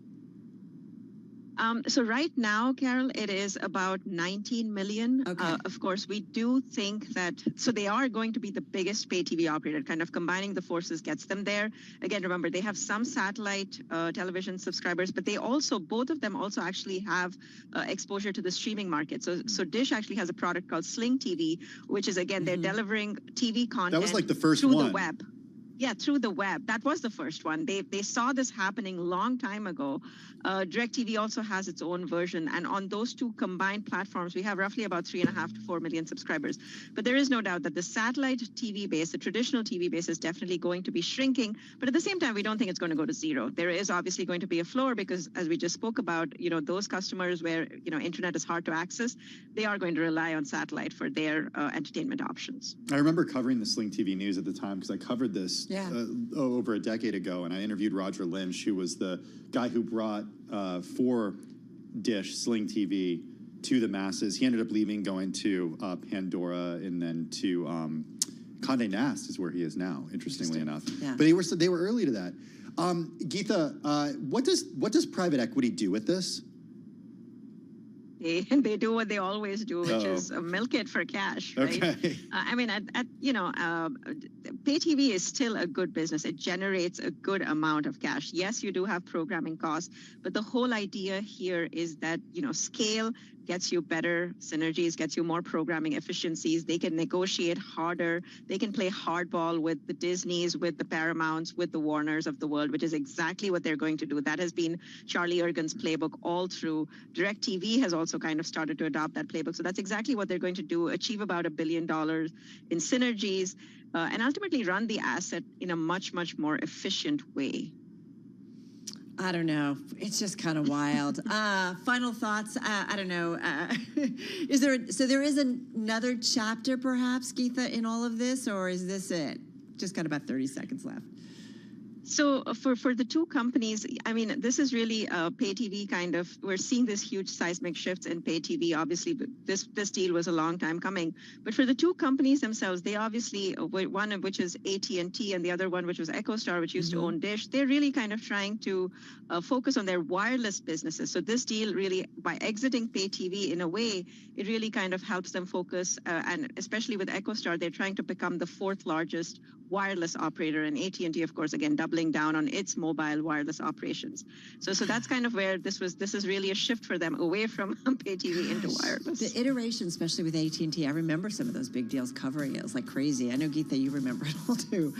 So right now, Carol, it is about 19 million. Okay. Of course, we do think that, so they are going to be the biggest pay TV operator. Kind of combining the forces gets them there. Again, remember, they have some satellite television subscribers, but they also, both of them also actually have exposure to the streaming market. So Dish actually has a product called Sling TV, which is, again, they're delivering TV content That was like the first through one. the web. Yeah, through the web. That was the first one. They saw this happening long time ago. DirecTV also has its own version. And on those two combined platforms, we have roughly about 3.5 to 4 million subscribers. But there is no doubt that the satellite TV base, the traditional TV base, is definitely going to be shrinking. But at the same time, we don't think it's going to go to zero. There is obviously going to be a floor because, as we just spoke about, those customers where, internet is hard to access, they are going to rely on satellite for their entertainment options. I remember covering the Sling TV news at the time because I covered this over a decade ago, and I interviewed Roger Lynch, who was the guy who brought for Dish Sling TV to the masses. He ended up leaving, going to Pandora, and then to Condé Nast is where he is now, interestingly enough. Yeah. But they were early to that. Geetha, what does private equity do with this? They do what they always do, which is milk it for cash, right? Okay. I mean, pay TV is still a good business. It generates a good amount of cash. Yes, you do have programming costs, but the whole idea here is that, scale gets you better synergies, gets you more programming efficiencies. They can negotiate harder. They can play hardball with the Disneys, with the Paramounts, with the Warners of the world, which is exactly what they're going to do. That has been Charlie Ergen's playbook all through. DirecTV has also kind of started to adopt that playbook. So that's exactly what they're going to do, achieve about $1 billion in synergies, and ultimately run the asset in a much, much more efficient way. I don't know. It's just kind of wild. Final thoughts. I don't know. There is another chapter, perhaps, Geetha, in all of this, or is this it? Just got about 30 seconds left. So for the two companies, I mean, this is really pay TV kind of, we're seeing this huge seismic shifts in pay TV. Obviously, this deal was a long time coming. But for the two companies themselves, they obviously, one of which is AT&T and the other one, which was EchoStar, which used to own Dish, they're really kind of trying to focus on their wireless businesses. So this deal really, by exiting pay TV in a way, it really kind of helps them focus. And especially with EchoStar, they're trying to become the fourth largest wireless operator, and AT&T, of course, again, doubling down on its mobile wireless operations. So that's kind of where this is really a shift for them away from pay TV into wireless. The iteration, especially with AT&T, I remember some of those big deals covering it. It was like crazy. I know, Geetha, you remember it all too.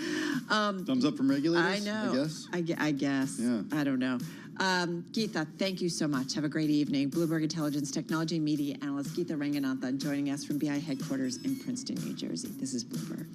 Thumbs up from regulators, I know. I guess? I guess. Yeah. I don't know. Geetha, thank you so much. Have a great evening. Bloomberg Intelligence Technology and Media Analyst Geetha Ranganathan joining us from BI headquarters in Princeton, New Jersey. This is Bloomberg.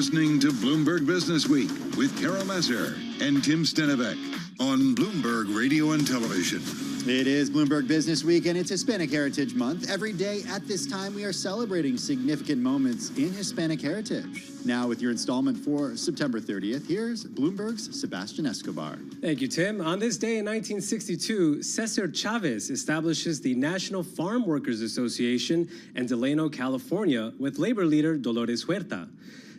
listening to Bloomberg Business Week with Carol Massar and Tim Stenivek on Bloomberg Radio and Television. It is Bloomberg Business Week, and it's Hispanic Heritage Month. Every day at this time, we are celebrating significant moments in Hispanic heritage. Now, with your installment for September 30th, here's Bloomberg's Sebastian Escobar. Thank you, Tim. On this day in 1962, Cesar Chavez establishes the National Farm Workers Association in Delano, California, with labor leader Dolores Huerta.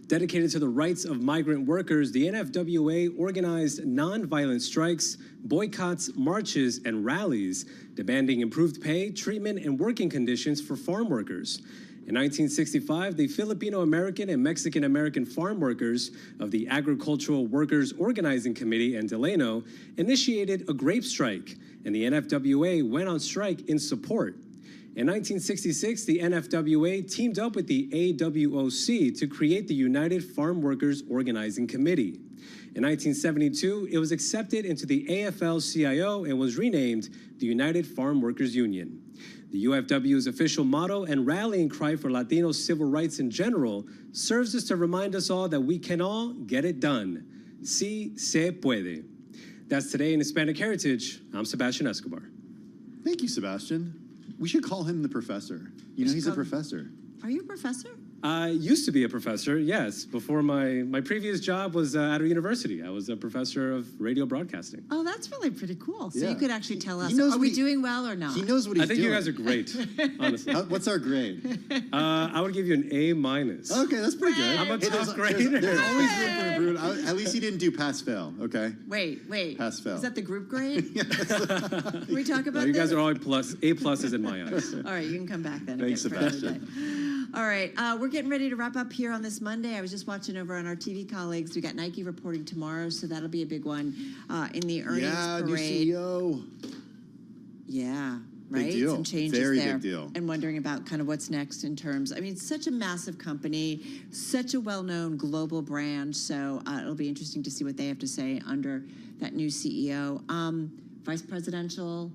Dedicated to the rights of migrant workers, the NFWA organized nonviolent strikes, boycotts, marches, and rallies, demanding improved pay, treatment, and working conditions for farm workers. In 1965, the Filipino-American and Mexican-American farm workers of the Agricultural Workers Organizing Committee in Delano initiated a grape strike, and the NFWA went on strike in support. In 1966, the NFWA teamed up with the AWOC to create the United Farm Workers Organizing Committee. In 1972, it was accepted into the AFL-CIO and was renamed the United Farm Workers Union. The UFW's official motto and rallying cry for Latino civil rights in general serves as to remind us all that we can all get it done. Sí se puede. That's today in Hispanic Heritage. I'm Sebastian Escobar. Thank you, Sebastian. We should call him the professor. You know, he's a professor. Are you a professor? I used to be a professor, yes. Before my previous job was at a university. I was a professor of radio broadcasting. Oh, that's really pretty cool. So Yeah. you could actually tell us, knows are what we he- doing well or not? He knows what he's I think doing. you guys are great, honestly. What's our grade? I would give you an A-. Okay, that's pretty good. I'm a Hey, top grader. There's always room for improvement. At least he didn't do pass-fail, okay? Wait. Pass fail. Is that the group grade? Can we talk about No, you guys this? are all A+s in my eyes. All right, you can come back then. Thanks, again for another Sebastian. day. All right, we're getting ready to wrap up here on this Monday. I was just watching over on our TV colleagues. We got Nike reporting tomorrow, so that'll be a big one in the earnings Yeah, new parade. CEO. Yeah, Big right? deal. Some changes Very there. big deal. And wondering about kind of what's next in terms. I mean, such a massive company, such a well-known global brand. So it'll be interesting to see what they have to say under that new CEO. Vice presidential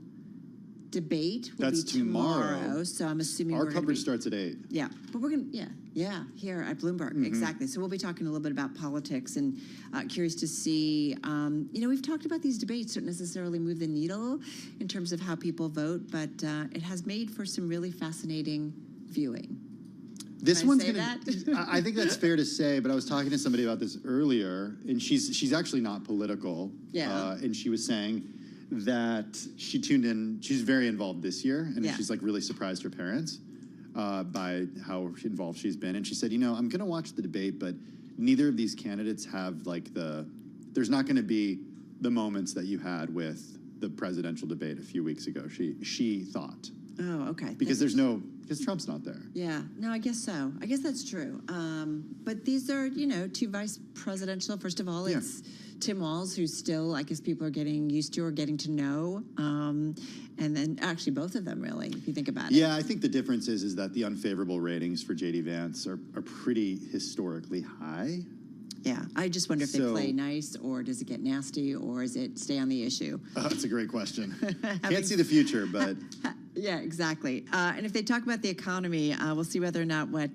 debate will That's be tomorrow. So I'm assuming Our we're gonna coverage be, starts at 8. yeah, but we're gonna here at Bloomberg exactly. So we'll be talking a little bit about politics and curious to see. We've talked about these debates don't necessarily move the needle in terms of how people vote, but it has made for some really fascinating viewing. This Can I one's say gonna. I think that's fair to say, but I was talking to somebody about this earlier, and she's actually not political. Yeah. And she was saying that she tuned in. She's very involved this year, and Yeah. she's like really surprised her parents by how involved she's been. And she said, I'm going to watch the debate, but neither of these candidates have like there's not going to be the moments that you had with the presidential debate a few weeks ago. She thought. Oh, okay. Because because Trump's not there. Yeah, no, I guess so. I guess that's true. But these are, two vice presidential. First of all, it's Tim Walz, who still, I guess people are getting used to or getting to know. And then actually both of them, really, if you think about it. Yeah, I think the difference is that the unfavorable ratings for J.D. Vance are pretty historically high. Yeah, I just wonder if they So- play nice, or does it get nasty, or is it stay on the issue? That's a great question. Can't see the future, but Yeah, exactly. And if they talk about the economy, we'll see whether or not what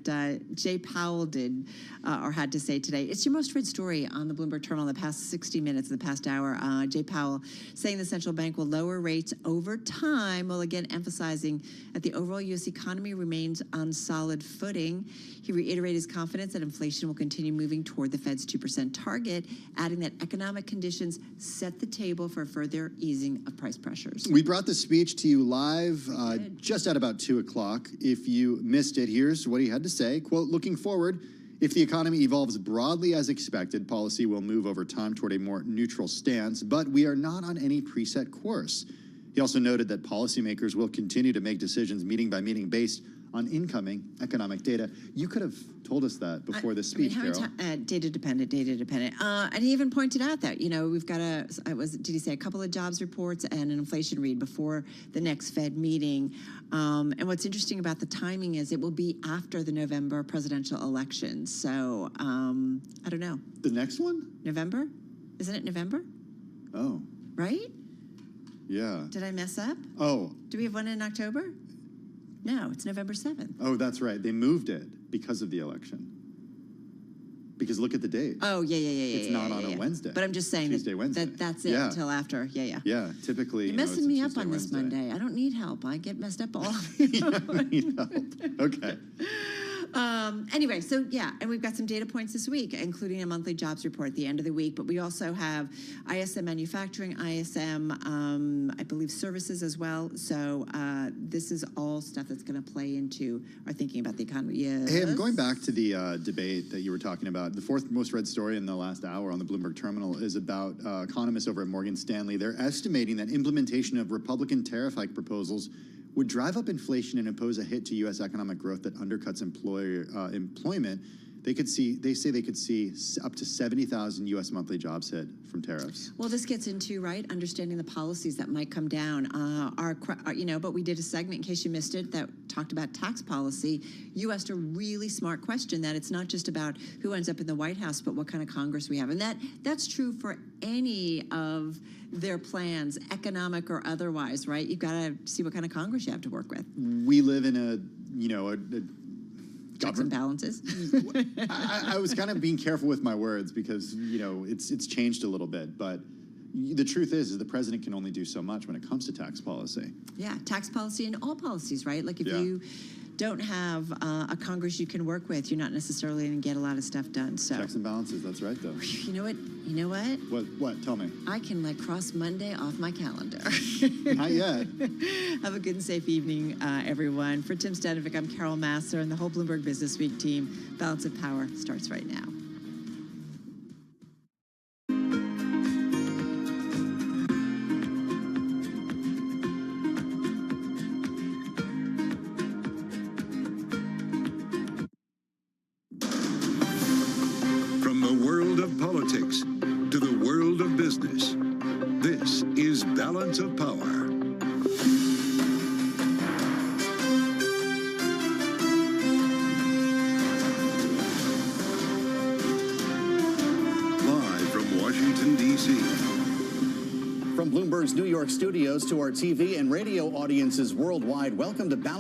Jay Powell did or had to say today. It's your most read story on the Bloomberg Terminal in the past 60 minutes, in the past hour. Jay Powell saying the central bank will lower rates over time, while again emphasizing that the overall U.S. economy remains on solid footing. He reiterated his confidence that inflation will continue moving toward the Fed's 2% target, adding that economic conditions set the table for further easing of price pressures. we brought the speech to you live just at about 2 o'clock. If you missed it, here's what he had to say. Quote, looking forward, if the economy evolves broadly as expected, policy will move over time toward a more neutral stance, but we are not on any preset course. He also noted that policymakers will continue to make decisions meeting by meeting based on incoming economic data. You could have told us that before this speech, Carol. Data dependent. And he even pointed out that, we've got did he say a couple of jobs reports and an inflation read before the next Fed meeting. And what's interesting about the timing is it will be after the November presidential election. So, I don't know. The next one? November? Isn't it November? Oh, Right? yeah. Did I mess up? Oh, Do we have one in October? No, it's November 7th. oh, that's right. They moved it because of the election. because look at the date. Oh, yeah. It's not on a Wednesday. But I'm just saying Tuesday, Wednesday. that's it until after. Yeah. Yeah, typically. You're messing me up on this Monday. I don't need help. I get messed up all. Need help. Okay. Anyway, so yeah, and we've got some data points this week, including a monthly jobs report at the end of the week, but we also have ISM manufacturing, ISM, I believe services as well. So this is all stuff that's going to play into our thinking about the economy. Yes. Hey, I'm going back to the debate that you were talking about. The fourth most read story in the last hour on the Bloomberg Terminal is about economists over at Morgan Stanley. They're estimating that implementation of Republican tariff hike proposals would drive up inflation and impose a hit to U.S. economic growth that undercuts employment. They say they could see up to 70,000 U.S. monthly jobs hit from tariffs. Well, this gets into, right, understanding the policies that might come down. But we did a segment, in case you missed it, that talked about tax policy. You asked a really smart question that it's not just about who ends up in the White House, but what kind of Congress we have. And that's true for any of their plans, economic or otherwise, right? You've got to see what kind of Congress you have to work with. We live in a checks and balances. I was kind of being careful with my words because, it's changed a little bit. But the truth is the president can only do so much when it comes to tax policy. Yeah, tax policy and all policies, right? Like if you don't have a Congress you can work with, you're not necessarily going to get a lot of stuff done. So checks and balances, that's right, though. You know what? What? Tell me. I can cross Monday off my calendar. Not yet. Have a good and safe evening, everyone. For Tim Stanovic, I'm Carol Masser and the whole Bloomberg Business Week team. Balance of Power starts right now. From the world of politics to the world of business, this is Balance of Power. Live from Washington, D.C. From Bloomberg's New York studios to our TV and radio audiences worldwide, welcome to Balance